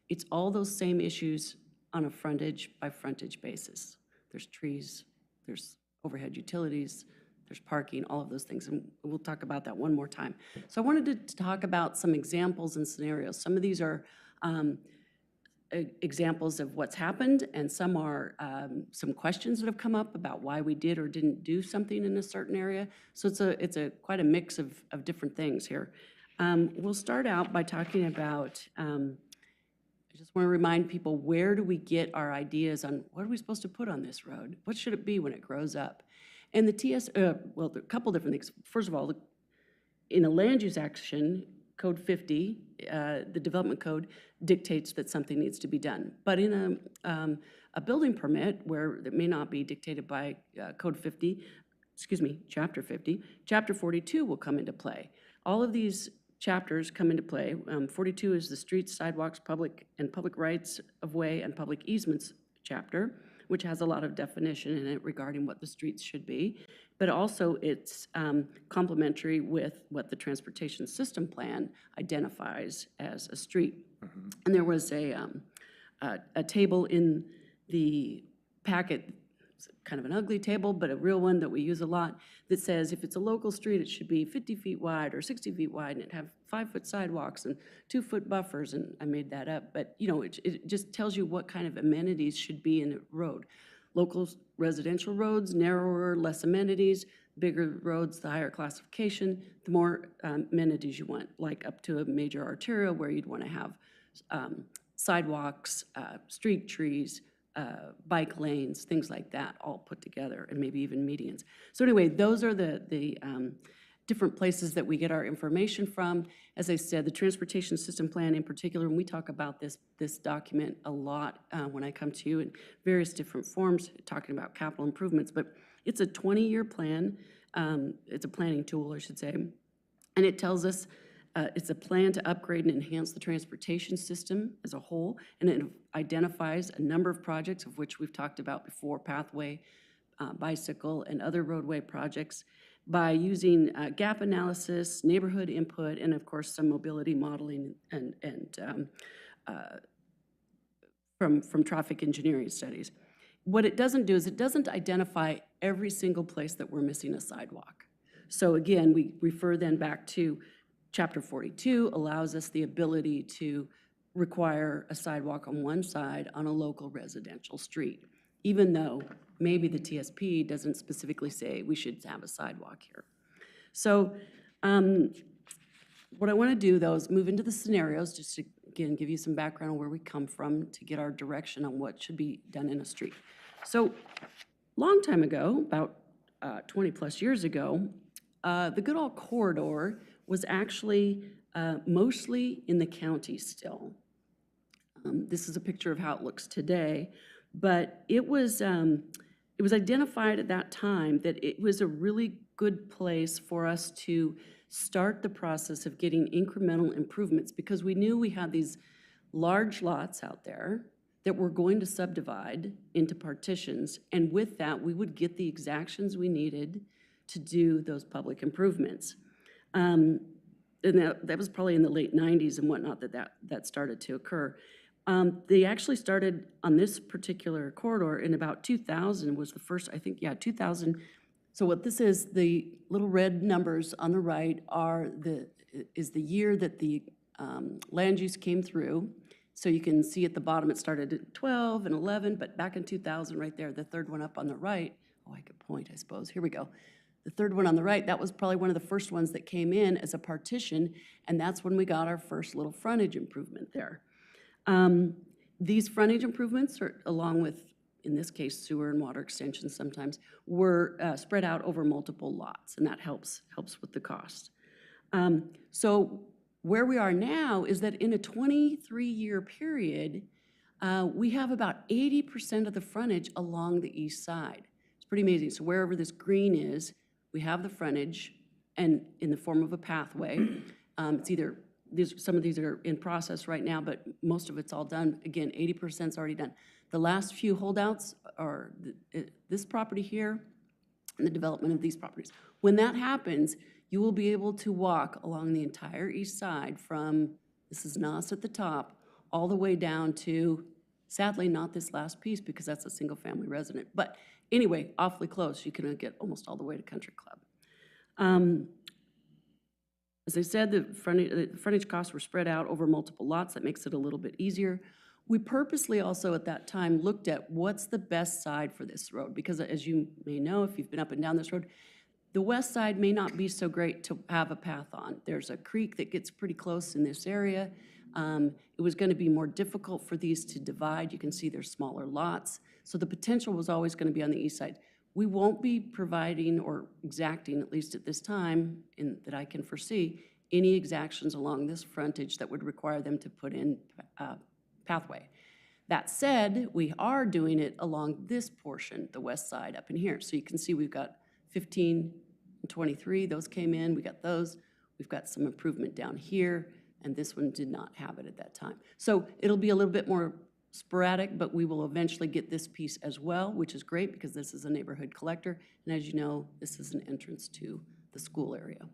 it's all those same issues on a frontage by frontage basis. There's trees, there's overhead utilities, there's parking, all of those things, and we'll talk about that one more time. So I wanted to talk about some examples and scenarios. Some of these are examples of what's happened, and some are some questions that have come up about why we did or didn't do something in a certain area. So it's quite a mix of different things here. We'll start out by talking about, I just want to remind people, where do we get our ideas on what are we supposed to put on this road? What should it be when it grows up? And the well, there are a couple different things. First of all, in a land use action, Code 50, the development code, dictates that something needs to be done. But in a building permit, where it may not be dictated by Code 50, Chapter 50, Chapter 42 will come into play. All of these chapters come into play. 42 is the streets, sidewalks, public rights of way and public easements chapter, which has a lot of definition in it regarding what the streets should be. But also it's complementary with what the transportation system plan identifies as a street. Mm-hmm. And there was a table in the packet, it's kind of an ugly table, but a real one that we use a lot, that says if it's a local street, it should be 50 feet wide or 60 feet wide, and it have 5-foot sidewalks and 2-foot buffers, and I made that up, but it just tells you what kind of amenities should be in a road. Local residential roads, narrower, less amenities; bigger roads, the higher classification, the more amenities you want, like up to a major arterial where you'd want to have sidewalks, street trees, bike lanes, things like that, all put together, and maybe even medians. So anyway, those are the different places that we get our information from. As I said, the transportation system plan in particular, and we talk about this document a lot when I come to you in various different forms, talking about capital improvements, but it's a 20-year plan. It's a planning tool, I should say, and it tells us it's a plan to upgrade and enhance the transportation system as a whole, and it identifies a number of projects, of which we've talked about before: pathway, bicycle, and other roadway projects, by using gap analysis, neighborhood input, and of course some mobility modeling and from traffic engineering studies. What it doesn't do is it doesn't identify every single place that we're missing a sidewalk. So again, we refer then back to Chapter 42 allows us the ability to require a sidewalk on one side on a local residential street, even though maybe the TSP doesn't specifically say we should have a sidewalk here. So what I want to do, though, is move into the scenarios, just to, again, give you some background on where we come from to get our direction on what should be done in a street. So long time ago, about 20 plus years ago, the good old corridor was actually mostly in the county still. This is a picture of how it looks today, but it was identified at that time that it was a really good place for us to start the process of getting incremental improvements, because we knew we had these large lots out there that we're going to subdivide into partitions, and with that, we would get the exactions we needed to do those public improvements. And that was probably in the late 90s and whatnot that started to occur. They actually started on this particular corridor in about 2000 was the first, I think, 2000. So what this is, the little red numbers on the right is the year that the land use came through. So you can see at the bottom, it started at 12 and 11, but back in 2000 right there, the third one up on the right, oh, I could point, I suppose, here we go. The third one on the right, that was probably one of the first ones that came in as a partition, and that's when we got our first little frontage improvement there. These frontage improvements, are, along with, in this case, sewer and water extensions sometimes, were spread out over multiple lots, and that helps with the cost. So where we are now is that in a 23-year period, we have about 80% of the frontage along the east side. It's pretty amazing. So wherever this green is, we have the frontage, and in the form of a pathway. It's either, some of these are in process right now, but most of it's all done. Again, 80% is already done. The last few holdouts are this property here and the development of these properties. When that happens, you will be able to walk along the entire east side from, this is Nos at the top, all the way down to, sadly, not this last piece because that's a single-family resident. But anyway, awfully close. You can get almost all the way to Country Club. As I said, the frontage costs were spread out over multiple lots. That makes it a little bit easier. We purposely also at that time looked at what's the best side for this road, because as you may know, if you've been up and down this road, the west side may not be so great to have a path on. There's a creek that gets pretty close in this area. It was going to be more difficult for these to divide. You can see there's smaller lots. So the potential was always going to be on the east side. We won't be providing or exacting, at least at this time, that I can foresee, any exactions along this frontage that would require them to put in pathway. That said, we are doing it along this portion, the west side up in here. So you can see we've got 15 and 23, those came in, we got those. We've got some improvement down here, and this one did not have it at that time. So it'll be a little bit more sporadic, but we will eventually get this piece as well, which is great because this is a neighborhood collector. And as you know, this is an entrance to the school area.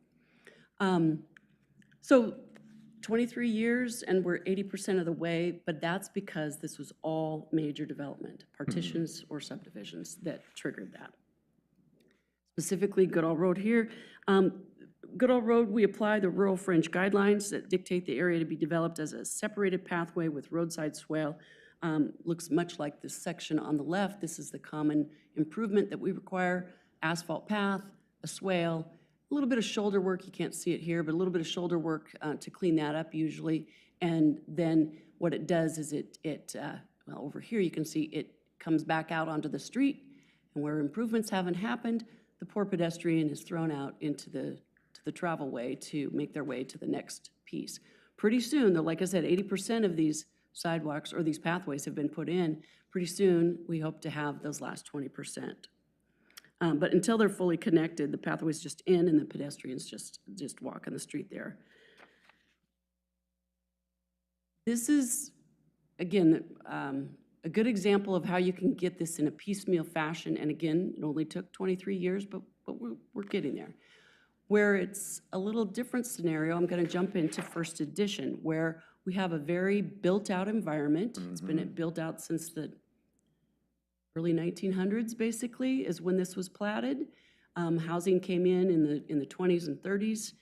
So 23 years and we're 80% of the way, but that's because this was all major development, partitions or subdivisions that triggered that. Specifically, Goodall Road here. Goodall Road, we apply the rural fringe guidelines that dictate the area to be developed as a separated pathway with roadside swale. Looks much like this section on the left. This is the common improvement that we require: asphalt path, a swale, a little bit of shoulder work. You can't see it here, but a little bit of shoulder work to clean that up usually. And then what it does is well, over here you can see it comes back out onto the street, and where improvements haven't happened, the poor pedestrian is thrown out into the travel way to make their way to the next piece. Pretty soon, though, like I said, 80% of these sidewalks or these pathways have been put in. Pretty soon, we hope to have those last 20%. But until they're fully connected, the pathway's just in and the pedestrians just walk on the street there. This is, again, a good example of how you can get this in a piecemeal fashion. And again, it only took 23 years, but we're getting there. Where it's a little different scenario, I'm going to jump into first edition, where we have a very built-out environment. It's been built out since the early 1900s, basically, is when this was platted. Housing came in the 20s and 30s.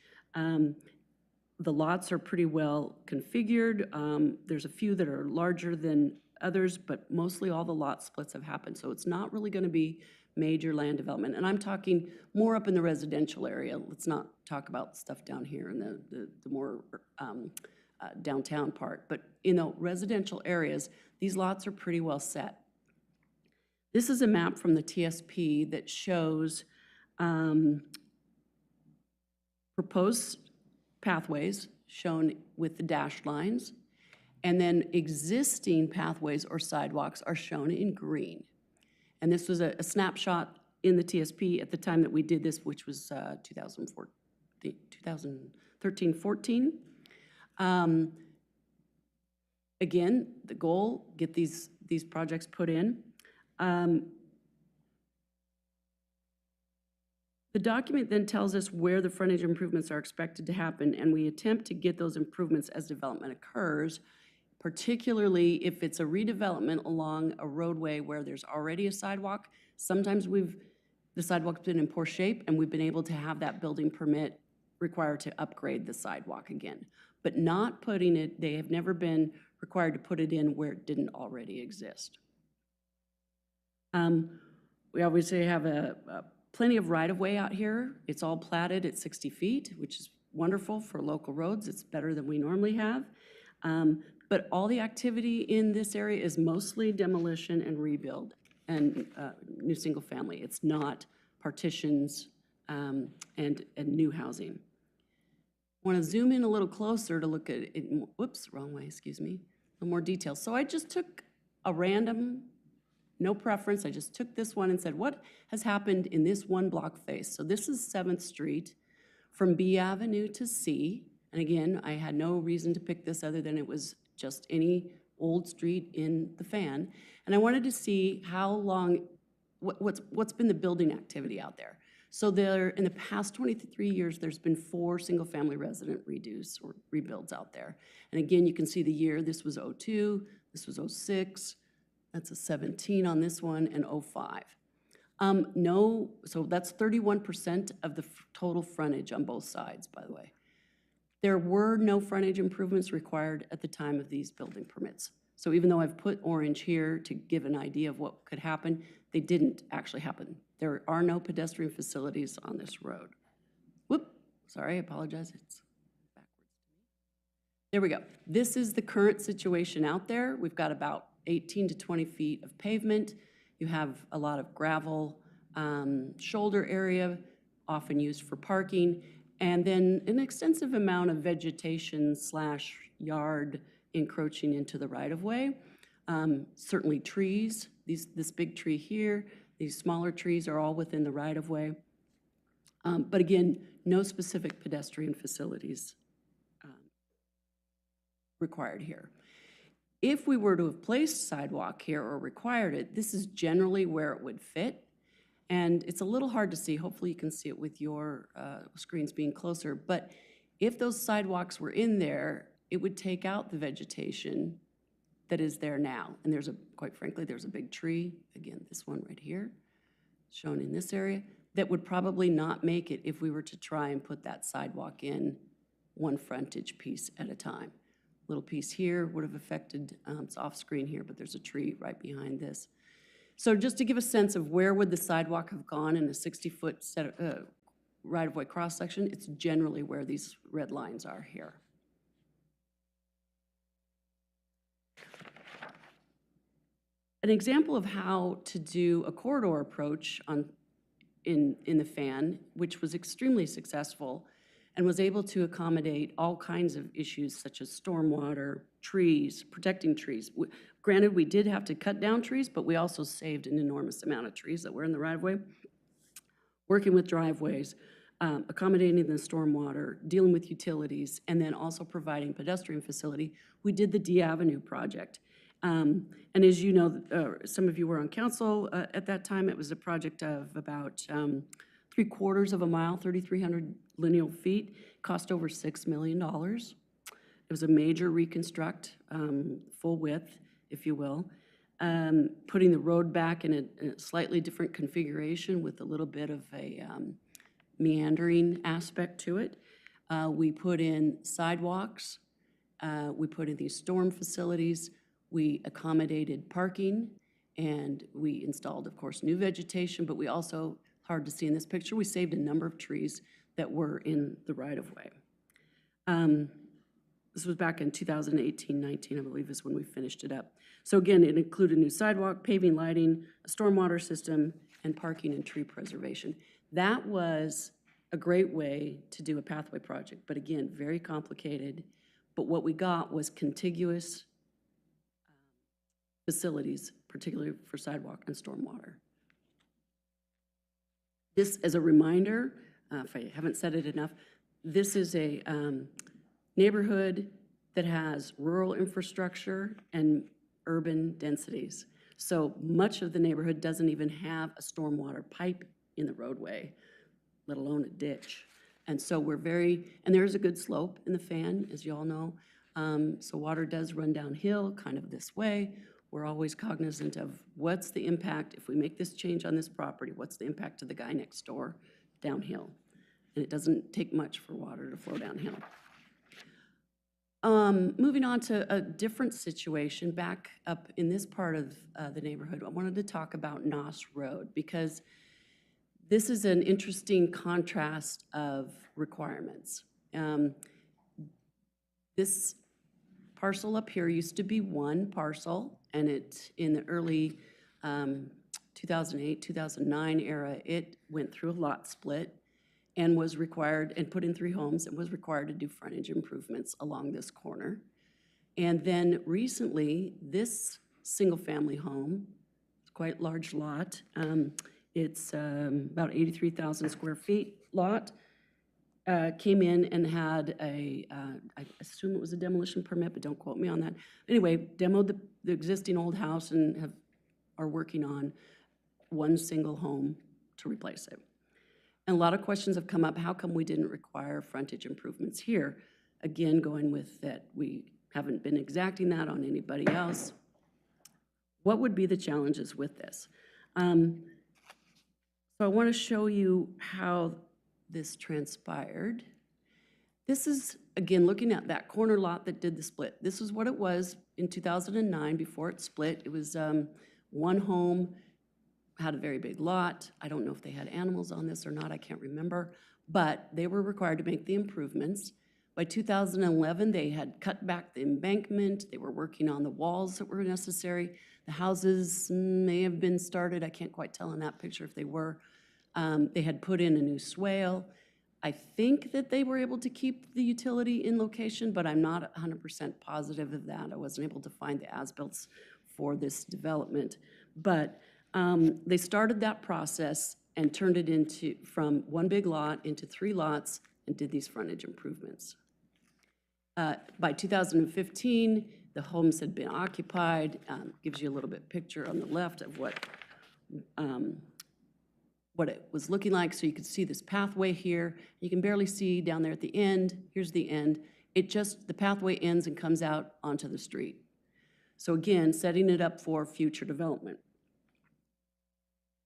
The lots are pretty well configured. There's a few that are larger than others, but mostly all the lot splits have happened. So it's not really going to be major land development. And I'm talking more up in the residential area. Let's not talk about stuff down here in the more downtown part. But in residential areas, these lots are pretty well set. This is a map from the TSP that shows proposed pathways shown with the dashed lines, and then existing pathways or sidewalks are shown in green. And this was a snapshot in the TSP at the time that we did this, which was 2013-14. Again, the goal, get these projects put in. The document then tells us where the frontage improvements are expected to happen, and we attempt to get those improvements as development occurs, particularly if it's a redevelopment along a roadway where there's already a sidewalk. Sometimes the sidewalk's been in poor shape, and we've been able to have that building permit required to upgrade the sidewalk again. But not putting it, they have never been required to put it in where it didn't already exist. We obviously have plenty of right-of-way out here. It's all platted at 60 feet, which is wonderful for local roads. It's better than we normally have. But all the activity in this area is mostly demolition and rebuild and new single family. It's not partitions and new housing. I want to zoom in a little closer to look at it. Whoops, wrong way, excuse me. A little more detail. So I just took a random, no preference, I just took this one and said, what has happened in this one block face? So this is 7th Street from B Avenue to C. And again, I had no reason to pick this other than it was just any old street in the fan. And I wanted to see how long, what's been the building activity out there. So in the past 23 years, there's been 4 single-family resident redos or rebuilds out there. And again, you can see the year. This was 02, this was 06, that's a 17 on this one, and 05. So that's 31% of the total frontage on both sides, by the way. There were no frontage improvements required at the time of these building permits. So even though I've put orange here to give an idea of what could happen, they didn't actually happen. There are no pedestrian facilities on this road. Whoop, sorry, I apologize. It's backwards. There we go. This is the current situation out there. We've got about 18 to 20 feet of pavement. You have a lot of gravel, shoulder area, often used for parking, and then an extensive amount of vegetation / yard encroaching into the right-of-way. Certainly trees, this big tree here, these smaller trees are all within the right-of-way. But again, no specific pedestrian facilities required here. If we were to have placed sidewalk here or required it, this is generally where it would fit. And it's a little hard to see. Hopefully you can see it with your screens being closer. But if those sidewalks were in there, it would take out the vegetation that is there now. And quite frankly, there's a big tree, again, this one right here, shown in this area, that would probably not make it if we were to try and put that sidewalk in one frontage piece at a time. Little piece here would have affected, it's off screen here, but there's a tree right behind this. So just to give a sense of where would the sidewalk have gone in a 60-foot right-of-way cross-section, it's generally where these red lines are here. An example of how to do a corridor approach in the fan, which was extremely successful and was able to accommodate all kinds of issues such as stormwater, trees, protecting trees. Granted, we did have to cut down trees, but we also saved an enormous amount of trees that were in the right-of-way. Working with driveways, accommodating the stormwater, dealing with utilities, and then also providing pedestrian facility. We did the D Avenue project. And as you know, some of you were on council at that time. It was a project of about 3/4 of a mile, 3,300 lineal feet, cost over $6 million. It was a major reconstruct, full width, if you will, putting the road back in a slightly different configuration with a little bit of a meandering aspect to it. We put in sidewalks. We put in these storm facilities. We accommodated parking, and we installed, of course, new vegetation, but we also, hard to see in this picture, we saved a number of trees that were in the right-of-way. This was back in 2018-19, I believe, is when we finished it up. So again, it included new sidewalk, paving, lighting, a stormwater system, and parking and tree preservation. That was a great way to do a pathway project, but again, very complicated. But what we got was contiguous facilities, particularly for sidewalk and stormwater. This, as a reminder, if I haven't said it enough, this is a neighborhood that has rural infrastructure and urban densities. So much of the neighborhood doesn't even have a stormwater pipe in the roadway, let alone a ditch. And so and there's a good slope in the fan, as you all know. So water does run downhill kind of this way. We're always cognizant of what's the impact, if we make this change on this property, what's the impact to the guy next door downhill? And it doesn't take much for water to flow downhill. Moving on to a different situation, back up in this part of the neighborhood, I wanted to talk about Noss Road, because this is an interesting contrast of requirements. This parcel up here used to be one parcel, and in the early 2008, 2009 era, it went through a lot split and was required, and put in 3 homes, and was required to do frontage improvements along this corner. And then recently, this single-family home, it's quite a large lot, it's about 83,000 square feet lot, came in and had I assume it was a demolition permit, but don't quote me on that. Anyway, demoed the existing old house and are working on one single home to replace it. And a lot of questions have come up, how come we didn't require frontage improvements here? Again, going with that we haven't been exacting that on anybody else. What would be the challenges with this? So I want to show you how this transpired. This is, again, looking at that corner lot that did the split. This is what it was in 2009 before it split. It was one home, had a very big lot. I don't know if they had animals on this or not, I can't remember, but they were required to make the improvements. By 2011, they had cut back the embankment. They were working on the walls that were necessary. The houses may have been started. I can't quite tell in that picture if they were. They had put in a new swale. I think that they were able to keep the utility in location, but I'm not 100% positive of that. I wasn't able to find the as-bills for this development. But they started that process and turned it from one big lot into 3 lots and did these frontage improvements. By 2015, the homes had been occupied. Gives you a little bit picture on the left of what it was looking like. So you could see this pathway here. You can barely see down there at the end. Here's the end. The pathway ends and comes out onto the street. So again, setting it up for future development.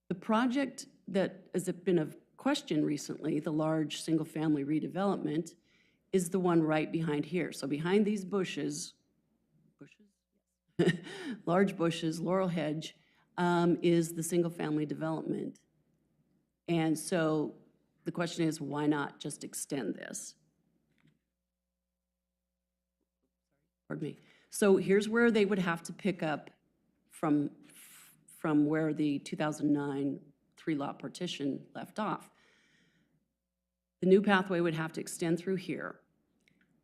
The project that has been of question recently, the large single-family redevelopment, is the one right behind here. So behind these bushes, large bushes, laurel hedge, is the single-family development. And so the question is, why not just extend this? Pardon me. So here's where they would have to pick up from where the 2009 3-lot partition left off. The new pathway would have to extend through here.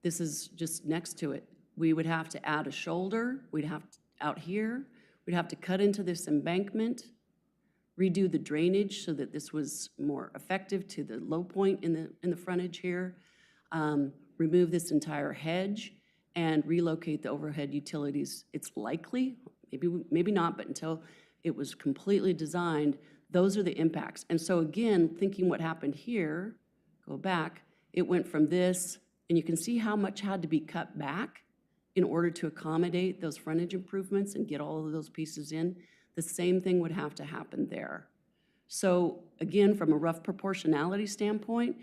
This is just next to it. We would have to add a shoulder. We'd have to, out here. We'd have to cut into this embankment, redo the drainage so that this was more effective to the low point in the frontage here, remove this entire hedge, and relocate the overhead utilities. It's likely, maybe not, but until it was completely designed, those are the impacts. And so again, thinking what happened here, go back, it went from this, and you can see how much had to be cut back in order to accommodate those frontage improvements and get all of those pieces in. The same thing would have to happen there. So again, from a rough proportionality standpoint,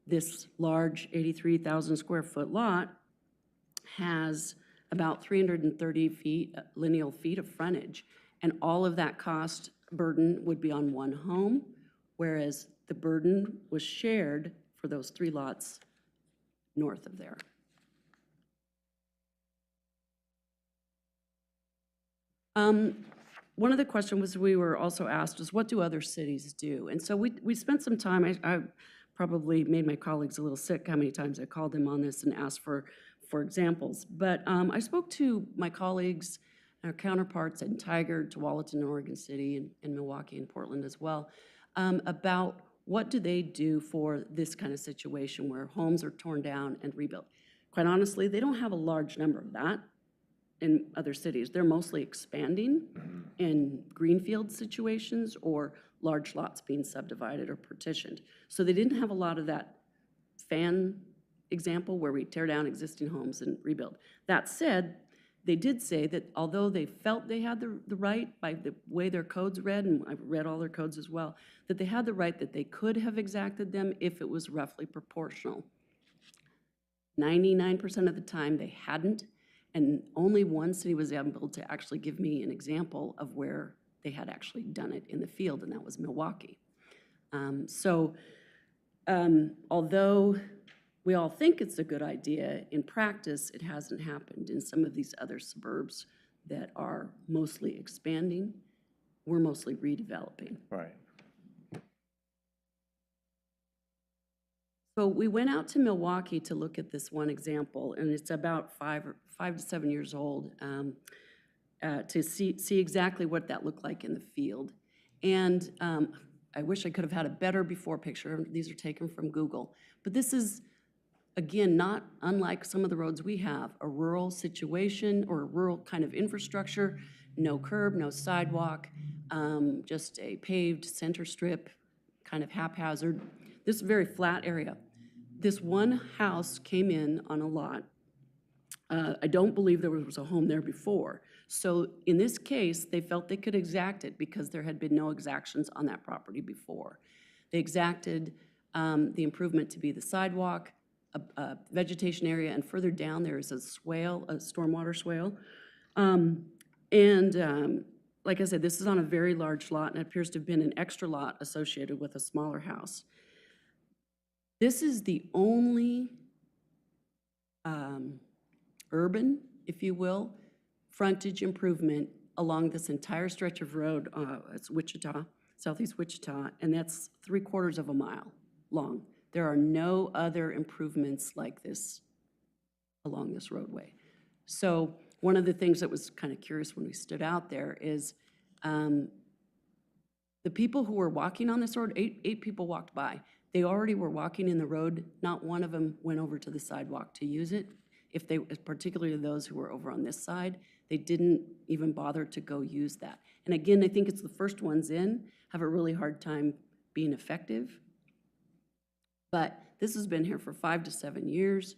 this large 83,000 square foot lot has about 330 lineal feet of frontage, and all of that cost burden would be on one home, whereas the burden was shared for those 3 lots north of there. One of the questions we were also asked is, what do other cities do? And so we spent some time, I probably made my colleagues a little sick how many times I called them on this and asked for examples. But I spoke to my colleagues, our counterparts in Tigard, Tualatin, Oregon City, and Milwaukee and Portland as well, about what do they do for this kind of situation where homes are torn down and rebuilt. quite honestly, they don't have a large number of that in other cities. They're mostly expanding in greenfield situations or large lots being subdivided or partitioned. So they didn't have a lot of that fan example where we tear down existing homes and rebuild. That said, they did say that although they felt they had the right by the way their codes read, and I've read all their codes as well, that they had the right that they could have exacted them if it was roughly proportional. 99% of the time they hadn't, and only one city was able to actually give me an example of where they had actually done it in the field, and that was Milwaukee. Although we all think it's a good idea, in practice, it hasn't happened in some of these other suburbs that are mostly expanding. We're mostly redeveloping. Right. So we went out to Milwaukee to look at this one example, and it's about 5 to 7 years old, to see exactly what that looked like in the field. And I wish I could have had a better before picture. These are taken from Google. But this is, again, not unlike some of the roads we have, a rural situation or a rural kind of infrastructure, no curb, no sidewalk, just a paved center strip, kind of haphazard. This is a very flat area. This one house came in on a lot. I don't believe there was a home there before. So in this case, they felt they could exact it because there had been no exactions on that property before. They exacted the improvement to be the sidewalk, a vegetation area, and further down there is a swale, a stormwater swale. Like I said, this is on a very large lot, and it appears to have been an extra lot associated with a smaller house. This is the only urban, if you will, frontage improvement along this entire stretch of road. It's Wichita, southeast Wichita, and that's 3/4 of a mile long. There are no other improvements like this along this roadway. So one of the things that was kind of curious when we stood out there is the people who were walking on this road, eight people walked by. They already were walking in the road. Not one of them went over to the sidewalk to use it. If they, particularly those who were over on this side, they didn't even bother to go use that. And again, I think it's the first ones in have a really hard time being effective. But this has been here for 5 to 7 years.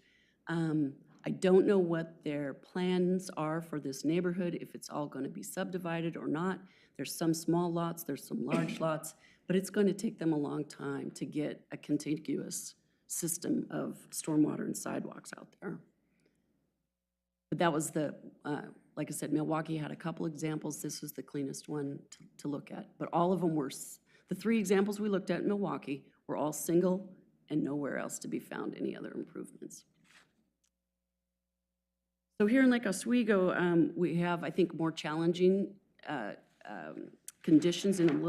I don't know what their plans are for this neighborhood, if it's all going to be subdivided or not. There's some small lots, there's some large lots, but it's going to take them a long time to get a contiguous system of stormwater and sidewalks out there. But that was the, like I said, Milwaukee had a couple examples. This was the cleanest one to look at. But all of them were, the 3 examples we looked at in Milwaukee were all single and nowhere else to be found any other improvements. So here in Lake Oswego, we have, I think, more challenging conditions in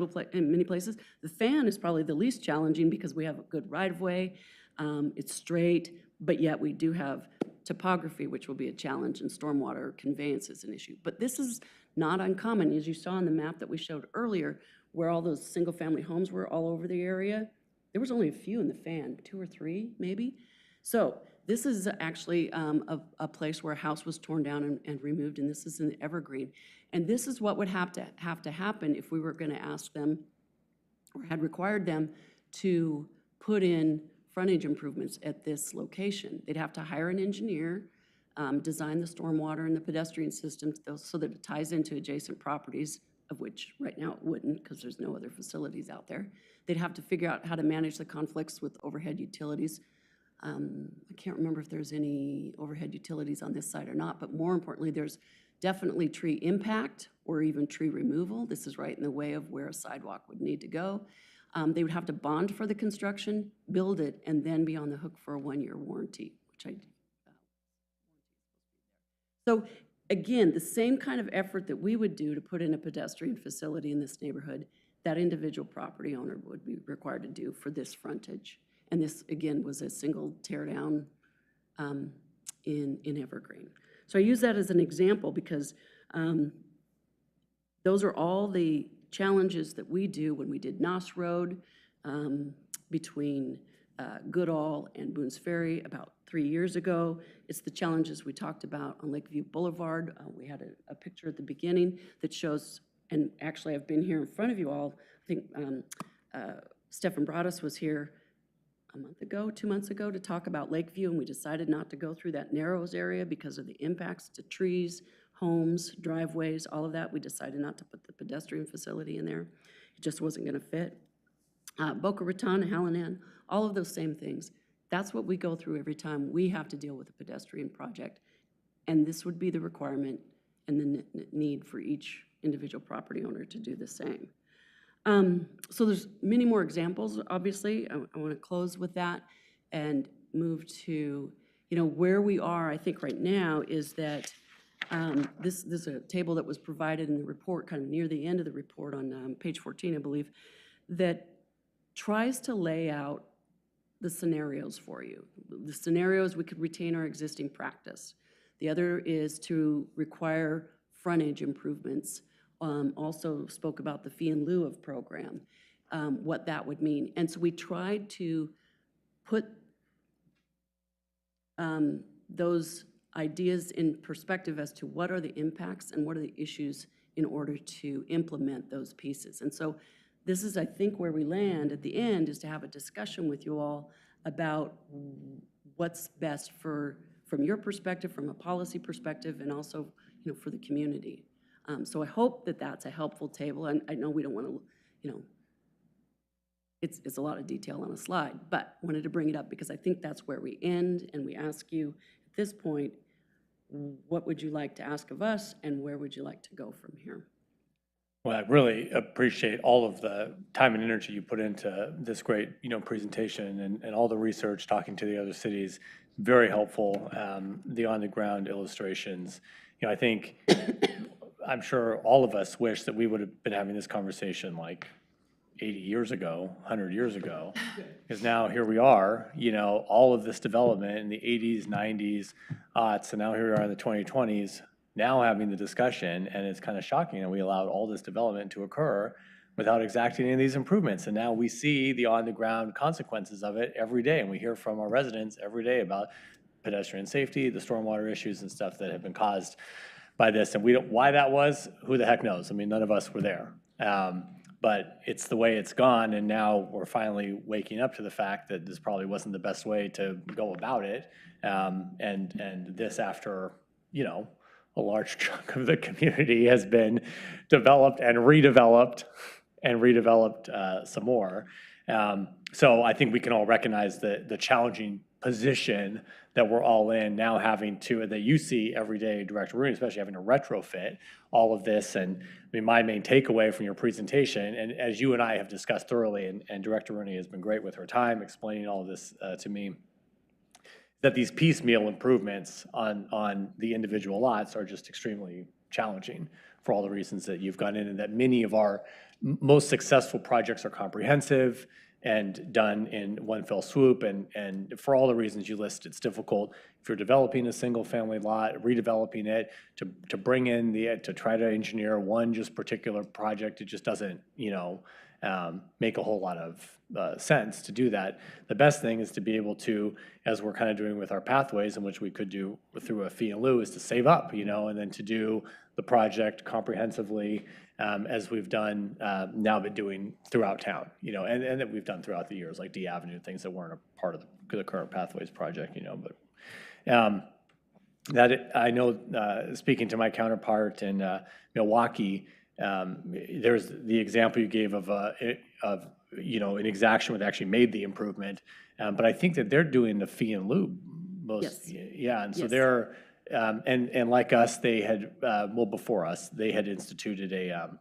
many places. The fan is probably the least challenging because we have a good right-of-way. It's straight, but yet we do have topography, which will be a challenge, and stormwater conveyance is an issue. But this is not uncommon. As you saw on the map that we showed earlier, where all those single-family homes were all over the area, there was only a few in the fan, 2 or 3 maybe. So this is actually a place where a house was torn down and removed, and this is an evergreen. And this is what would have to happen if we were going to ask them or had required them to put in frontage improvements at this location. They'd have to hire an engineer, design the stormwater and the pedestrian system so that it ties into adjacent properties, of which right now it wouldn't because there's no other facilities out there. They'd have to figure out how to manage the conflicts with overhead utilities. I can't remember if there's any overhead utilities on this side or not, but more importantly, there's definitely tree impact or even tree removal. This is right in the way of where a sidewalk would need to go. They would have to bond for the construction, build it, and then be on the hook for a 1-year warranty, which I do. So again, the same kind of effort that we would do to put in a pedestrian facility in this neighborhood, that individual property owner would be required to do for this frontage. And this, again, was a single tear down in Evergreen. So I use that as an example because those are all the challenges that we do when we did Noss Road between Goodall and Boone's Ferry about 3 years ago. It's the challenges we talked about on Lakeview Boulevard. We had a picture at the beginning that shows, and actually I've been here in front of you all. I think Stefan Broadus was here a month ago, 2 months ago, to talk about Lakeview, and we decided not to go through that Narrows area because of the impacts to trees, homes, driveways, all of that. We decided not to put the pedestrian facility in there. It just wasn't going to fit. Boca Raton, Hallinan, all of those same things. That's what we go through every time we have to deal with a pedestrian project. And this would be the requirement and the need for each individual property owner to do the same. So there's many more examples, obviously. I want to close with that and move to, where we are, I think right now is that this is a table that was provided in the report, kind of near the end of the report on page 14, I believe, that tries to lay out the scenarios for you. The scenarios, we could retain our existing practice. The other is to require frontage improvements. Also spoke about the fee in lieu of program, what that would mean. And so we tried to put those ideas in perspective as to what are the impacts and what are the issues in order to implement those pieces. And so this is, I think, where we land at the end, is to have a discussion with you all about what's best from your perspective, from a policy perspective, and also, for the community. So I hope that that's a helpful table. And I know we don't want to, it's a lot of detail on a slide, but wanted to bring it up because I think that's where we end, and we ask you at this point, what would you like to ask of us, and where would you like to go from here? Well, I really appreciate all of the time and energy you put into this great, presentation and all the research, talking to the other cities. Very helpful. The on-the-ground illustrations. I think, I'm sure all of us wish that we would have been having this conversation like 80 years ago, 100 years ago, because now here we are, all of this development in the 80s, 90s, aughts, and now here we are in the 2020s, now having the discussion, and it's kind of shocking that we allowed all this development to occur without exacting any of these improvements. And now we see the on-the-ground consequences of it every day, and we hear from our residents every day about pedestrian safety, the stormwater issues and stuff that have been caused by this. And we don't, why that was, who the heck knows? I mean, none of us were there. But it's the way it's gone, and now we're finally waking up to the fact that this probably wasn't the best way to go about it. And this after, a large chunk of the community has been developed and redeveloped some more. So I think we can all recognize the challenging position that we're all in now, having to, that you see every day, Director Rooney, especially having to retrofit all of this. And I mean, my main takeaway from your presentation, and as you and I have discussed thoroughly, and Director Rooney has been great with her time explaining all of this to me, that these piecemeal improvements on the individual lots are just extremely challenging for all the reasons that you've gone in, and that many of our most successful projects are comprehensive and done in one fell swoop, and for all the reasons you list, it's difficult if you're developing a single family lot, redeveloping it, to bring in to try to engineer one just particular project. It just doesn't, make a whole lot of sense to do that. The best thing is to be able to, as we're kind of doing with our pathways, in which we could do through a fee in lieu, is to save up, and then to do the project comprehensively, as we've done, now been doing throughout town, and that we've done throughout the years, like D Avenue, things that weren't a part of the current pathways project, but that I know, speaking to my counterpart in Milwaukee, there's the example you gave of an exaction that actually made the improvement, but I think that they're doing the fee in lieu most. Yes. Yeah, and so Yes. they're and like us, they had before us, they had instituted a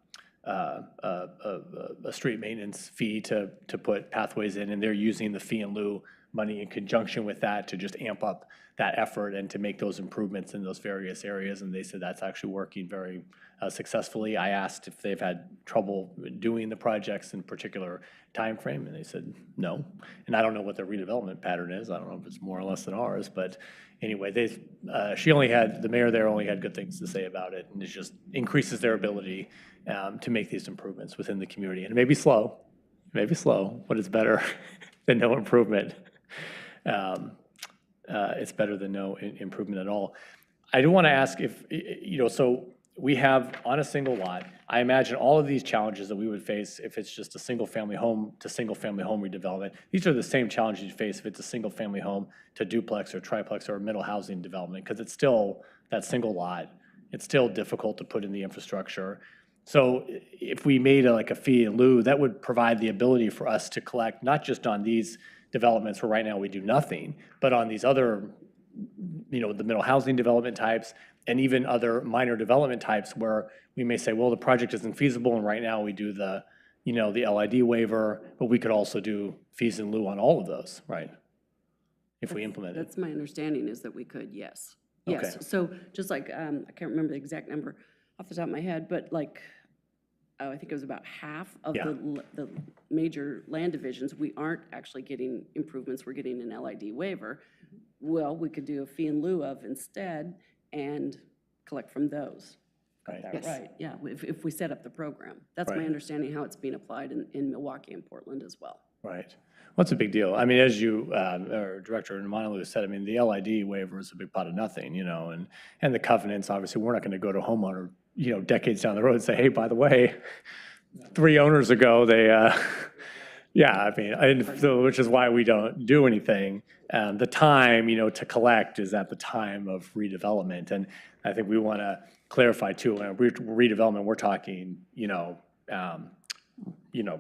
street maintenance fee to put pathways in, and they're using the fee in lieu money in conjunction with that to just amp up that effort and to make those improvements in those various areas. And they said that's actually working very successfully. I asked if they've had trouble doing the projects in particular time frame, and they said no. And I don't know what their redevelopment pattern is. I don't know if it's more or less than ours, but anyway, the mayor there only had good things to say about it, and it just increases their ability to make these improvements within the community. And it may be slow, but it's better than no improvement. it's better than no improvement at all. I do want to ask if, so we have on a single lot, I imagine all of these challenges that we would face if it's just a single-family home to single-family home redevelopment, these are the same challenges you face if it's a single-family home to duplex or triplex or middle housing development, because it's still that single lot. It's still difficult to put in the infrastructure. So if we made like a fee in lieu, that would provide the ability for us to collect not just on these developments where right now we do nothing, but on these other, the middle housing development types and even other minor development types where we may say, well, the project isn't feasible and right now we do the LID waiver, but we could also do fees in lieu on all of those, right? If we implement it. That's my understanding is that we could, yes. Okay. Yes, so just like, I can't remember the exact number off the top of my head, but like, I think it was about half of the major land divisions, we aren't actually getting improvements, we're getting an LID waiver. Well, we could do a fee in lieu of instead and collect from those. Right. That's right, yeah, if we set up the program. That's my Right. understanding how it's being applied in Milwaukee and Portland as well. Right. Well, it's a big deal. I mean, as you, or Director Monalou said, I mean, the LID waiver is a big pot of nothing, and the covenants, obviously, we're not going to go to a homeowner, decades down the road and say, hey, by the way, 3 owners ago, they, which is why we don't do anything. The time, to collect is at the time of redevelopment. And I think we want to clarify too, when redevelopment, we're talking,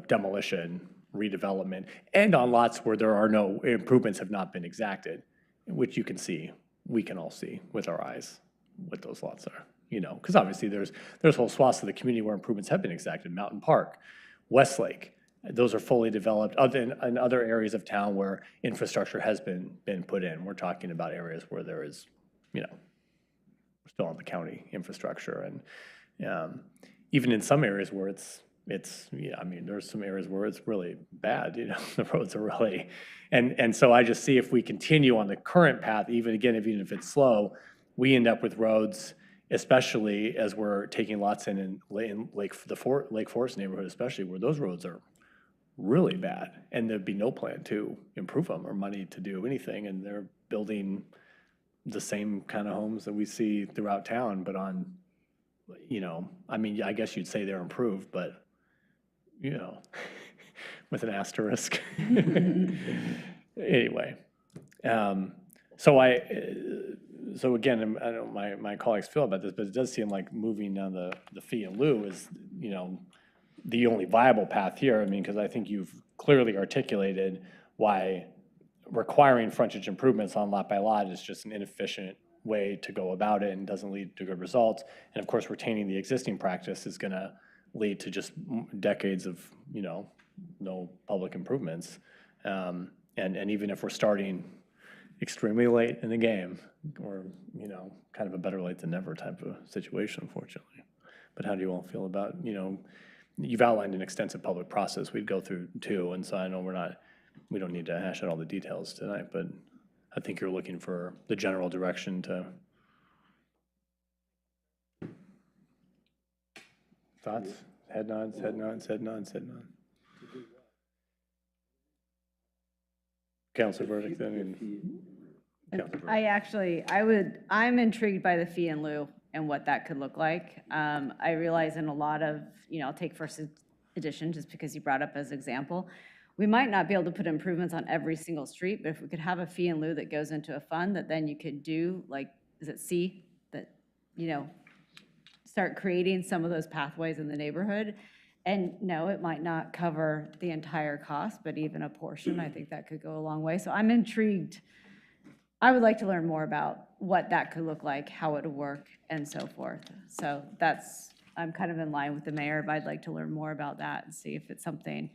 demolition, redevelopment, and on lots where there are no improvements have not been exacted, which you can see, we can all see with our eyes what those lots are, because obviously there's whole swaths of the community where improvements have been exacted, Mountain Park, Westlake, those are fully developed, in other areas of town where infrastructure has been put in. We're talking about areas where there is, we're still on the county infrastructure, and even in some areas where it's there's some areas where it's really bad, the roads are really, and so I just see if we continue on the current path, even if it's slow, we end up with roads, especially as we're taking lots in Lake Forest neighborhood, especially where those roads are really bad, and there'd be no plan to improve them or money to do anything, and they're building the same kind of homes that we see throughout town, but on, I guess you'd say they're improved, but with an asterisk. Anyway, so again, I don't know my colleagues feel about this, but it does seem like moving down the fee in lieu is, the only viable path here. Because I think you've clearly articulated why requiring frontage improvements on lot by lot is just an inefficient way to go about it and doesn't lead to good results. And of course, retaining the existing practice is going to lead to just decades of, no public improvements. And even if we're starting extremely late in the game, or, kind of a better late than never type of situation, unfortunately. But how do you all feel about, you've outlined an extensive public process we'd go through too, and so I know we don't need to hash out all the details tonight, but I think you're looking for the general direction to. Thoughts? Head nods, head nods, head nods, head nods. Council verdict then. I'm intrigued by the fee in lieu and what that could look like. I realize in a lot of, I'll take First Edition just because you brought up as example. We might not be able to put improvements on every single street, but if we could have a fee in lieu that goes into a fund that then you could do, like, is it C? That, start creating some of those pathways in the neighborhood. And no, it might not cover the entire cost, but even a portion, I think that could go a long way. So I'm intrigued. I would like to learn more about what that could look like, how it would work, and so forth. So I'm kind of in line with the mayor, but I'd like to learn more about that and see if it's something,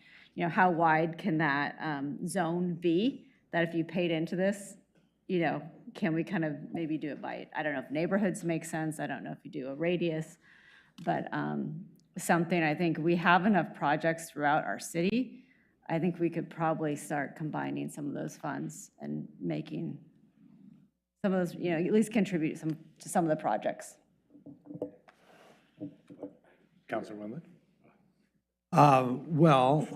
how wide can that zone be, that if you paid into this, can we kind of maybe do it by, I don't know if neighborhoods make sense, I don't know if you do a radius, but something, I think we have enough projects throughout our city. I think we could probably start combining some of those funds and making some of those, at least contribute to some of the projects. Councilor Wendland? Well,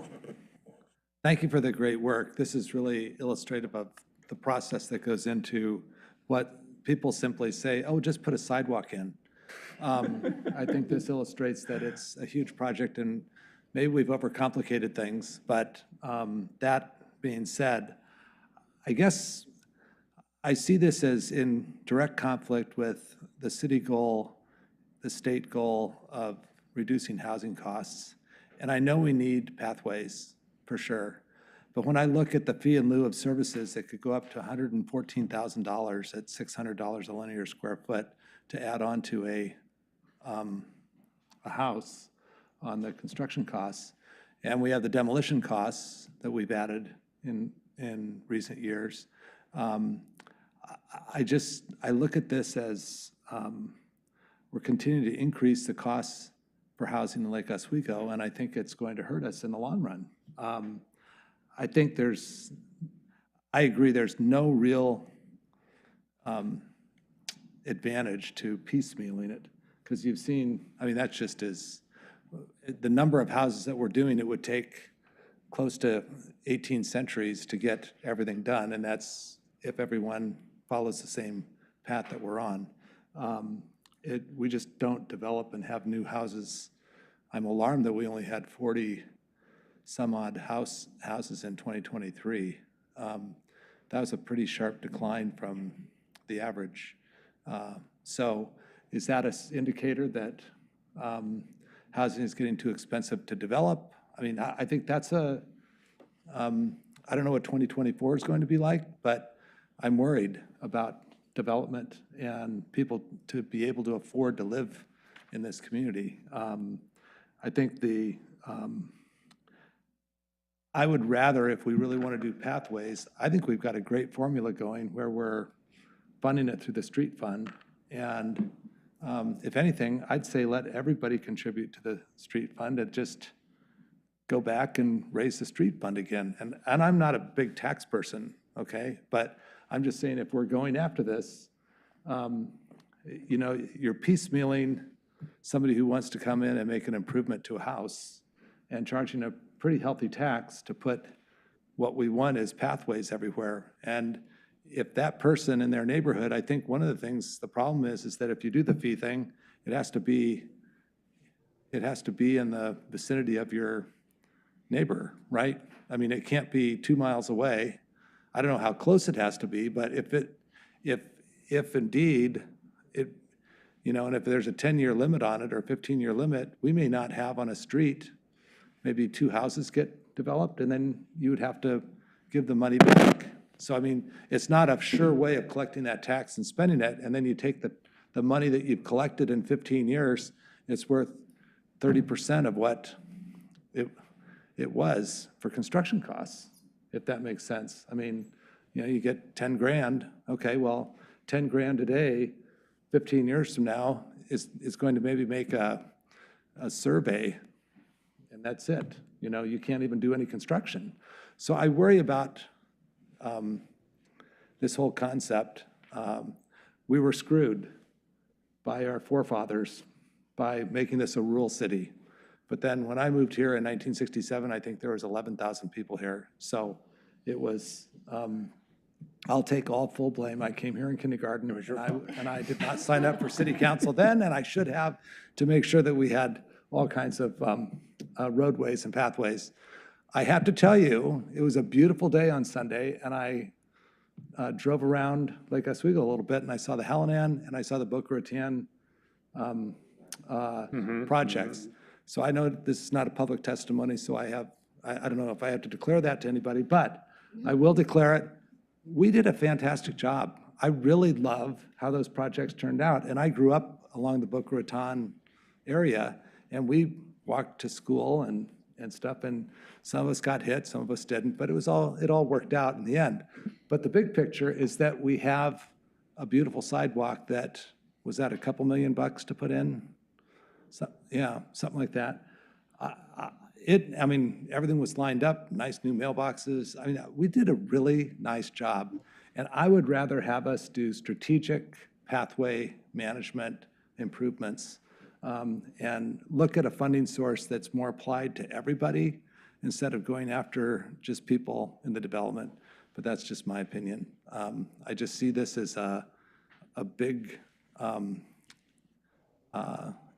thank you for the great work. This is really illustrative of the process that goes into what people simply say, oh, just put a sidewalk in. I think this illustrates that it's a huge project, and maybe we've overcomplicated things, but that being said, I guess I see this as in direct conflict with the city goal, the state goal of reducing housing costs. And I know we need pathways, for sure. But when I look at the fee in lieu of services that could go up to $114,000 at $600 a linear square foot to add on to a house on the construction costs, and we have the demolition costs that we've added in recent years, I look at this as we're continuing to increase the costs for housing in Lake Oswego, and I think it's going to hurt us in the long run. I think I agree there's no real advantage to piecemealing it, because you've seen, I mean, that's just as, the number of houses that we're doing, it would take close to 18 centuries to get everything done, and that's if everyone follows the same path that we're on. We just don't develop and have new houses. I'm alarmed that we only had 40 some odd houses in 2023. That was a pretty sharp decline from the average. So is that an indicator that housing is getting too expensive to develop? I mean, I think that's I don't know what 2024 is going to be like, but I'm worried about development and people to be able to afford to live in this community. I think I would rather, if we really want to do pathways, I think we've got a great formula going where we're funding it through the street fund. And if anything, I'd say let everybody contribute to the street fund and just go back and raise the street fund again. And I'm not a big tax person, okay? But I'm just saying if we're going after this, you know, you're piecemealing somebody who wants to come in and make an improvement to a house and charging a pretty healthy tax to put what we want is pathways everywhere. And if that person in their neighborhood, I think one of the things, the problem is that if you do the fee thing, it has to be in the vicinity of your neighbor, right? I mean, it can't be 2 miles away. I don't know how close it has to be, but if indeed it, you know, and if there's a 10-year limit on it or a 15-year limit, we may not have on a street, maybe 2 houses get developed, and then you would have to give the money back. So, I mean, it's not a sure way of collecting that tax and spending it, and then you take the money that you've collected in 15 years, it's worth 30% of what it was for construction costs, if that makes sense. I mean, you know, you get 10 grand, okay, well, 10 grand today, 15 years from now, is going to maybe make a survey, and that's it. You know, you can't even do any construction. So I worry about this whole concept. We were screwed by our forefathers by making this a rural city. But then when I moved here in 1967, I think there was 11,000 people here. So it was, I'll take all full blame. I came here in kindergarten, and I did not sign up for city council then, and I should have, to make sure that we had all kinds of roadways and pathways. I have to tell you, it was a beautiful day on Sunday, and I drove around Lake Oswego a little bit, and I saw the Hallinan, and I saw the Boca Raton projects. So I know this is not a public testimony, so I don't know if I have to declare that to anybody, but I will declare it. We did a fantastic job. I really love how those projects turned out, and I grew up along the Boca Raton area, and we walked to school and stuff, and some of us got hit, some of us didn't, but it all worked out in the end. But the big picture is that we have a beautiful sidewalk that, was that a couple $1 million to put in? So, yeah, something like that. I mean, everything was lined up, nice new mailboxes. I mean, we did a really nice job. And I would rather have us do strategic pathway management improvements and look at a funding source that's more applied to everybody instead of going after just people in the development. but that's just my opinion. I just see this as a big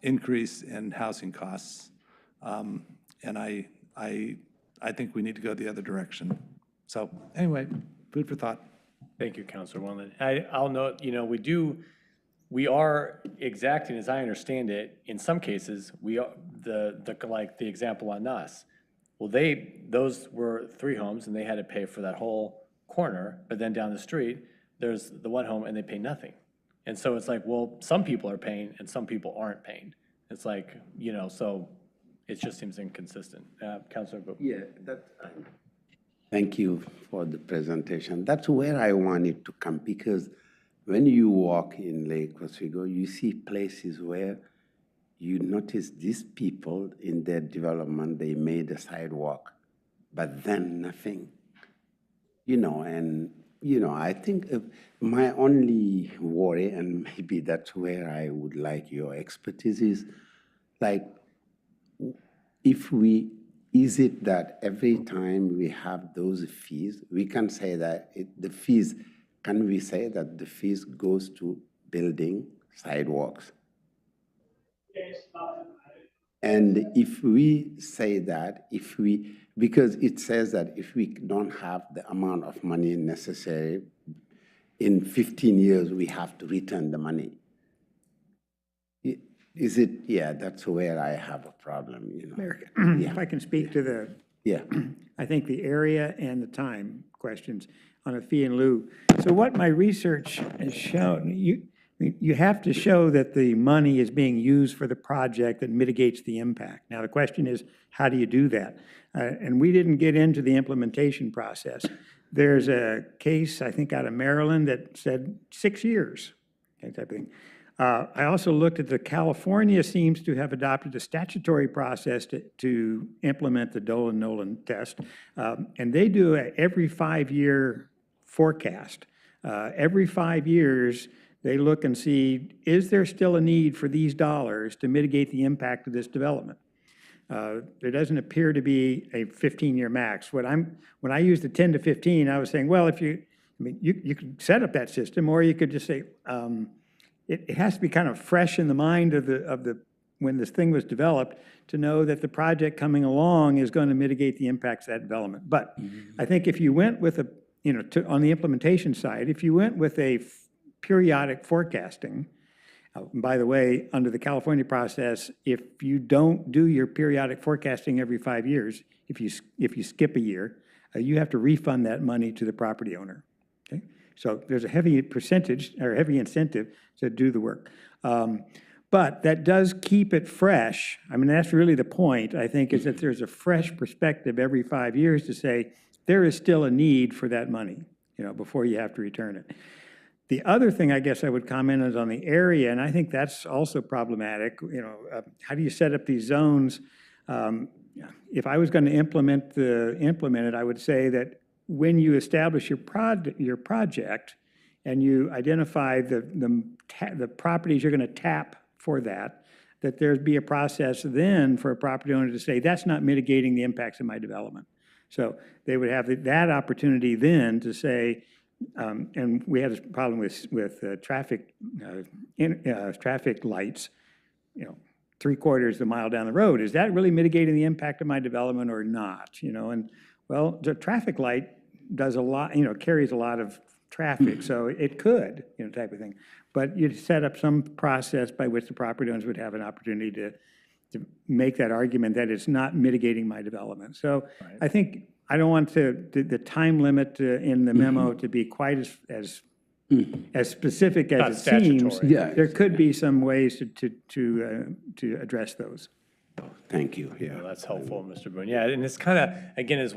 increase in housing costs. And I think we need to go the other direction. So anyway, food for thought. Thank you, Councilor Wendland. I'll note, we are exacting, as I understand it, in some cases, we are, like the example on us. Well, those were 3 homes and they had to pay for that whole corner, but then down the street, there's the one home and they pay nothing. And so it's like, well, some people are paying and some people aren't paying. It's like, so it just seems inconsistent. Councilor Boop. Yeah, thank you for the presentation. That's where I wanted to come, because when you walk in Lake Oswego, you see places where you notice these people in their development, they made a sidewalk, but then nothing. I think my only worry, and maybe that's where I would like your expertise, is like, is it that every time we have those fees, we can say that can we say that the fees goes to building sidewalks? And if we say that, because it says that if we don't have the amount of money necessary, in 15 years, we have to return the money. Is it, yeah, that's where I have a problem, Mayor, Yeah. if I can speak to the, Yeah. I think the area and the time questions on a fee in lieu. So what my research has shown, you have to show that the money is being used for the project that mitigates the impact. Now, the question is, how do you do that? And we didn't get into the implementation process. There's a case, I think, out of Maryland that said 6 years, that type of thing. I also looked at California seems to have adopted a statutory process to implement the Dolan-Nolan test, and they do a every 5-year forecast. Every 5 years, they look and see, is there still a need for these dollars to mitigate the impact of this development? There doesn't appear to be a 15-year max. When I used the 10 to 15, I was saying, well, you could set up that system, or you could just say, it has to be kind of fresh in the mind of when this thing was developed to know that the project coming along is going to mitigate the impacts of that development. But I think if you went with on the implementation side, if you went with a periodic forecasting, by the way, under the California process, if you don't do your periodic forecasting every 5 years, if you skip a year, you have to refund that money to the property owner. Okay? So there's a heavy percentage or heavy incentive to do the work. But that does keep it fresh. I mean, that's really the point, I think, is that there's a fresh perspective every 5 years to say there is still a need for that money, before you have to return it. The other thing I guess I would comment is on the area, and I think that's also problematic. How do you set up these zones? If I was going to implement it, I would say that when you establish your project and you identify the properties you're going to tap for that there'd be a process then for a property owner to say, that's not mitigating the impacts of my development. So they would have that opportunity then to say, and we had a problem with traffic lights, 3/4 of a mile down the road. Is that really mitigating the impact of my development or not? And well, the traffic light does a lot, carries a lot of traffic, so it could, type of thing. But you'd set up some process by which the property owners would have an opportunity to make that argument that it's not mitigating my development. So I think I don't want the time limit in the memo to be quite as specific as it seems. Yeah. There could be some ways to address those. Thank you. Yeah, that's helpful, Mr. Boone. Yeah, and it's kind of, again, as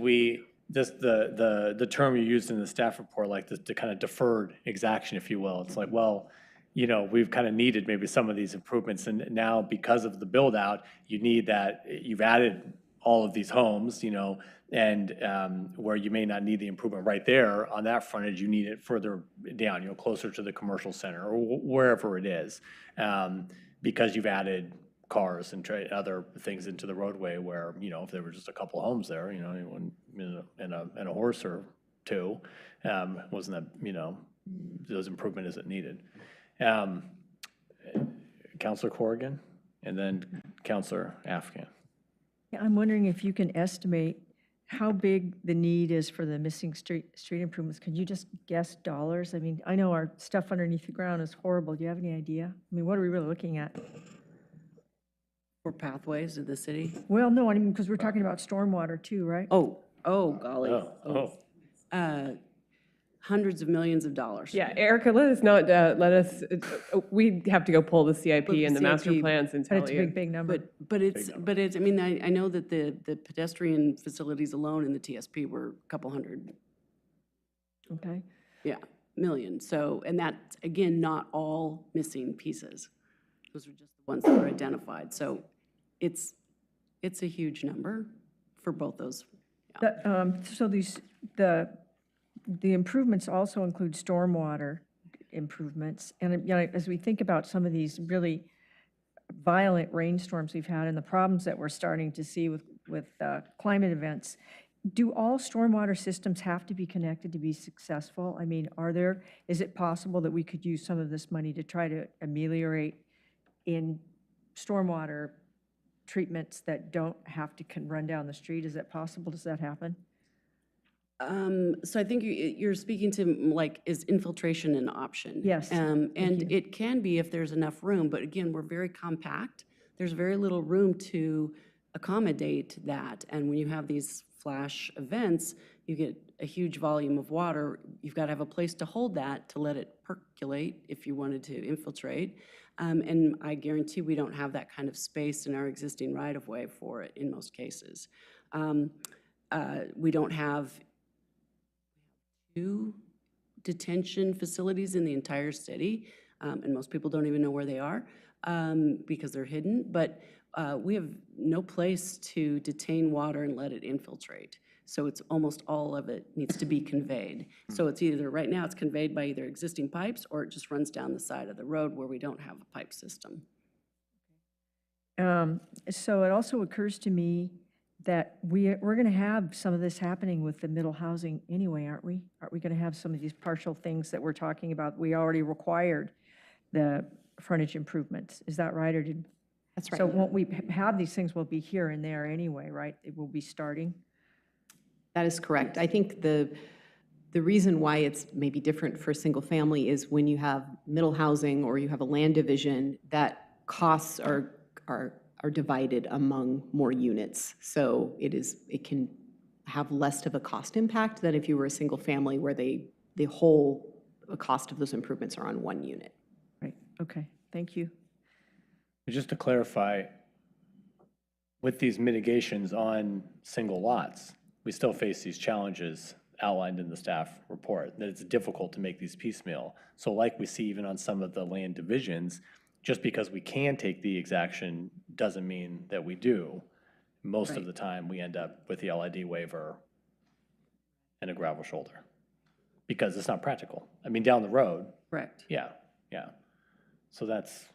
just the term you used in the staff report, like the kind of deferred exaction, if you will. It's like, well, we've kind of needed maybe some of these improvements, and now because of the build out, you've added all of these homes, and where you may not need the improvement right there on that frontage, you need it further down, closer to the commercial center or wherever it is, because you've added cars and other things into the roadway where, if there were just a couple homes there, anyone in a horse or too. Wasn't that, those improvement isn't needed. Counselor Corrigan, and then Counselor Afghan. Yeah, I'm wondering if you can estimate how big the need is for the missing street improvements. Could you just guess dollars? I mean, I know our stuff underneath the ground is horrible. Do you have any idea? I mean, what are we really looking at? For pathways in the city? Well, no, I mean, because we're talking about stormwater too, right? Oh, golly. Hundreds of millions of dollars. Yeah, Erica, let us not, we have to go pull the CIP and the master plans and But tell it's a you. big, big number. But it's, I mean, I know that the pedestrian facilities alone in the TSP were a couple hundred, Okay. million. So, and that's, again, not all missing pieces. Those are just the ones that were identified. So it's a huge number for both those. So the improvements also include stormwater improvements. And as we think about some of these really violent rainstorms we've had and the problems that we're starting to see with climate events, do all stormwater systems have to be connected to be successful? I mean, is it possible that we could use some of this money to try to ameliorate in stormwater treatments that don't have to run down the street? Is that possible? Does that happen? So I think you're speaking to is infiltration an option? Yes. And it can be if there's enough room, but again, we're very compact. There's very little room to accommodate that. And when you have these flash events, you get a huge volume of water. You've got to have a place to hold that to let it percolate if you wanted to infiltrate. And I guarantee we don't have that kind of space in our existing right-of-way for it in most cases. We don't have 2 detention facilities in the entire city, and most people don't even know where they are because they're hidden, but we have no place to detain water and let it infiltrate. So it's almost all of it needs to be conveyed. So it's either, right now it's conveyed by either existing pipes or it just runs down the side of the road where we don't have a pipe system. So it also occurs to me that we're going to have some of this happening with the middle housing anyway, aren't we? Aren't we going to have some of these partial things that we're talking about? We already required the frontage improvements. Is that right? That's right. So won't we have these things will be here and there anyway, right? It will be starting? That is correct. I think the reason why it's maybe different for single family is when you have middle housing or you have a land division, that costs are divided among more units. So it can have less of a cost impact than if you were a single family where the whole cost of those improvements are on one unit. Right. Okay. Thank you. Just to clarify, with these mitigations on single lots, we still face these challenges outlined in the staff report, that it's difficult to make these piecemeal. So like we see even on some of the land divisions, just because we can take the exaction doesn't mean that we do. Most of the time, we end up with the LID waiver and a gravel shoulder because it's not practical. I mean, down the road. Correct. Yeah. So that's,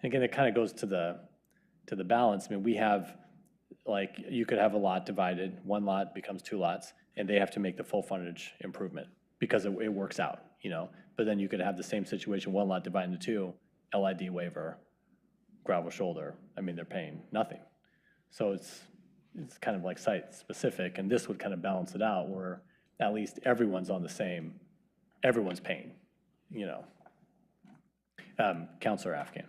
and again, it kind of goes to the balance. I mean, we have, like, you could have a lot divided, one lot becomes 2 lots, and they have to make the full frontage improvement because it works out, But then you could have the same situation, 1 lot divided into 2, LID waiver, gravel shoulder. I mean, they're paying nothing. So it's kind of like site specific, and this would kind of balance it out where at least everyone's paying, Counselor Afghan.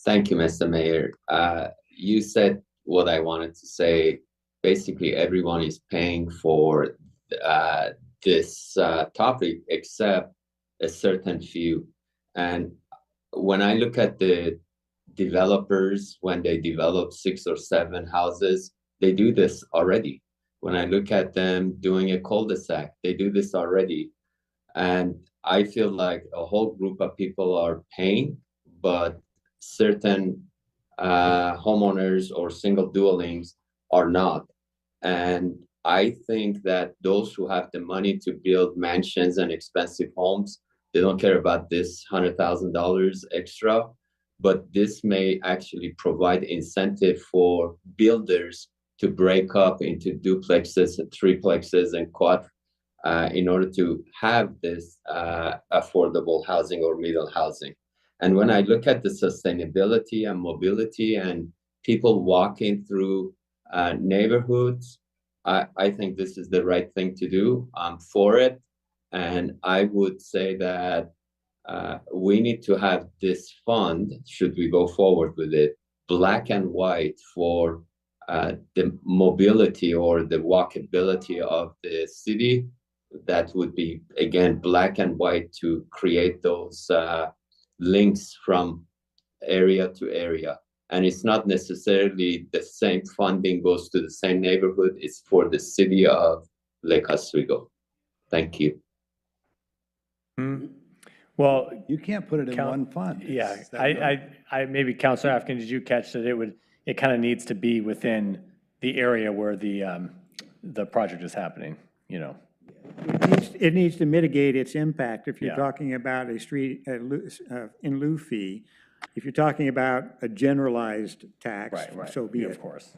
Thank you, Mr. Mayor. You said what I wanted to say. Basically, everyone is paying for this topic except a certain few. And when I look at the developers, when they develop 6 or 7 houses, they do this already. When I look at them doing a cul-de-sac, they do this already. And I feel like a whole group of people are paying, but certain homeowners or single dwellings are not. And I think that those who have the money to build mansions and expensive homes, they don't care about this $100,000 extra, but this may actually provide incentive for builders to break up into duplexes and triplexes and quad in order to have this affordable housing or middle housing. And when I look at the sustainability and mobility and people walking through neighborhoods, I think this is the right thing to do. I'm for it. And I would say that we need to have this fund, should we go forward with it, black and white for the mobility or the walkability of the city. That would be, again, black and white to create those links from area to area. And it's not necessarily the same funding goes to the same neighborhood. It's for the city of Lake Oswego. Thank you. Well, you can't put it in one fund. Yeah, Is that right? I maybe Councilor Afkin, did you catch that it kind of needs to be within the area where the project is happening, you know? It needs to mitigate its impact. If you're Yeah. talking about a street in lieu fee, if you're talking about a generalized tax, so be Yeah, it. of course.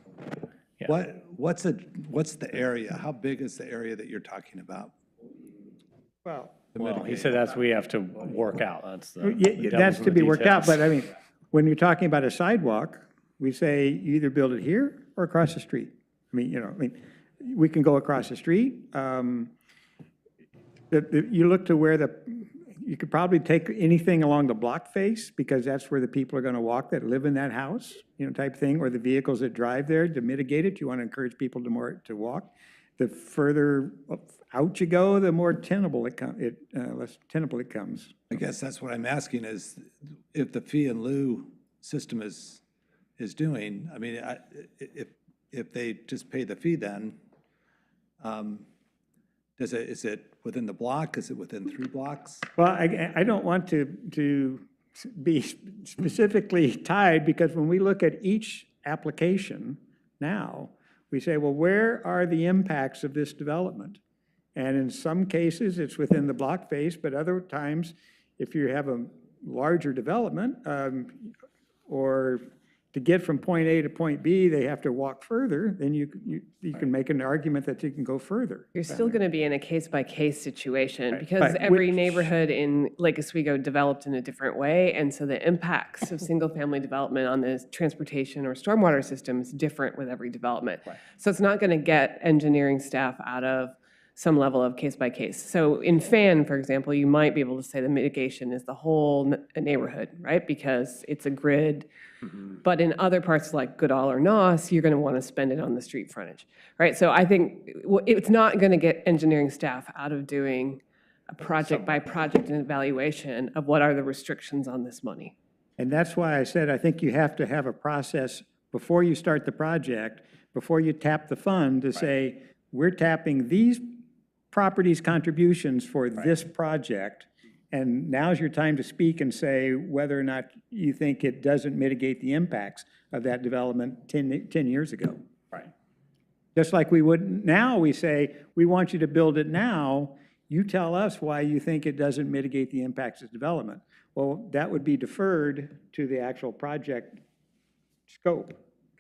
What's the area? How big is the area that you're talking about? Well, he said that's we have to work out. That's the Yeah, devil's that's in to the be worked out, details. but I mean, when you're talking about a sidewalk, we say you either build it here or across the street. I mean, we can go across the street. You look to where you could probably take anything along the block face, because that's where the people are gonna walk that live in that house, type thing, or the vehicles that drive there. To mitigate it, you wanna encourage people to walk. The further out you go, the more tenable less tenable it comes. I guess that's what I'm asking is, if the fee in lieu system is doing, I mean, if they just pay the fee, then is it within the block? Is it within 3 blocks? Well, I don't want to be specifically tied, because when we look at each application now, we say, well, where are the impacts of this development? And in some cases, it's within the block face, but other times, if you have a larger development, or to get from point A to point B, they have to walk further, then you can make an argument that you can go further. You're still going to be in a case-by-case situation, because Right. every neighborhood in Lake Oswego developed in a different way, and so the impacts of single-family development on the transportation or stormwater system is different with every development. So it's not going to get engineering staff out of some level of case-by-case. So in Fan, for example, you might be able to say the mitigation is the whole neighborhood, right? Because it's a grid. But in other parts like Goodall or Noss, you're going to want to spend it on the street frontage, right? So I think it's not going to get engineering staff out of doing a project-by-project evaluation of what are the restrictions on this money. And that's why I said, I think you have to have a process before you start the project, before you tap the fund, to say, we're tapping these properties' contributions for this project, and now's your time to speak and say whether or not you think it doesn't mitigate the impacts of that development 10 years ago. Right. Just like we would now, we say, we want you to build it now. You tell us why you think it doesn't mitigate the impacts of development. Well, that would be deferred to the actual project scope.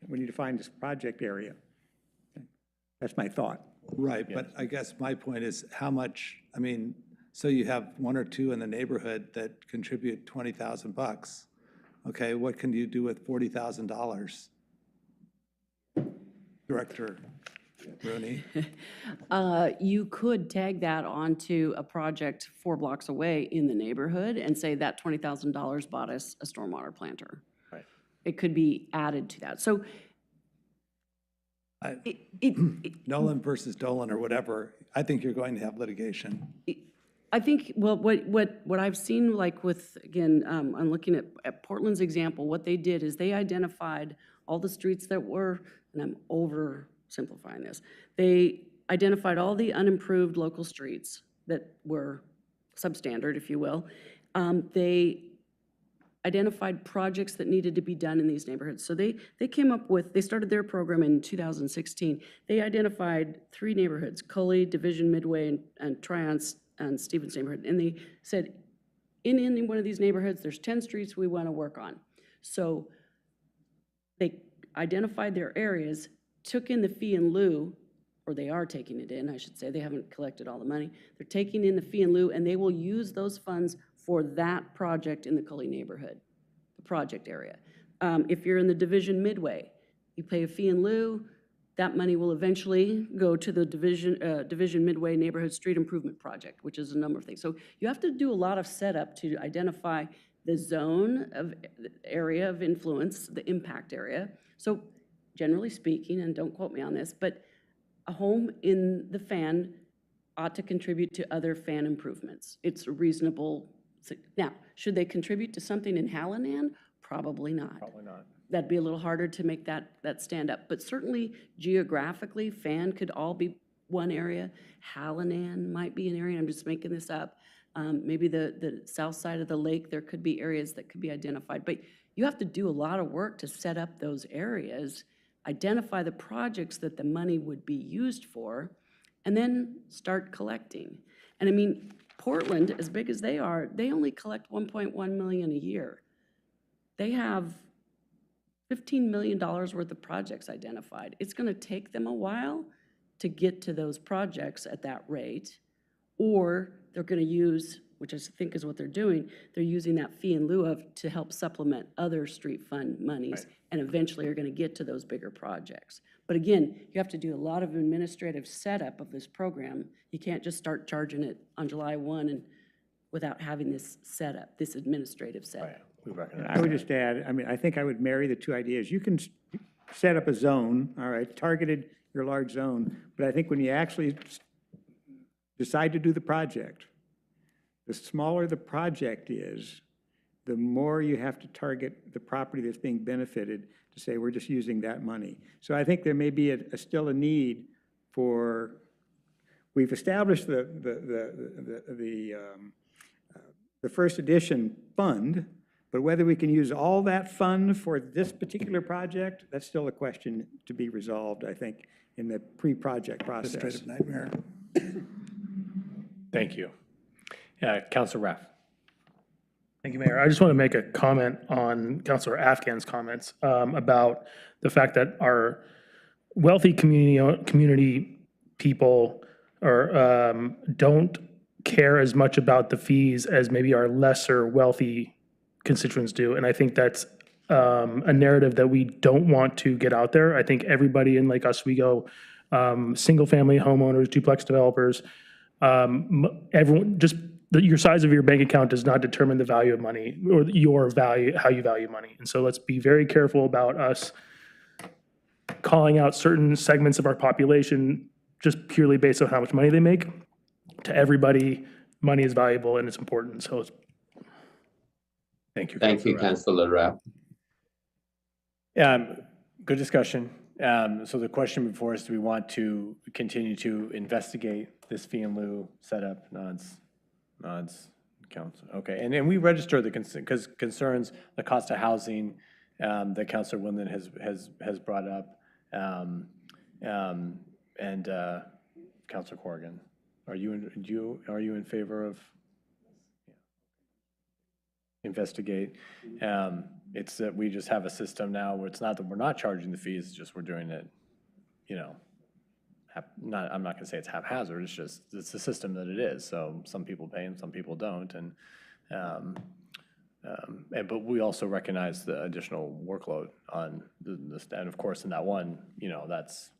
We need to find this project area. That's my thought. Right, but I guess my point is how much, I mean, so you have 1 or 2 in the neighborhood that contribute $20,000. Okay, what can you do with $40,000? Director Rooney? You could tag that onto a project 4 blocks away in the neighborhood and say that $20,000 bought us a stormwater planter. Right. It could be added to that. So Nolan versus Dolan or whatever, I think you're going to have litigation. I think, well, what I've seen, like with, again, I'm looking at Portland's example, what they did is they identified all the streets that were, and I'm oversimplifying this, they identified all the unimproved local streets that were substandard, if you will. They identified projects that needed to be done in these neighborhoods. So they came up with, they started their program in 2016. They identified 3 neighborhoods, Cully, Division, Midway, and Tryon and Stevens neighborhood. And they said, in any one of these neighborhoods, there's 10 streets we want to work on. So they identified their areas, took in the fee in lieu, or they are taking it in, I should say, they haven't collected all the money. They're taking in the fee in lieu, and they will use those funds for that project in the Cully neighborhood, the project area. If you're in the Division Midway, you pay a fee in lieu, that money will eventually go to the Division Midway Neighborhood Street Improvement Project, which is a number of things. So you have to do a lot of setup to identify the zone of area of influence, the impact area. So generally speaking, and don't quote me on this, but a home in the fan ought to contribute to other fan improvements. It's a reasonable. Now, should they contribute to something in Hallinan? Probably not. Probably not. That'd be a little harder to make that stand up. But certainly geographically, fan could all be one area. Hallinan might be an area, I'm just making this up. Maybe the south side of the lake, there could be areas that could be identified. But you have to do a lot of work to set up those areas, identify the projects that the money would be used for, and then start collecting. And I mean, Portland, as big as they are, they only collect 1.1 million a year. They have $15 million worth of projects identified. It's going to take them a while to get to those projects at that rate, or they're going to use, which I think is what they're doing, they're using that fee in lieu of to help supplement other street fund monies, and eventually are going to get to those bigger projects. But again, you have to do a lot of administrative setup of this program. You can't just start charging it on July 1 and without having this setup, this administrative setup. I would just add, I mean, I think I would marry the two ideas. You can set up a zone, all right, targeted your large zone, but I think when you actually decide to do the project, the smaller the project is, the more you have to target the property that's being benefited to say, we're just using that money. So I think there may be still a need for, we've established the first edition fund, but whether we can use all that fund for this particular project, that's still a question to be resolved, I think, in the pre-project process. Administrative nightmare. Thank you. Councilor Raff. Thank you, Mayor. I just want to make a comment on Councilor Afghan's comments about the fact that our wealthy community people don't care as much about the fees as maybe our lesser wealthy constituents do. And I think that's a narrative that we don't want to get out there. I think everybody in Lake Oswego, single-family homeowners, duplex developers, everyone, just your size of your bank account does not determine the value of money or your value, how you value money. And so let's be very careful about us calling out certain segments of our population just purely based on how much money they make. To everybody, money is valuable and it's important. So thank you. Thank you, Councilor Rapp. Good discussion. So the question before us, do we want to continue to investigate this fee in lieu setup? Nods, council. Okay, and then we register the concerns, the cost of housing that Councilor Windland has brought up, and Councilor Corrigan. Are you in favor of investigate? It's that we just have a system now where it's not that we're not charging the fees, it's just we're doing it, you know, I'm not gonna say it's haphazard, it's just, it's the system that it is. So some people pay and some people don't. But we also recognize the additional workload on this, and of course in that one, you know, that's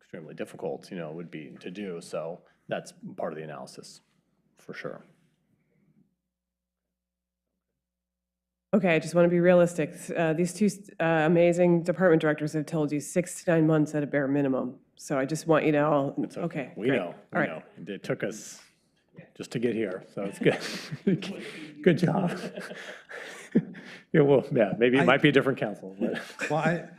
extremely difficult, you know, would be to do. So that's part of the analysis, for sure. Okay, I just want to be realistic. These two amazing department directors have told you 6 to 9 months at a bare minimum. So I just want you to all, okay. We great. know, All right. know. It took us just to get here, so it's good. Good job. Yeah, well, yeah, maybe it might be a different council. But. Well,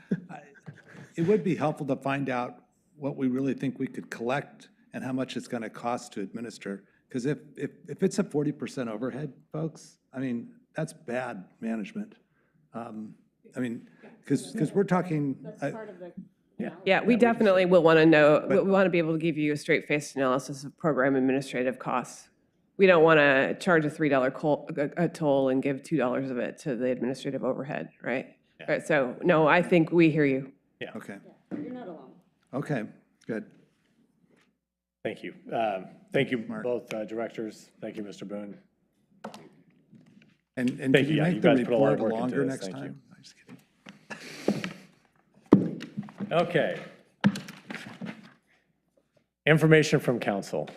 it would be helpful to find out what we really think we could collect and how much it's going to cost to administer. Because if it's a 40% overhead, folks, I mean, that's bad management. I mean, because we're talking. That's part of the. Yeah, we definitely will want to know, we want to be able to give you a straight-faced analysis of program administrative costs. We don't want to charge a $3 toll and give $2 of it to the administrative overhead, right? Yeah. Right, so, no, I think we hear you. Yeah. Okay. You're not alone. Okay, good. Thank you. Thank you, both directors. Thank you, Mr. Boone. And Thank can you. you Yeah, make you the guys put a lot of report work into longer this. next Thank you. time? I'm just kidding. Okay. Information from council.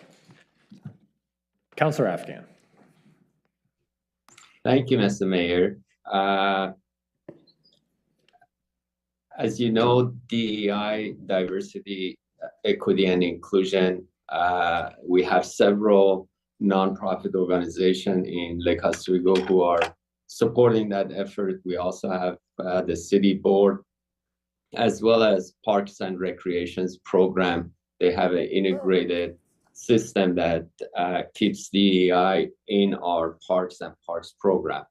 Councilor Afghan. Thank you, Mr. Mayor. As you know, DEI, diversity, equity, and inclusion, we have several nonprofit organizations in Lake Oswego who are supporting that effort. We also have the city board, as well as Parks and Recreations program. They have an integrated system that keeps DEI in our Parks and Parks program.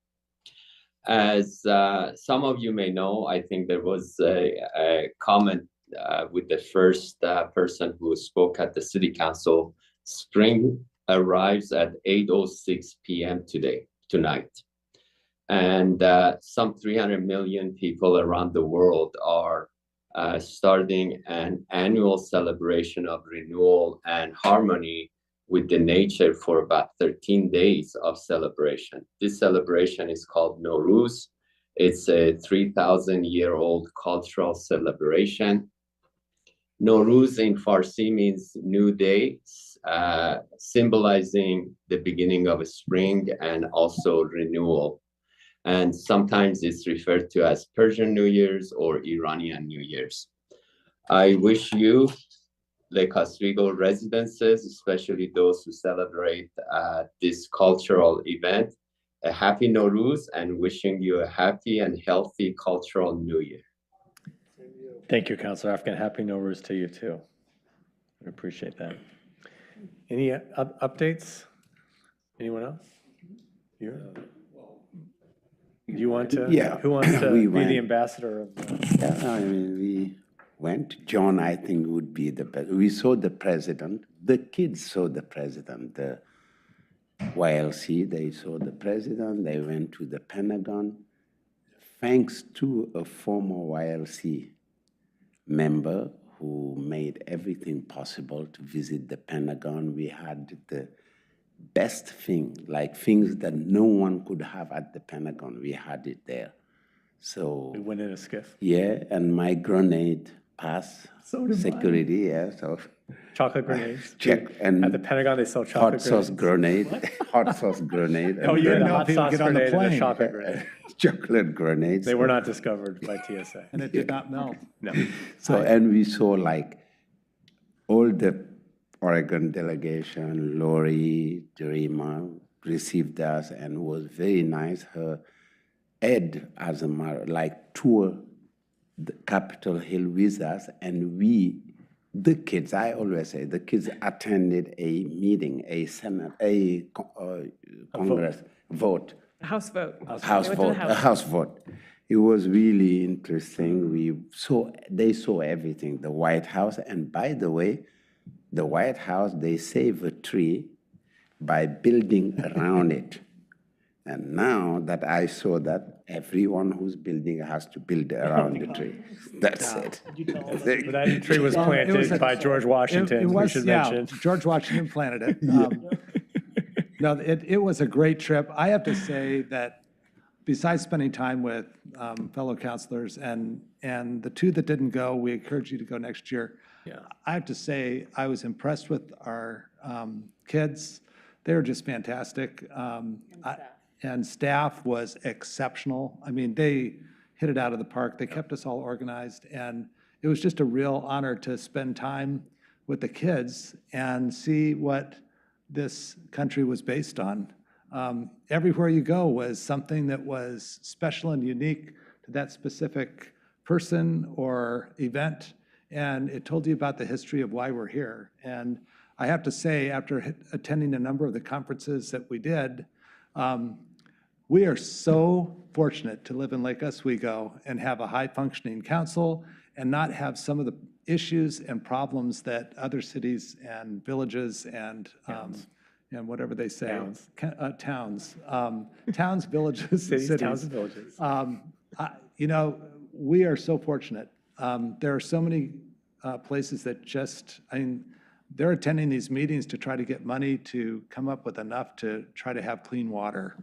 As some of you may know, I think there was a comment with the first person who spoke at the city council. Spring arrives at 8:06 p.m. tonight. And some 300 million people around the world are starting an annual celebration of renewal and harmony with the nature for about 13 days of celebration. This celebration is called Nowruz. It's a 3,000-year-old cultural celebration. Nowruz in Farsi means new day, symbolizing the beginning of a spring and also renewal. And sometimes it's referred to as Persian New Year's or Iranian New Year's. I wish you, Lake Oswego residences, especially those who celebrate this cultural event, a happy Nowruz, and wishing you a happy and healthy cultural New Year. Thank you, Councilor Afghan. Happy Nowruz to you too. I appreciate that. Any updates? Anyone else? You want to? Yeah, Who wants to we be went. the ambassador of the? Yeah, I mean, we went. John, I think, would be the best. We saw the president. The kids saw the president. The YLC, they saw the president. They went to the Pentagon. Thanks to a former YLC member who made everything possible to visit the Pentagon, we had the best thing, like things that no one could have at the Pentagon. We had it there. So We went in a skiff. yeah, and my grenade passed So did security. Yeah, so Chocolate grenades. check and At the Pentagon, they sell chocolate hot sauce grenades. grenade, hot sauce grenade. Oh, you had a know hot people sauce get on the grenade and a plane. chocolate grenade. chocolate grenades. They were not discovered by TSA. And it did not melt. No. So, and we saw like all the Oregon delegation, Lori, Jerima, received us and was very nice. Her Ed, as a matter, like tour the Capitol Hill with us, and we, the kids, I always say, the kids attended a meeting, a Senate, a Congress vote. House vote. House They went to vote, the a house vote. It was really interesting. They saw everything, the White House. And by the way, the White House, they save a tree by building around it. And now that I saw that, everyone who's building has to build around the tree. That's it. But that tree was planted by George Washington, we should mention. George Washington planted it. No, it was a great trip. I have to say that besides spending time with fellow counselors and the two that didn't go, we encourage you to go next year. Yeah. I have to say, I was impressed with our kids. They were just fantastic. And staff was exceptional. I mean, they hit it out of the park. They kept us all organized. And it was just a real honor to spend time with the kids and see what this country was based on. Everywhere you go was something that was special and unique to that specific person or event. And it told you about the history of why we're here. And I have to say, after attending a number of the conferences that we did, we are so fortunate to live in Lake Oswego and have a high-functioning council and not have some of the issues and problems that other cities and villages and whatever they say. Towns. Towns, villages, Cities, cities. towns, and villages. You know, we are so fortunate there are so many places that just, I mean, they're attending these meetings to try to get money to come up with enough to try to have clean water.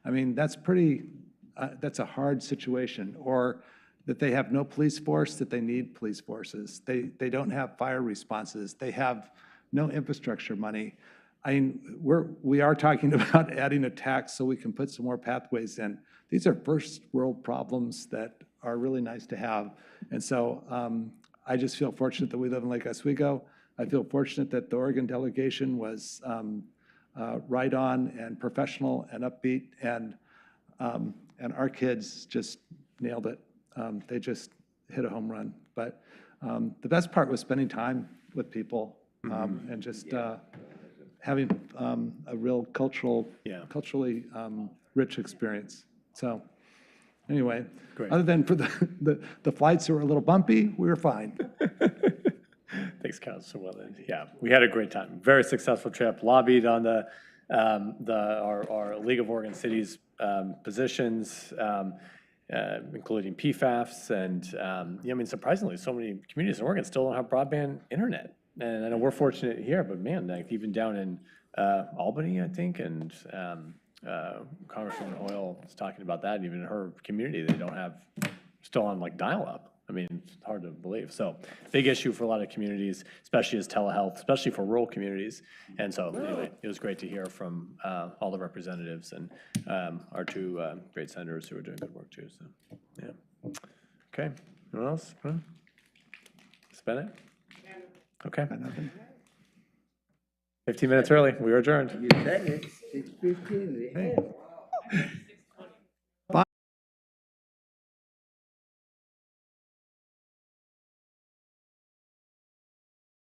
I mean, that's a hard situation. Or that they have no police force, that they need police forces. They don't have fire responses. They have no infrastructure money. I mean, we are talking about adding a tax so we can put some more pathways in. These are first world problems that are really nice to have. And so I just feel fortunate that we live in Lake Oswego. I feel fortunate that the Oregon delegation was right on and professional and upbeat, and our kids just nailed it. They just hit a home run. But the best part was spending time with people and just having a real culturally rich experience. So anyway, other than for the flights that were a little bumpy, we were fine. Thanks, Councilor Wetland. Yeah, we had a great time. Very successful trip. Lobbied on our League of Oregon Cities positions, including PFAFs, and I mean, surprisingly, so many communities in Oregon still don't have broadband internet. And I know we're fortunate here, but man, like even down in Albany, I think, and Congresswoman Hoyle was talking about that. Even in her community, they don't have, still on like dial-up. I mean, it's hard to believe. So big issue for a lot of communities, especially as telehealth, especially for rural communities. And so anyway, it was great to hear from all the representatives and our two great senators who are doing good work too. So yeah. Okay. Anyone else? Spend it? Okay. 15 minutes early. We are adjourned. You said it, 6:15.